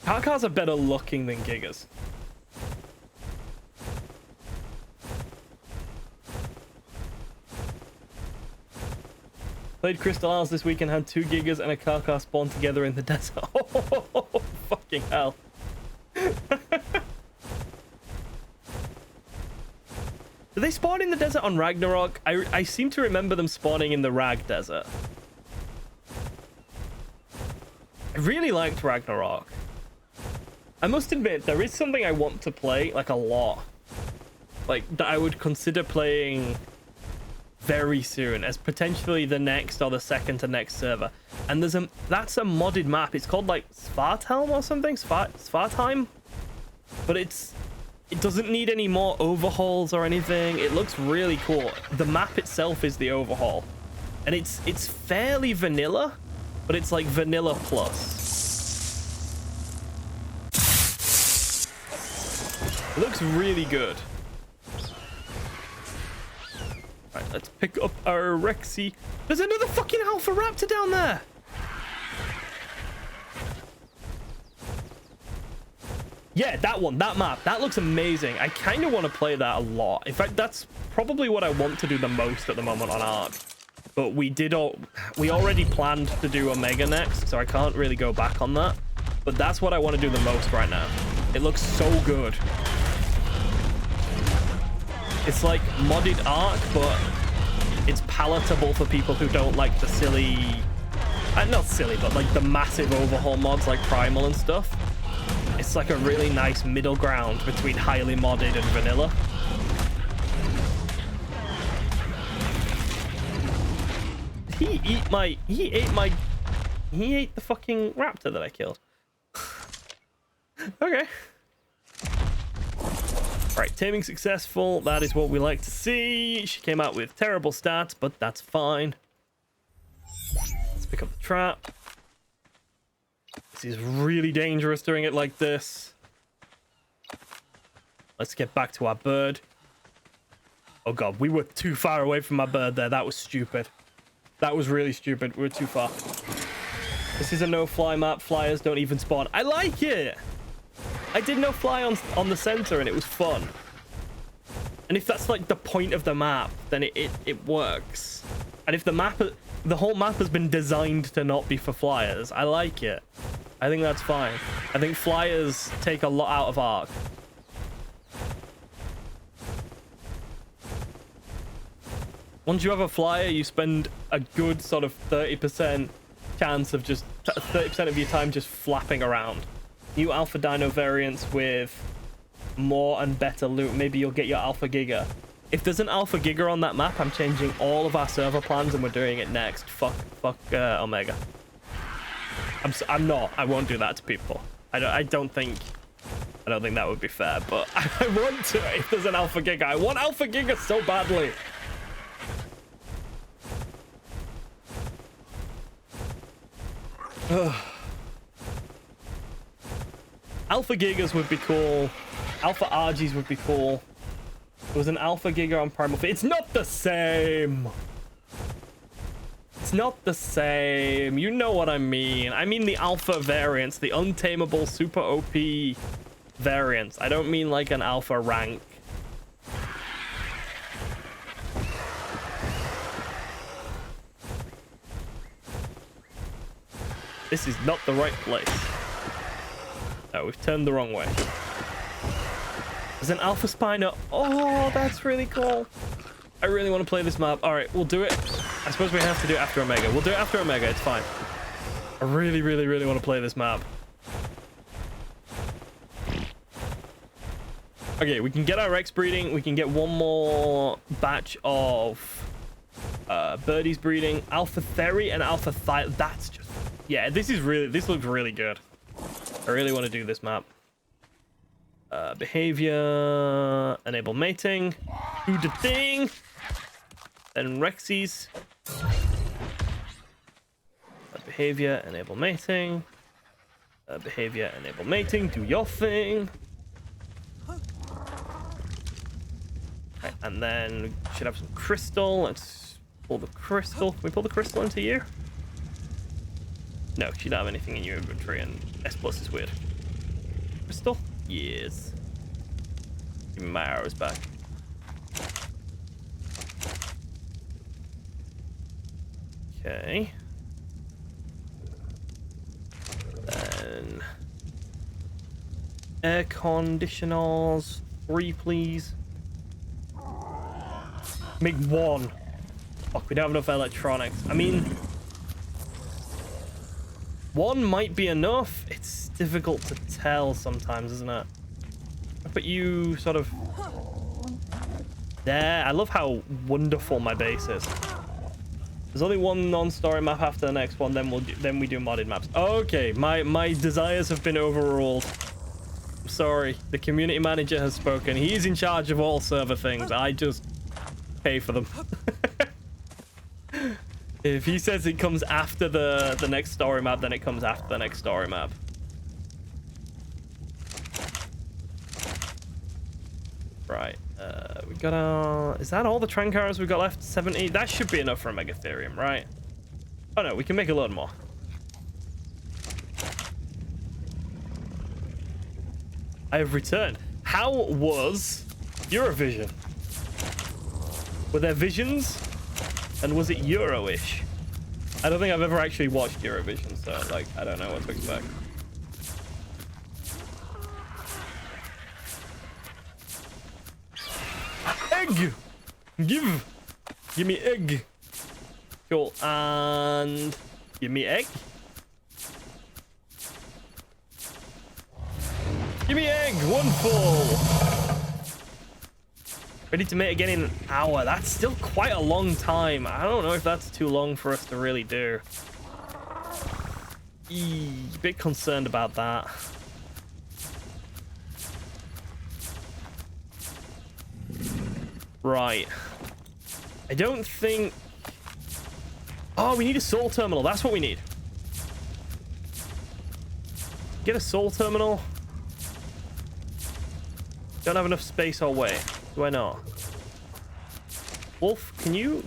Karkars are better looking than Gigas. Played Crystal Isles this week and had 2 Gigas and a Karkar spawn together in the desert. Oh, fucking hell. Do they spawn in the desert on Ragnarok? I seem to remember them spawning in the Rag Desert. I really liked Ragnarok. I must admit, there is something I want to play, like, a lot. Like, that I would consider playing very soon as potentially the next or the second to next server. And that's a modded map. It's called, like, Svartalm or something? Svartheim? But it doesn't need any more overhauls or anything. It looks really cool. The map itself is the overhaul. And it's fairly vanilla, but it's like vanilla plus. It looks really good. Right, let's pick up our Rexy. There's another fucking Alpha Raptor down there. Yeah, that one, that map, that looks amazing. I kind of want to play that a lot. In fact, that's probably what I want to do the most at the moment on Ark. But we already planned to do Omega next, so I can't really go back on that. But that's what I want to do the most right now. It looks so good. It's like modded Ark, but it's palatable for people who don't like the silly... not silly, but like the massive overhaul mods like Primal and stuff. It's like a really nice middle ground between highly modded and vanilla. He ate the fucking raptor that I killed. Okay. Right, taming successful. That is what we like to see. She came out with terrible stats, but that's fine. Let's pick up the trap. This is really dangerous doing it like this. Let's get back to our bird. Oh god, we were too far away from our bird there. That was stupid. That was really stupid. We were too far. This is a no-fly map. Flyers don't even spawn. I like it! I did no fly on the center and it was fun. And if that's like the point of the map, then it works. And if the whole map has been designed to not be for flyers, I like it. I think that's fine. I think flyers take a lot out of Ark. Once you have a flyer, you spend a good sort of 30% chance of just 30% of your time just flapping around. New Alpha Dino variants with more and better loot. Maybe you'll get your Alpha Giga. If there's an Alpha Giga on that map, I'm changing all of our server plans and we're doing it next. Fuck Omega. I'm not. I won't do that to people. I don't think that would be fair, but I want to. If there's an Alpha Giga, I want Alpha Giga so badly. Alpha Gigas would be cool. Alpha Argies would be cool. It was an alpha giga on primal. It's not the same. It's not the same. You know what I mean. I mean the alpha variants, the untamable super OP variants. I don't mean like an alpha rank. This is not the right place. No, we've turned the wrong way. There's an alpha spiner. Oh, that's really cool. I really want to play this map. All right, we'll do it. I suppose we have to do it after Omega. We'll do it after Omega. It's fine. I really, really, really want to play this map. Okay, we can get our Rex breeding. We can get one more batch of birdies breeding. Alpha Theri and Alpha Thi. That's just... Yeah, this looks really good. I really want to do this map. Behavior, enable mating, do the thing, and Rexies. Behavior, enable mating. Behavior, enable mating, do your thing. Right, and then we should have some crystal. Let's pull the crystal. Can we pull the crystal into you? No, you don't have anything in your inventory, and S+ is weird. Crystal? Yes. Give me my arrows back. Okay. Then... air conditioners. 3, please. Make 1. Fuck, we don't have enough electronics. I mean... 1 might be enough. It's difficult to tell sometimes, isn't it? But you sort of there. I love how wonderful my base is. There's only one non-story map after the next one. Then we do modded maps. Okay, my desires have been overruled. I'm sorry. The community manager has spoken. He's in charge of all server things. I just pay for them. If he says it comes after the next story map, then it comes after the next story map. Right, we got our... Is that all the Trancaras we've got left? 70? That should be enough for a Megatherium, right? Oh no, we can make a load more. I have returned. How was Eurovision? Were there visions? And was it Euro-ish? I don't think I've ever actually watched Eurovision, so like, I don't know what to expect. Egg! Give me egg. Cool, and give me egg. Give me egg, 1 full. Ready to mate again in an hour. That's still quite a long time. I don't know if that's too long for us to really do. Bit concerned about that. Right. I don't think... Oh, we need a soul terminal. That's what we need. Get a soul terminal. Don't have enough space or weight. Do I not? Wolf, can you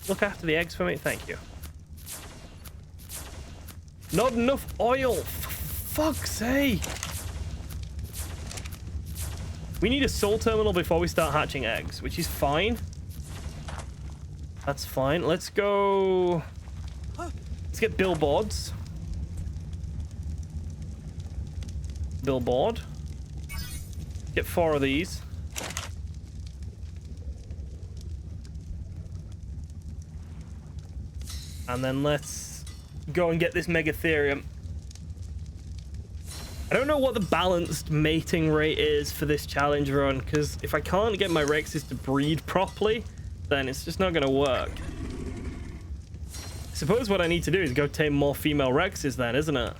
look after the eggs for me? Thank you. Not enough oil. For fuck's sake. We need a soul terminal before we start hatching eggs, which is fine. That's fine. Let's go. Let's get billboards. Billboard. Get 4 of these. And then let's go and get this Megatherium. I don't know what the balanced mating rate is for this challenge run, because if I can't get my Rexes to breed properly, then it's just not going to work. I suppose what I need to do is go tame more female Rexes then, isn't it?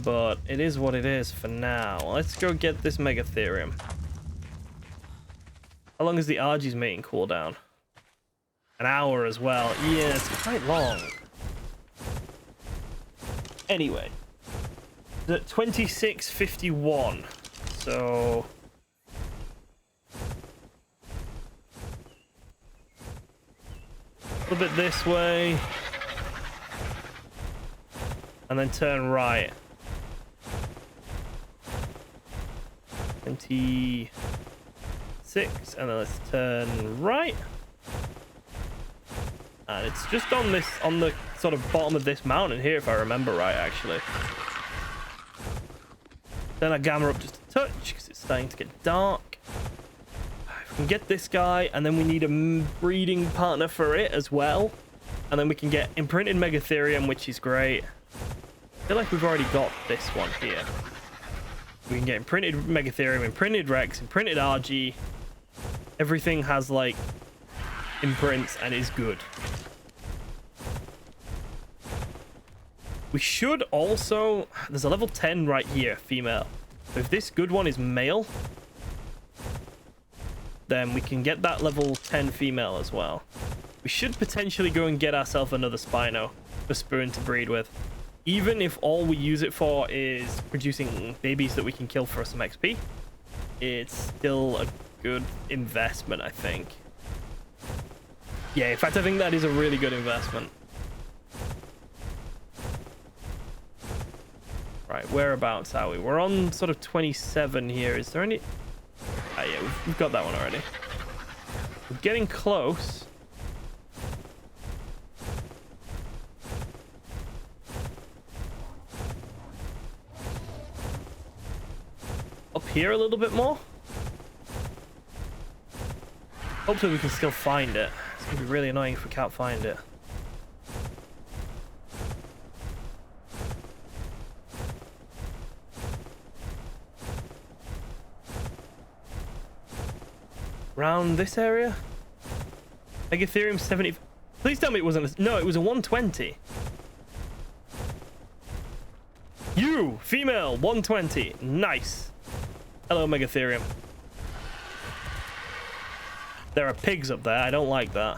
But it is what it is for now. Let's go get this Megatherium. How long is the Argy's mating cooldown? An hour as well. Yeah, it's quite long. Anyway. The 26:51. So a little bit this way. And then turn right. 26. And then let's turn right. And it's just on this, on the sort of bottom of this mountain here, if I remember right, actually. Turn our gamma up just a touch, because it's starting to get dark. If we can get this guy, and then we need a breeding partner for it as well. And then we can get imprinted Megatherium, which is great. I feel like we've already got this one here. We can get imprinted Megatherium, imprinted Rex, imprinted RG. Everything has, like, imprints and is good. We should also... There's a level 10 right here, female. So if this good one is male, then we can get that level 10 female as well. We should potentially go and get ourselves another Spino for Spoon to breed with. Even if all we use it for is producing babies that we can kill for some XP, it's still a good investment, I think. Yeah, in fact, I think that is a really good investment. Right, whereabouts are we? We're on sort of 27 here. Is there any... Ah, yeah, we've got that one already. We're getting close. Up here a little bit more. Hopefully we can still find it. It's gonna be really annoying if we can't find it. Around this area? Megatherium 70. Please tell me it wasn't a... No, it was a 120. You, female, 120. Nice. Hello, Megatherium. There are pigs up there. I don't like that.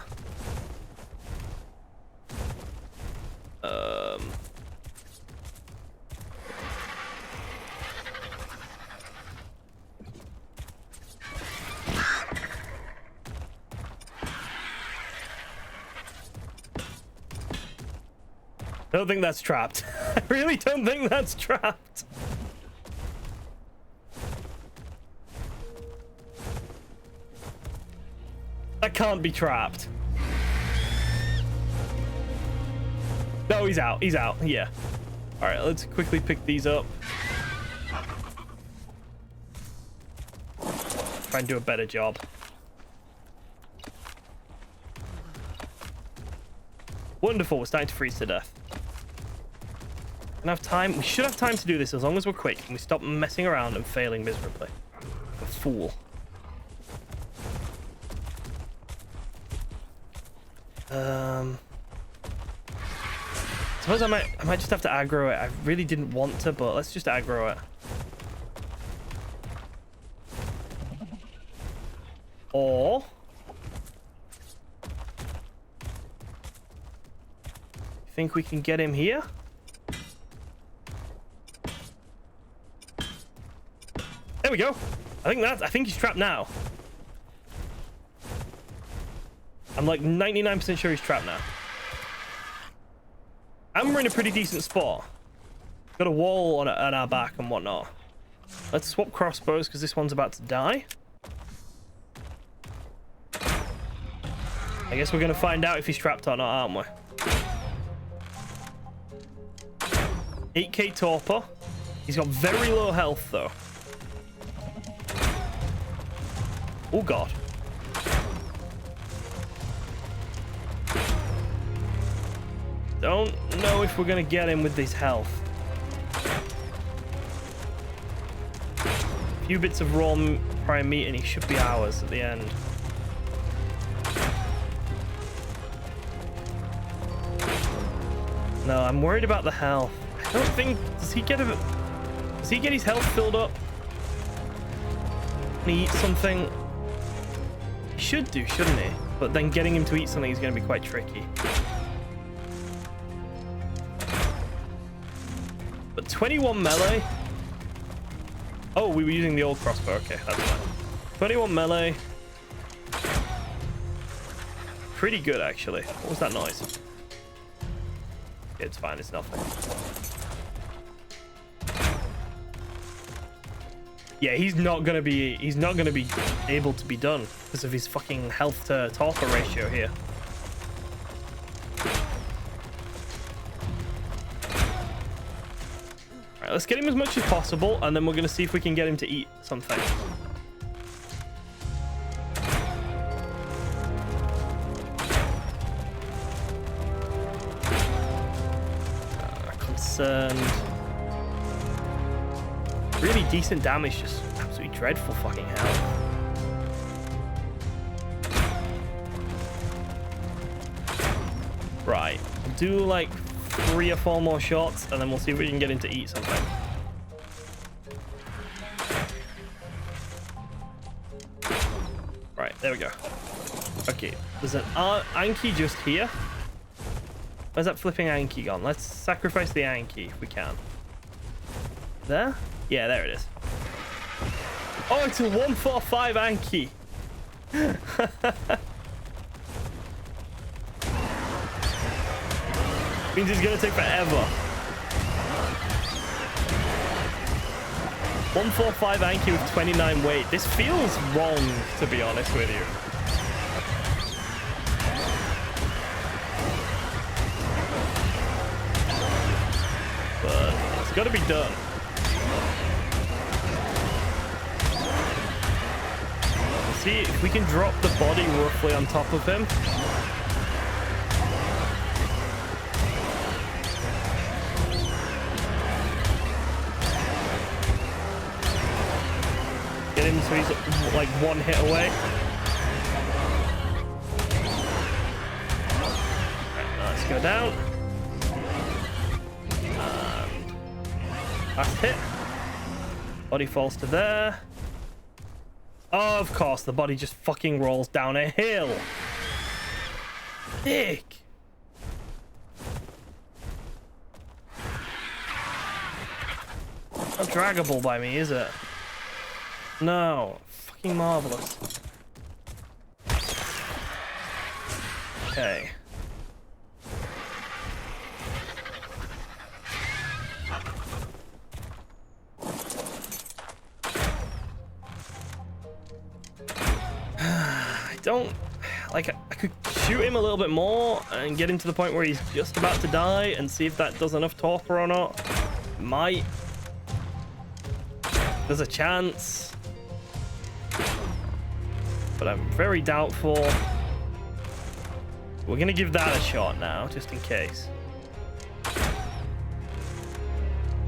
I don't think that's trapped. I really don't think that's trapped. That can't be trapped. No, he's out. He's out. Yeah. All right, let's quickly pick these up. Try and do a better job. Wonderful. We're starting to freeze to death. We have time. We should have time to do this as long as we're quick and we stop messing around and failing miserably. A fool. Suppose I might just have to aggro it. I really didn't want to, but let's just aggro it. Or think we can get him here? There we go. I think he's trapped now. I'm like 99% sure he's trapped now. And we're in a pretty decent spot. Got a wall on our back and whatnot. Let's swap crossbows because this one's about to die. I guess we're going to find out if he's trapped or not, aren't we? 8k torpor. He's got very low health though. Oh god. Don't know if we're gonna get him with this health. A few bits of raw prime meat and he should be ours at the end. No, I'm worried about the health. I don't think... Does he get his health filled up? Can he eat something? He should do, shouldn't he? But then getting him to eat something is going to be quite tricky. But 21 melee? Oh, we were using the old crossbow. Okay, that's fine. 21 melee. Pretty good, actually. What was that noise? It's fine. It's nothing. Yeah, he's not gonna be able to be done because of his fucking health to torpor ratio here. All right, let's get him as much as possible, and then we're gonna see if we can get him to eat something. Concerned. Really decent damage, just absolutely dreadful fucking hell. Right, we'll do like 3 or 4 more shots, and then we'll see if we can get him to eat something. Right, there we go. Okay, there's an Anki just here. Where's that flipping Anki gone? Let's sacrifice the Anki if we can. There? Yeah, there it is. Oh, it's a 145 Anki. Means it's gonna take forever. 145 Anki with 29 weight. This feels wrong, to be honest with you. But it's got to be done. Let's see if we can drop the body roughly on top of him. Get him so he's like 1 hit away. Right, now let's go down. Last hit. Body falls to there. Oh, of course, the body just fucking rolls down a hill. Dick. Not draggable by me, is it? No. Fucking marvelous. Okay. Don't like I could shoot him a little bit more and get him to the point where he's just about to die and see if that does enough torpor or not. Might. There's a chance, but I'm very doubtful. We're gonna give that a shot now, just in case. I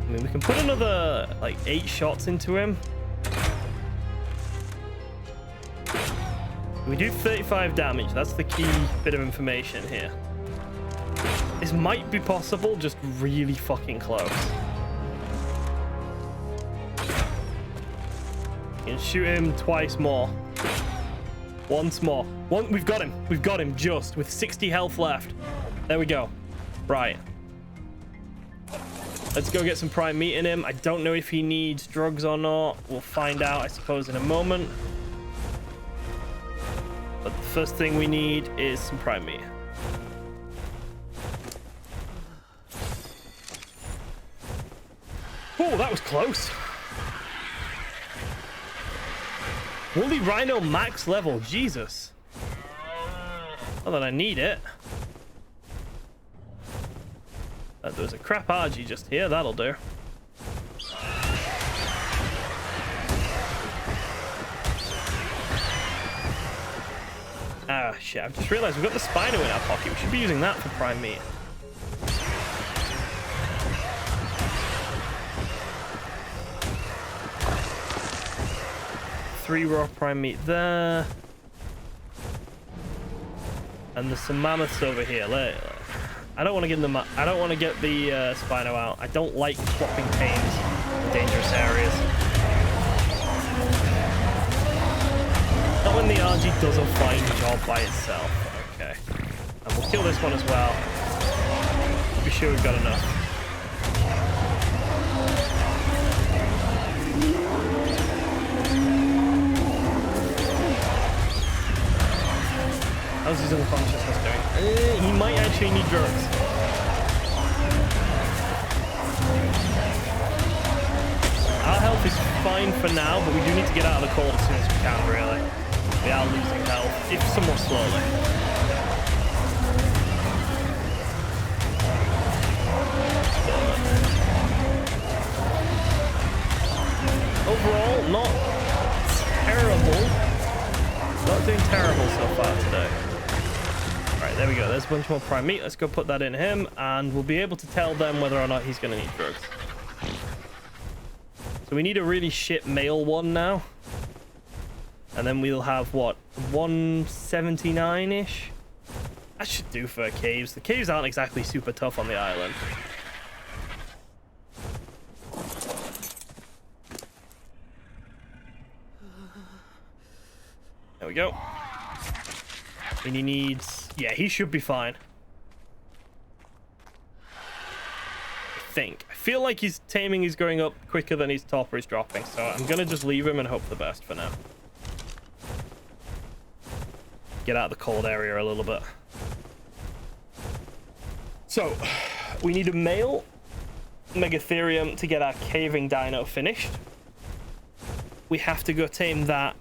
mean, we can put another like 8 shots into him. We do 35 damage. That's the key bit of information here. This might be possible, just really fucking close. You can shoot him twice more. Once more. We've got him. We've got him just with 60 health left. There we go. Right. Let's go get some prime meat in him. I don't know if he needs drugs or not. We'll find out, I suppose, in a moment. But the first thing we need is some prime meat. Oh, that was close. Woolly Rhino max level. Jesus. Not that I need it. There's a crap RG just here. That'll do. Ah, shit. I've just realized we've got the Spino in our pocket. We should be using that for prime meat. Three raw prime meat there. And there's some mammoths over here. I don't want to get them. I don't want to get the Spino out. I don't like plopping tames in dangerous areas. Not when the RG does a fine job by itself. Okay. And we'll kill this one as well. Be sure we've got enough. his unconsciousness doing? He might actually need drugs. Our health is fine for now, but we do need to get out of the cold as soon as we can, really. We are losing health, if somewhat slowly. Overall, not terrible. Not doing terrible so far today. Alright, there we go. There's a bunch more prime meat. Let's go put that in him, and we'll be able to tell them whether or not he's going to need drugs. So we need a really shit male one now. And then we'll have, what, 179-ish? That should do for caves. The caves aren't exactly super tough on the island. There we go. And he needs... Yeah, he should be fine. I think. I feel like his taming is going up quicker than his topper is dropping, so I'm going to just leave him and hope for the best for now. Get out of the cold area a little bit. So, we need a male Megatherium to get our caving dino finished. We have to go tame that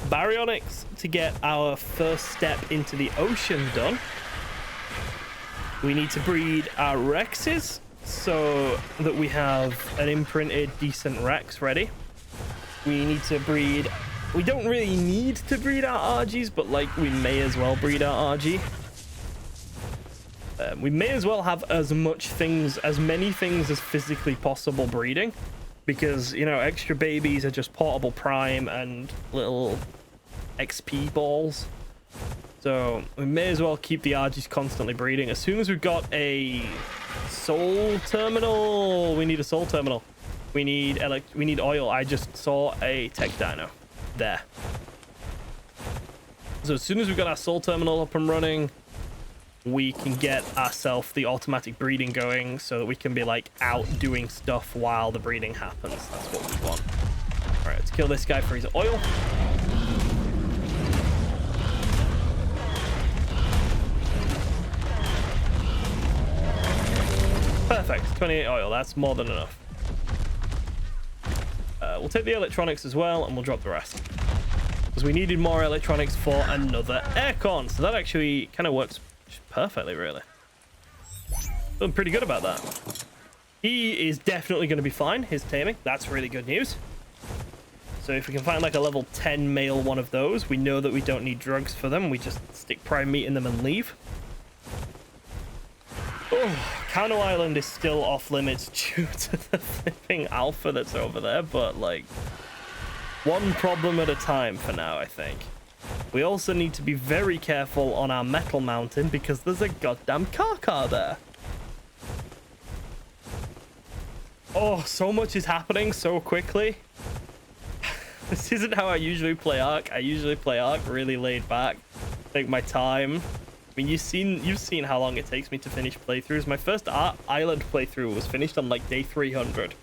Baryonyx to get our first step into the ocean done. We need to breed our Rexes so that we have an imprinted decent Rex ready. We need to breed... We don't really need to breed our RGs, but like we may as well breed our RG. We may as well have as many things as physically possible breeding, because, you know, extra babies are just portable prime and little XP balls. So we may as well keep the RGs constantly breeding. As soon as we've got a soul terminal, we need a soul terminal. We need oil. I just saw a tech dino there. So as soon as we've got our soul terminal up and running, we can get ourselves the automatic breeding going so that we can be like out doing stuff while the breeding happens. That's what we want. All right, let's kill this guy for his oil. Perfect, 28 oil. That's more than enough. We'll take the electronics as well, and we'll drop the rest, because we needed more electronics for another aircon. So that actually kind of works perfectly, really. Feeling pretty good about that. He is definitely going to be fine. His taming, that's really good news. So if we can find like a level 10 male one of those, we know that we don't need drugs for them. We just stick prime meat in them and leave. Oh, Kano Island is still off limits due to the flipping alpha that's over there, but like one problem at a time for now, I think. We also need to be very careful on our metal mountain because there's a goddamn car there. Oh, so much is happening so quickly. This isn't how I usually play Ark. I usually play Ark really laid back, take my time. I mean, you've seen how long it takes me to finish playthroughs. My first island playthrough was finished on like day 300.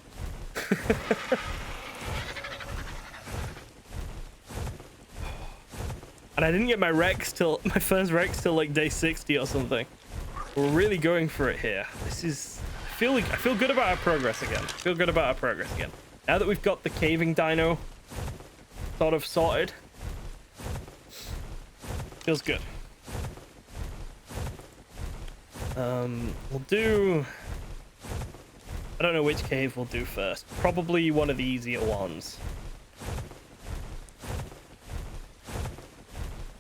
And I didn't get my first Rex till like day 60 or something. We're really going for it here. This is, I feel good about our progress again. Now that we've got the caving dino sort of sorted, feels good. We'll do... I don't know which cave we'll do first. Probably one of the easier ones.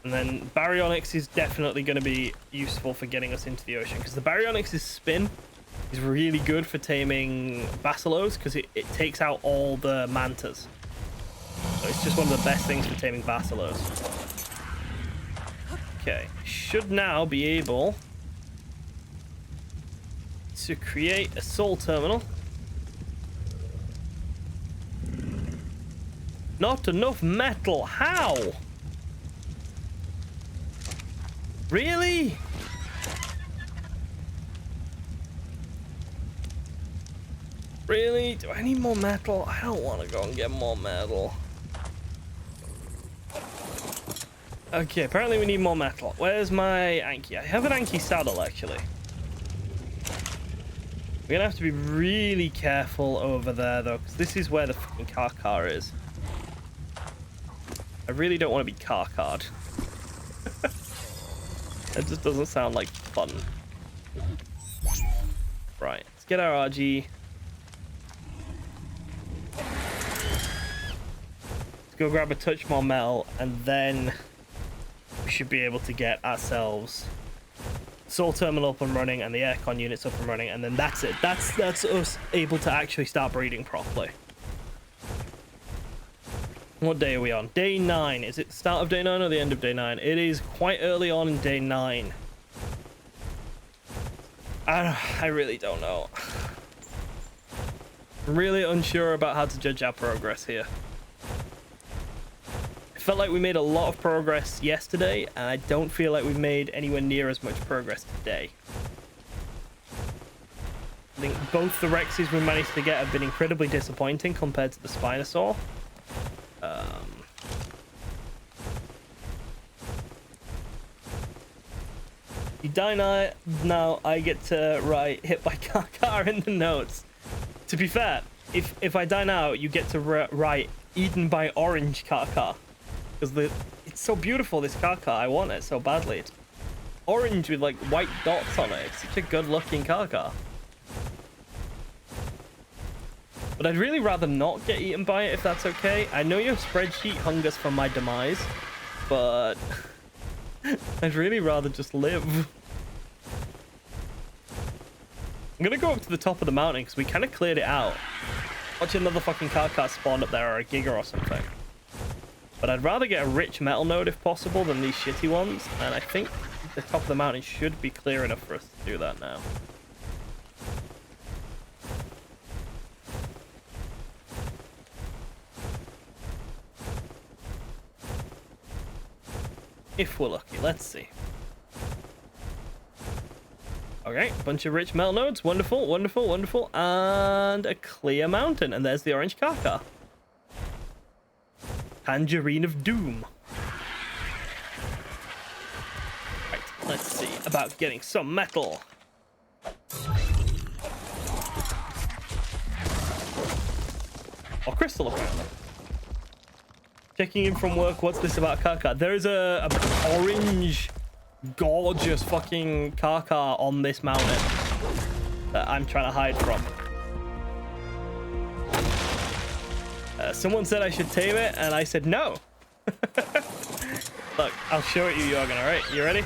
And then Baryonyx is definitely going to be useful for getting us into the ocean, because the Baryonyx's spin is really good for taming basilos, because it takes out all the mantas. So it's just one of the best things for taming basilos. Okay, should now be able to create a soul terminal. Not enough metal. How? Really? Really? Do I need more metal? I don't want to go and get more metal. Okay, apparently we need more metal. Where's my Anki? I have an Anki saddle, actually. We're gonna have to be really careful over there, though, because this is where the fucking car is. I really don't want to be car-carred. That just doesn't sound like fun. Right, let's get our RG. Let's go grab a touch more metal, and then we should be able to get ourselves Soul Terminal up and running and the aircon units up and running, and then that's it. That's us able to actually start breeding properly. What day are we on? Day 9. Is it the start of day 9 or the end of day 9? It is quite early on in day 9. I really don't know. I'm really unsure about how to judge our progress here. I felt like we made a lot of progress yesterday, and I don't feel like we've made anywhere near as much progress today. I think both the Rexes we managed to get have been incredibly disappointing compared to the Spinosaur. You die now, I get to write hit by car in the notes. To be fair, if I die now, you get to write eaten by orange car. Because it's so beautiful, this car. I want it so badly. It's orange with like white dots on it. It's such a good looking car. But I'd really rather not get eaten by it if that's okay. I know your spreadsheet hungers for my demise, but I'd really rather just live. I'm gonna go up to the top of the mountain because we kind of cleared it out. Watch another fucking car spawn up there, or a giga or something. But I'd rather get a rich metal node if possible than these shitty ones, and I think the top of the mountain should be clear enough for us to do that now. If we're lucky, let's see. Okay, bunch of rich metal nodes. Wonderful, wonderful, wonderful. And a clear mountain. And there's the orange car. Tangerine of Doom. Right, let's see about getting some metal. Or crystal, apparently. Checking in from work. What's this about car? There is a orange, gorgeous fucking car on this mountain that I'm trying to hide from. Someone said I should tame it, and I said no. Look, I'll show it you, Jorgen. All right, you ready?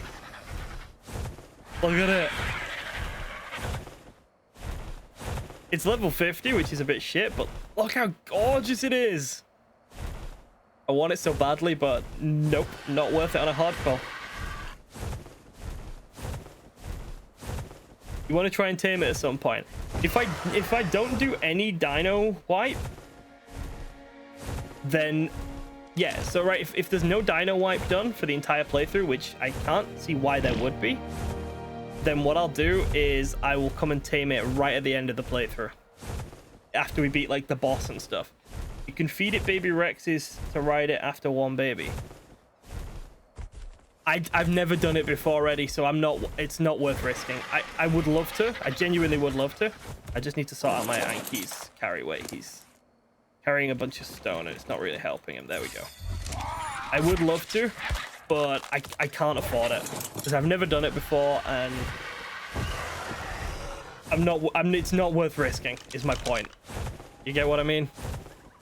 Look at it. It's level 50, which is a bit shit, but look how gorgeous it is. I want it so badly, but nope, not worth it on a hardcore. You want to try and tame it at some point. If I don't do any dino wipe, then yeah. So right, if there's no dino wipe done for the entire playthrough, which I can't see why there would be, then what I'll do is I will come and tame it right at the end of the playthrough, after we beat like the boss and stuff. You can feed it baby Rexes to ride it after one baby. I've never done it before already, so it's not worth risking. I would love to. I genuinely would love to. I just need to sort out my Anki's carry weight. He's carrying a bunch of stone and it's not really helping him. There we go. I would love to, but I can't afford it because I've never done it before, and it's not worth risking is my point. You get what I mean?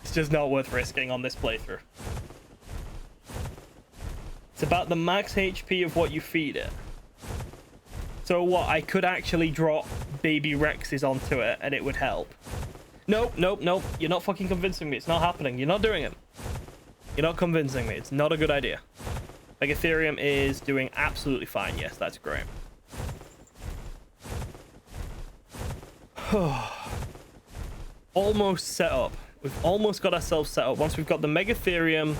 It's just not worth risking on this playthrough. It's about the max HP of what you feed it. So what? I could actually drop baby Rexes onto it and it would help. Nope, nope, nope. You're not fucking convincing me. It's not happening. You're not doing it. You're not convincing me. It's not a good idea. Megatherium is doing absolutely fine. Yes, that's great. Almost set up. We've almost got ourselves set up. Once we've got the Megatherium,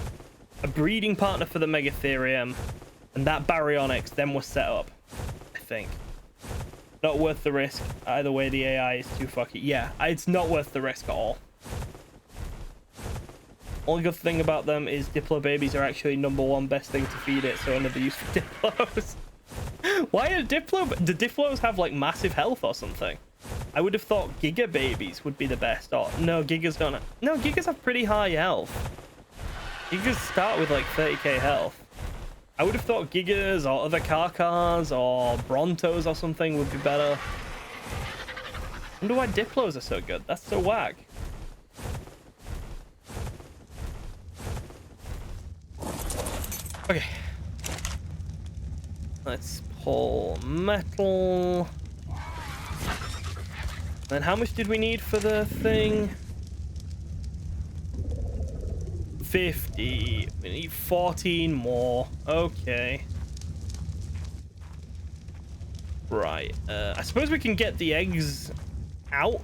a breeding partner for the Megatherium, and that Baryonyx, then we're set up, I think. Not worth the risk. Either way, the AI is too fucking... Yeah, it's not worth the risk at all. Only good thing about them is Diplo babies are actually #1 best thing to feed it, so another use for Diplos. Why are Diplo... Do Diplos have, like, massive health or something? I would have thought Giga babies would be the best. Or, no, Gigas don't have... No, Gigas have pretty high health. Gigas start with, like, 30k health. I would have thought Gigas or other Karkars or Brontos or something would be better. I wonder why Diplos are so good. That's so whack. Okay. Let's pull metal. Then how much did we need for the thing? 50. We need 14 more. Okay. Right. I suppose we can get the eggs out,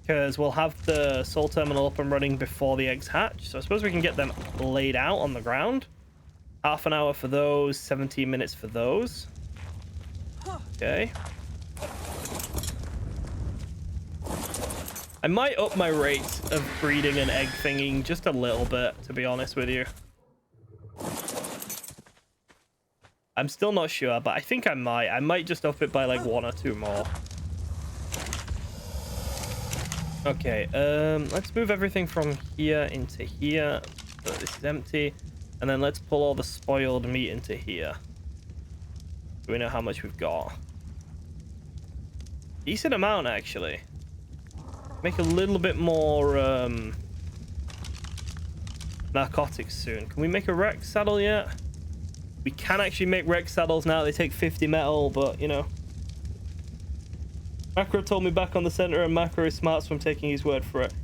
because we'll have the soul terminal up and running before the eggs hatch. So I suppose we can get them laid out on the ground. Half an hour for those, 17 minutes for those. Okay. I might up my rate of breeding and egg thinging just a little bit, to be honest with you. I'm still not sure, but I think I might. I might just up it by like 1 or 2 more. Okay, let's move everything from here into here. So this is empty. And then let's pull all the spoiled meat into here. Do we know how much we've got? Decent amount, actually. Make a little bit more narcotics soon. Can we make a Rex saddle yet? We can actually make Rex saddles now. They take 50 metal, but, you know. Macro told me back on the center, and Macro is smart, so I'm taking his word for it.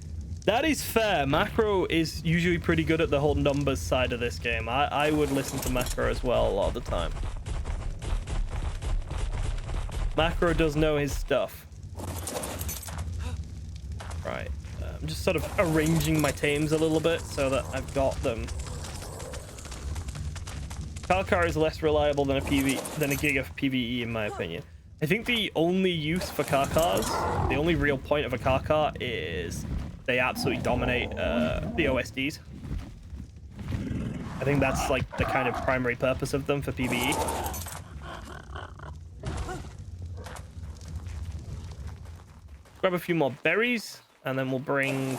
That is fair. Macro is usually pretty good at the whole numbers side of this game. I would listen to Macro as well a lot of the time. Macro does know his stuff. Right. I'm just sort of arranging my tames a little bit so that I've got them. Karkar is less reliable than a Giga for PvE, in my opinion. I think the only use for Karkars, the only real point of a Karkar is they absolutely dominate the OSDs. I think that's like the kind of primary purpose of them for PvE. Grab a few more berries, and then we'll bring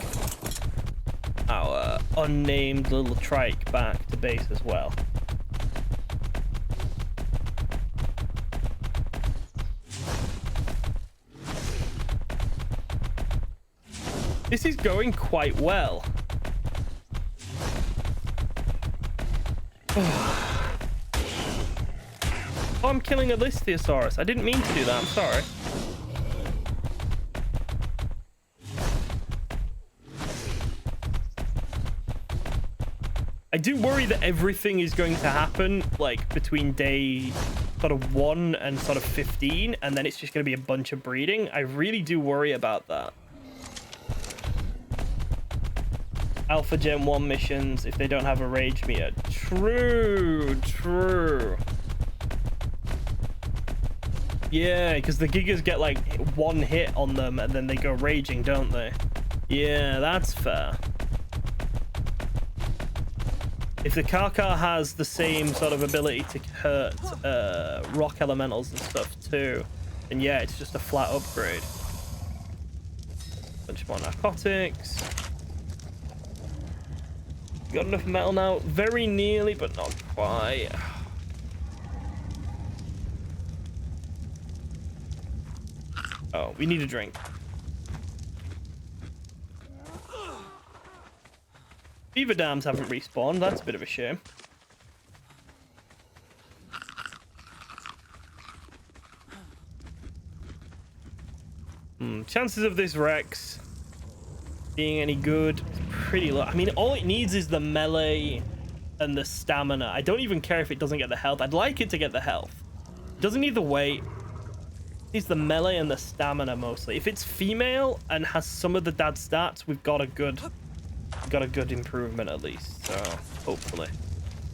our unnamed little trike back to base as well. This is going quite well. Oh, I'm killing a Listhiosaurus. I didn't mean to do that. I'm sorry. I do worry that everything is going to happen like between day sort of 1 and sort of 15, and then it's just going to be a bunch of breeding. I really do worry about that. Alpha Gen 1 missions if they don't have a rage meter. True. Yeah, because the Gigas get like 1 hit on them and then they go raging, don't they? Yeah, that's fair. If the Karkar has the same sort of ability to hurt rock elementals and stuff too, then yeah, it's just a flat upgrade. Bunch more narcotics. Got enough metal now? Very nearly, but not quite. Oh, we need a drink. Beaver dams haven't respawned. That's a bit of a shame. Chances of this Rex being any good is pretty low. I mean, all it needs is the melee and the stamina. I don't even care if it doesn't get the health. I'd like it to get the health. It doesn't need the weight. It needs the melee and the stamina mostly. If it's female and has some of the dad stats, we've got a good improvement at least. So hopefully,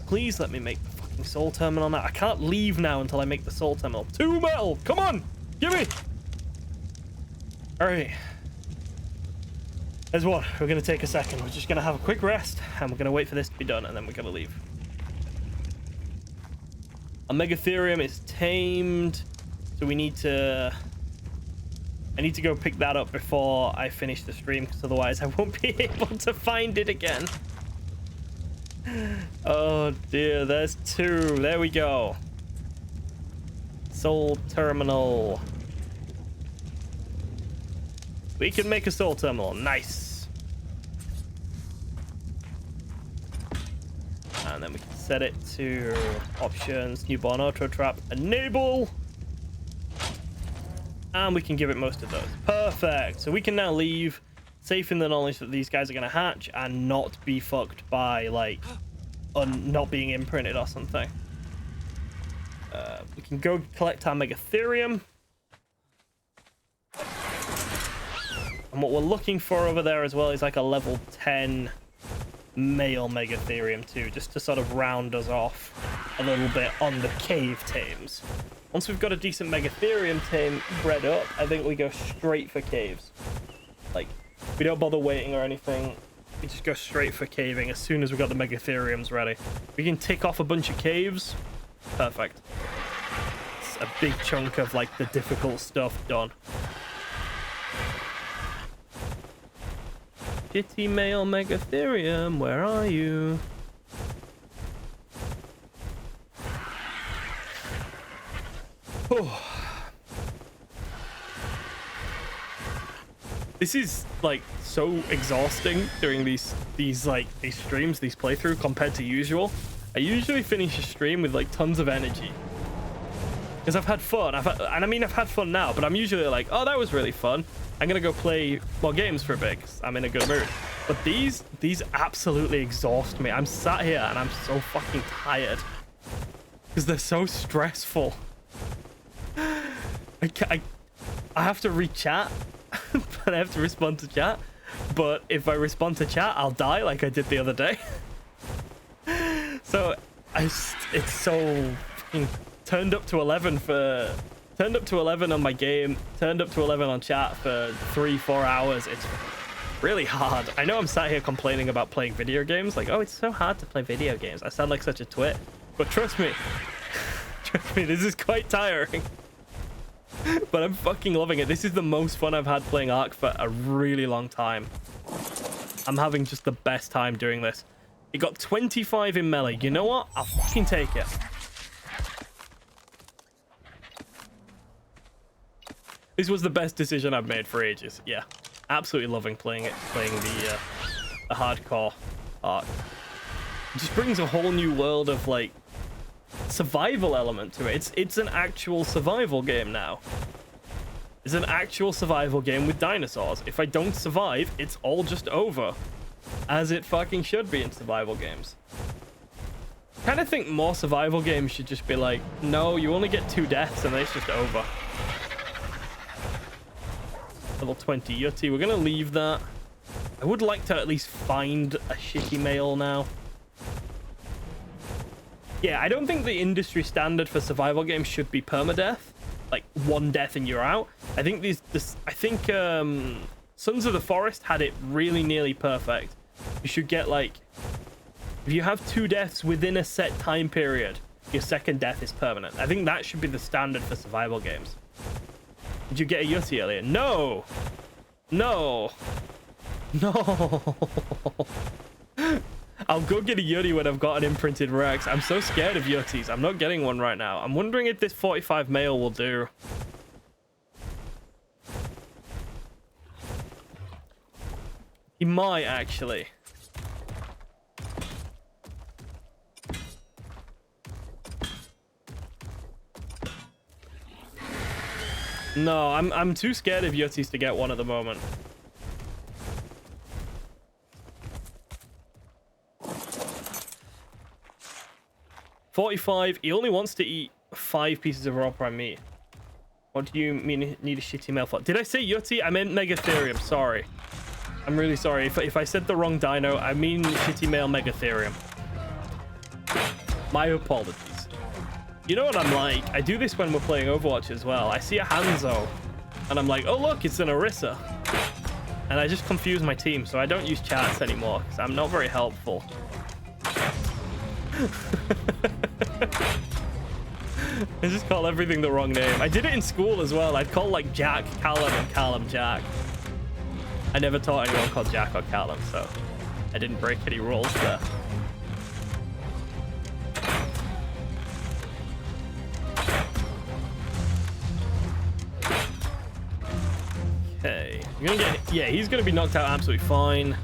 please let me make the fucking soul terminal now. I can't leave now until I make the soul terminal. 2 metal, come on, give me. All right. There's one. We're going to take a second. We're just going to have a quick rest, and we're going to wait for this to be done, and then we're going to leave. A Megatherium is tamed, so we need to... I need to go pick that up before I finish the stream, because otherwise I won't be able to find it again. Oh dear, there's two. There we go. Soul terminal. We can make a soul terminal. Nice. And then we can set it to options, newborn auto trap, enable. And we can give it most of those. Perfect. So we can now leave safe in the knowledge that these guys are going to hatch and not be fucked by, like, not being imprinted or something. We can go collect our Megatherium. And what we're looking for over there as well is like a level 10 male Megatherium too, just to sort of round us off a little bit on the cave tames. Once we've got a decent Megatherium tame bred up, I think we go straight for caves. Like, we don't bother waiting or anything. We just go straight for caving as soon as we've got the Megatheriums ready. We can tick off a bunch of caves. Perfect. It's a big chunk of, like, the difficult stuff done. Shitty male Megatherium, where are you? Oh. This is like so exhausting during these streams, these playthrough compared to usual. I usually finish a stream with like tons of energy because I've had fun. I've had fun now, but I'm usually like, oh, that was really fun. I'm gonna go play more games for a bit 'cause I'm in a good mood. But these absolutely exhaust me. I'm sat here and I'm so fucking tired because they're so stressful. I have to read chat, but I have to respond to chat. But if I respond to chat, I'll die like I did the other day. So it's so fucking turned up to 11 on my game, turned up to 11 on chat for 3-4 hours. It's really hard. I know I'm sat here complaining about playing video games, like, oh, it's so hard to play video games. I sound like such a twit, but trust me, this is quite tiring. But I'm fucking loving it. This is the most fun I've had playing Ark for a really long time. I'm having just the best time doing this. It got 25 in melee. You know what? I'll fucking take it. This was the best decision I've made for ages. Yeah, absolutely loving playing the hardcore Ark. It just brings a whole new world of like survival element to it. It's an actual survival game now. It's an actual survival game with dinosaurs. If I don't survive, it's all just over, as it fucking should be in survival games. I kind of think more survival games should just be like, no, you only get 2 deaths and then it's just over. Level 20 Yeti. We're gonna leave that. I would like to at least find a shitty male now. Yeah, I don't think the industry standard for survival games should be permadeath, like 1 death and you're out. I think Sons of the Forest had it really nearly perfect. You should get like, if you have 2 deaths within a set time period, your second death is permanent. I think that should be the standard for survival games. Did you get a Yeti earlier? No! No! No! I'll go get a Yeti when I've got an imprinted Rex. I'm so scared of Yetis. I'm not getting one right now. I'm wondering if this 45 male will do. He might, actually. No, I'm too scared of Yetis to get one at the moment. $45. He only wants to eat 5 pieces of raw prime meat. What do you mean need a shitty male for? Did I say Yeti? I meant Megatherium. Sorry. I'm really sorry. If I said the wrong dino, I mean shitty male Megatherium. My apologies. You know what I'm like? I do this when we're playing Overwatch as well. I see a Hanzo, and I'm like, oh look, it's an Orisa. and I just confuse my team, so I don't use chats anymore because I'm not very helpful. I just call everything the wrong name. I did it in school as well. I'd call like Jack Callum and Callum Jack. I never taught anyone called Jack or Callum, so I didn't break any rules there. Okay, I'm gonna get, yeah, he's gonna be knocked out absolutely fine.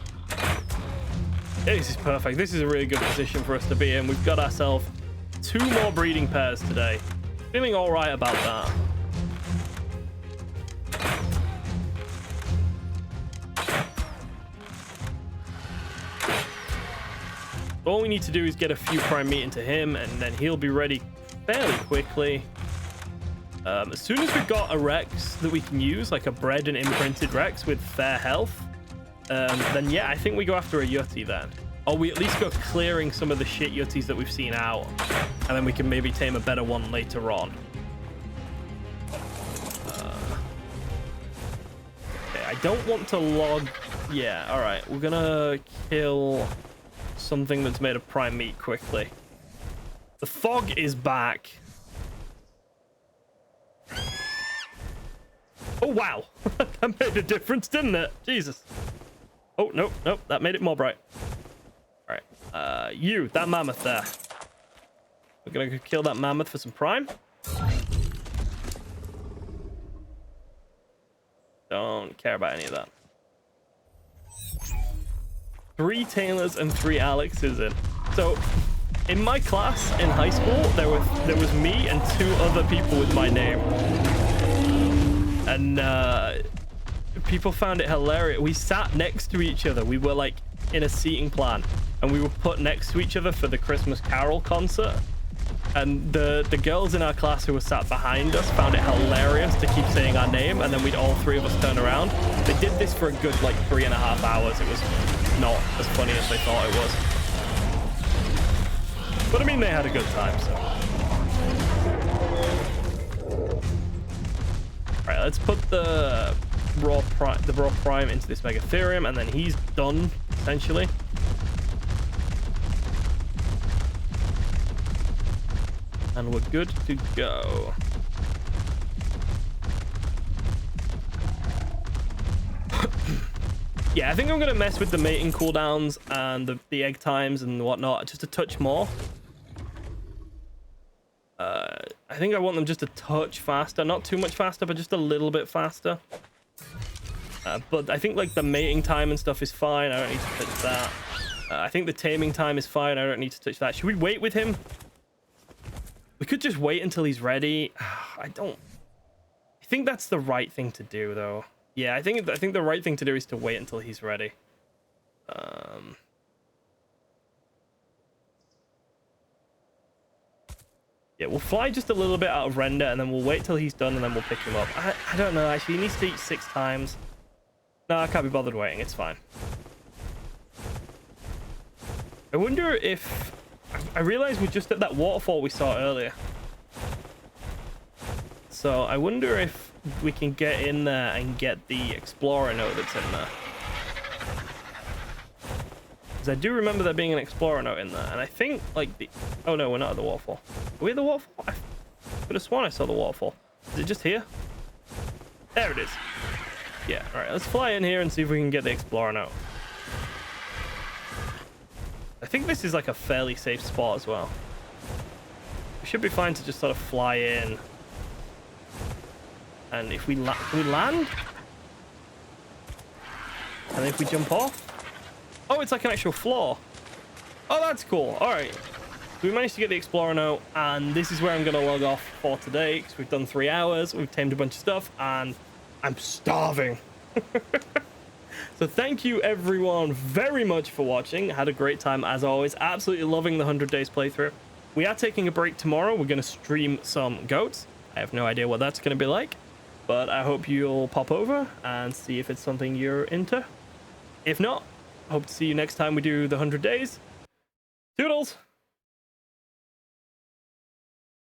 Yeah, this is perfect. This is a really good position for us to be in. We've got ourselves 2 more breeding pairs today. Feeling all right about that. All we need to do is get a few prime meat into him, and then he'll be ready fairly quickly. As soon as we've got a Rex that we can use, like a bred and imprinted Rex with fair health, then yeah, I think we go after a Yutty then. Or we at least go clearing some of the shit Yutties that we've seen out, and then we can maybe tame a better one later on. Okay, I don't want to log... Yeah, alright, we're gonna kill something that's made of prime meat quickly. The fog is back. Oh, wow. That made a difference, didn't it? Jesus. Oh, nope, nope. That made it more bright. All right. You, that mammoth there. We're going to kill that mammoth for some prime. Don't care about any of that. 3 Taylors and 3 Alexes in. So, in my class in high school, there was me and 2 other people with my name. And people found it hilarious. We sat next to each other. We were like in a seating plan, and we were put next to each other for the Christmas Carol concert. And the girls in our class who were sat behind us found it hilarious to keep saying our name, and then we'd all 3 of us turn around. They did this for a good like 3.5 hours. It was not as funny as they thought it was. But I mean, they had a good time, so. All right, let's put the raw prime into this Megatherium, and then he's done essentially. And we're good to go. Yeah, I think I'm gonna mess with the mating cooldowns and the egg times and whatnot just a touch more. I think I want them just a touch faster, not too much faster, but just a little bit faster. But I think like the mating time and stuff is fine. I don't need to touch that. I think the taming time is fine. I don't need to touch that. Should we wait with him? We could just wait until he's ready. I think that's the right thing to do, though. Yeah, I think the right thing to do is to wait until he's ready. Yeah, we'll fly just a little bit out of render, and then we'll wait till he's done, and then we'll pick him up. I don't know, actually. He needs to eat 6 times. No, I can't be bothered waiting. It's fine. I wonder if... I realized we're just at that waterfall we saw earlier. So I wonder if we can get in there and get the Explorer note that's in there. Because I do remember there being an Explorer note in there. And I think, like, the... Oh, no, we're not at the waterfall. Are we at the waterfall? I could have sworn I saw the waterfall. Is it just here? There it is. Yeah, all right. Let's fly in here and see if we can get the Explorer note. I think this is, like, a fairly safe spot as well. We should be fine to just sort of fly in. And if we land? And if we jump off? Oh, it's like an actual floor. Oh, that's cool. All right. So we managed to get the Explorer note, and this is where I'm going to log off for today, because we've done 3 hours, we've tamed a bunch of stuff, and I'm starving. So thank you, everyone, very much for watching. Had a great time, as always. Absolutely loving the 100 Days playthrough. We are taking a break tomorrow. We're going to stream some goats. I have no idea what that's going to be like, but I hope you'll pop over and see if it's something you're into. If not, hope to see you next time we do the 100 Days. Toodles!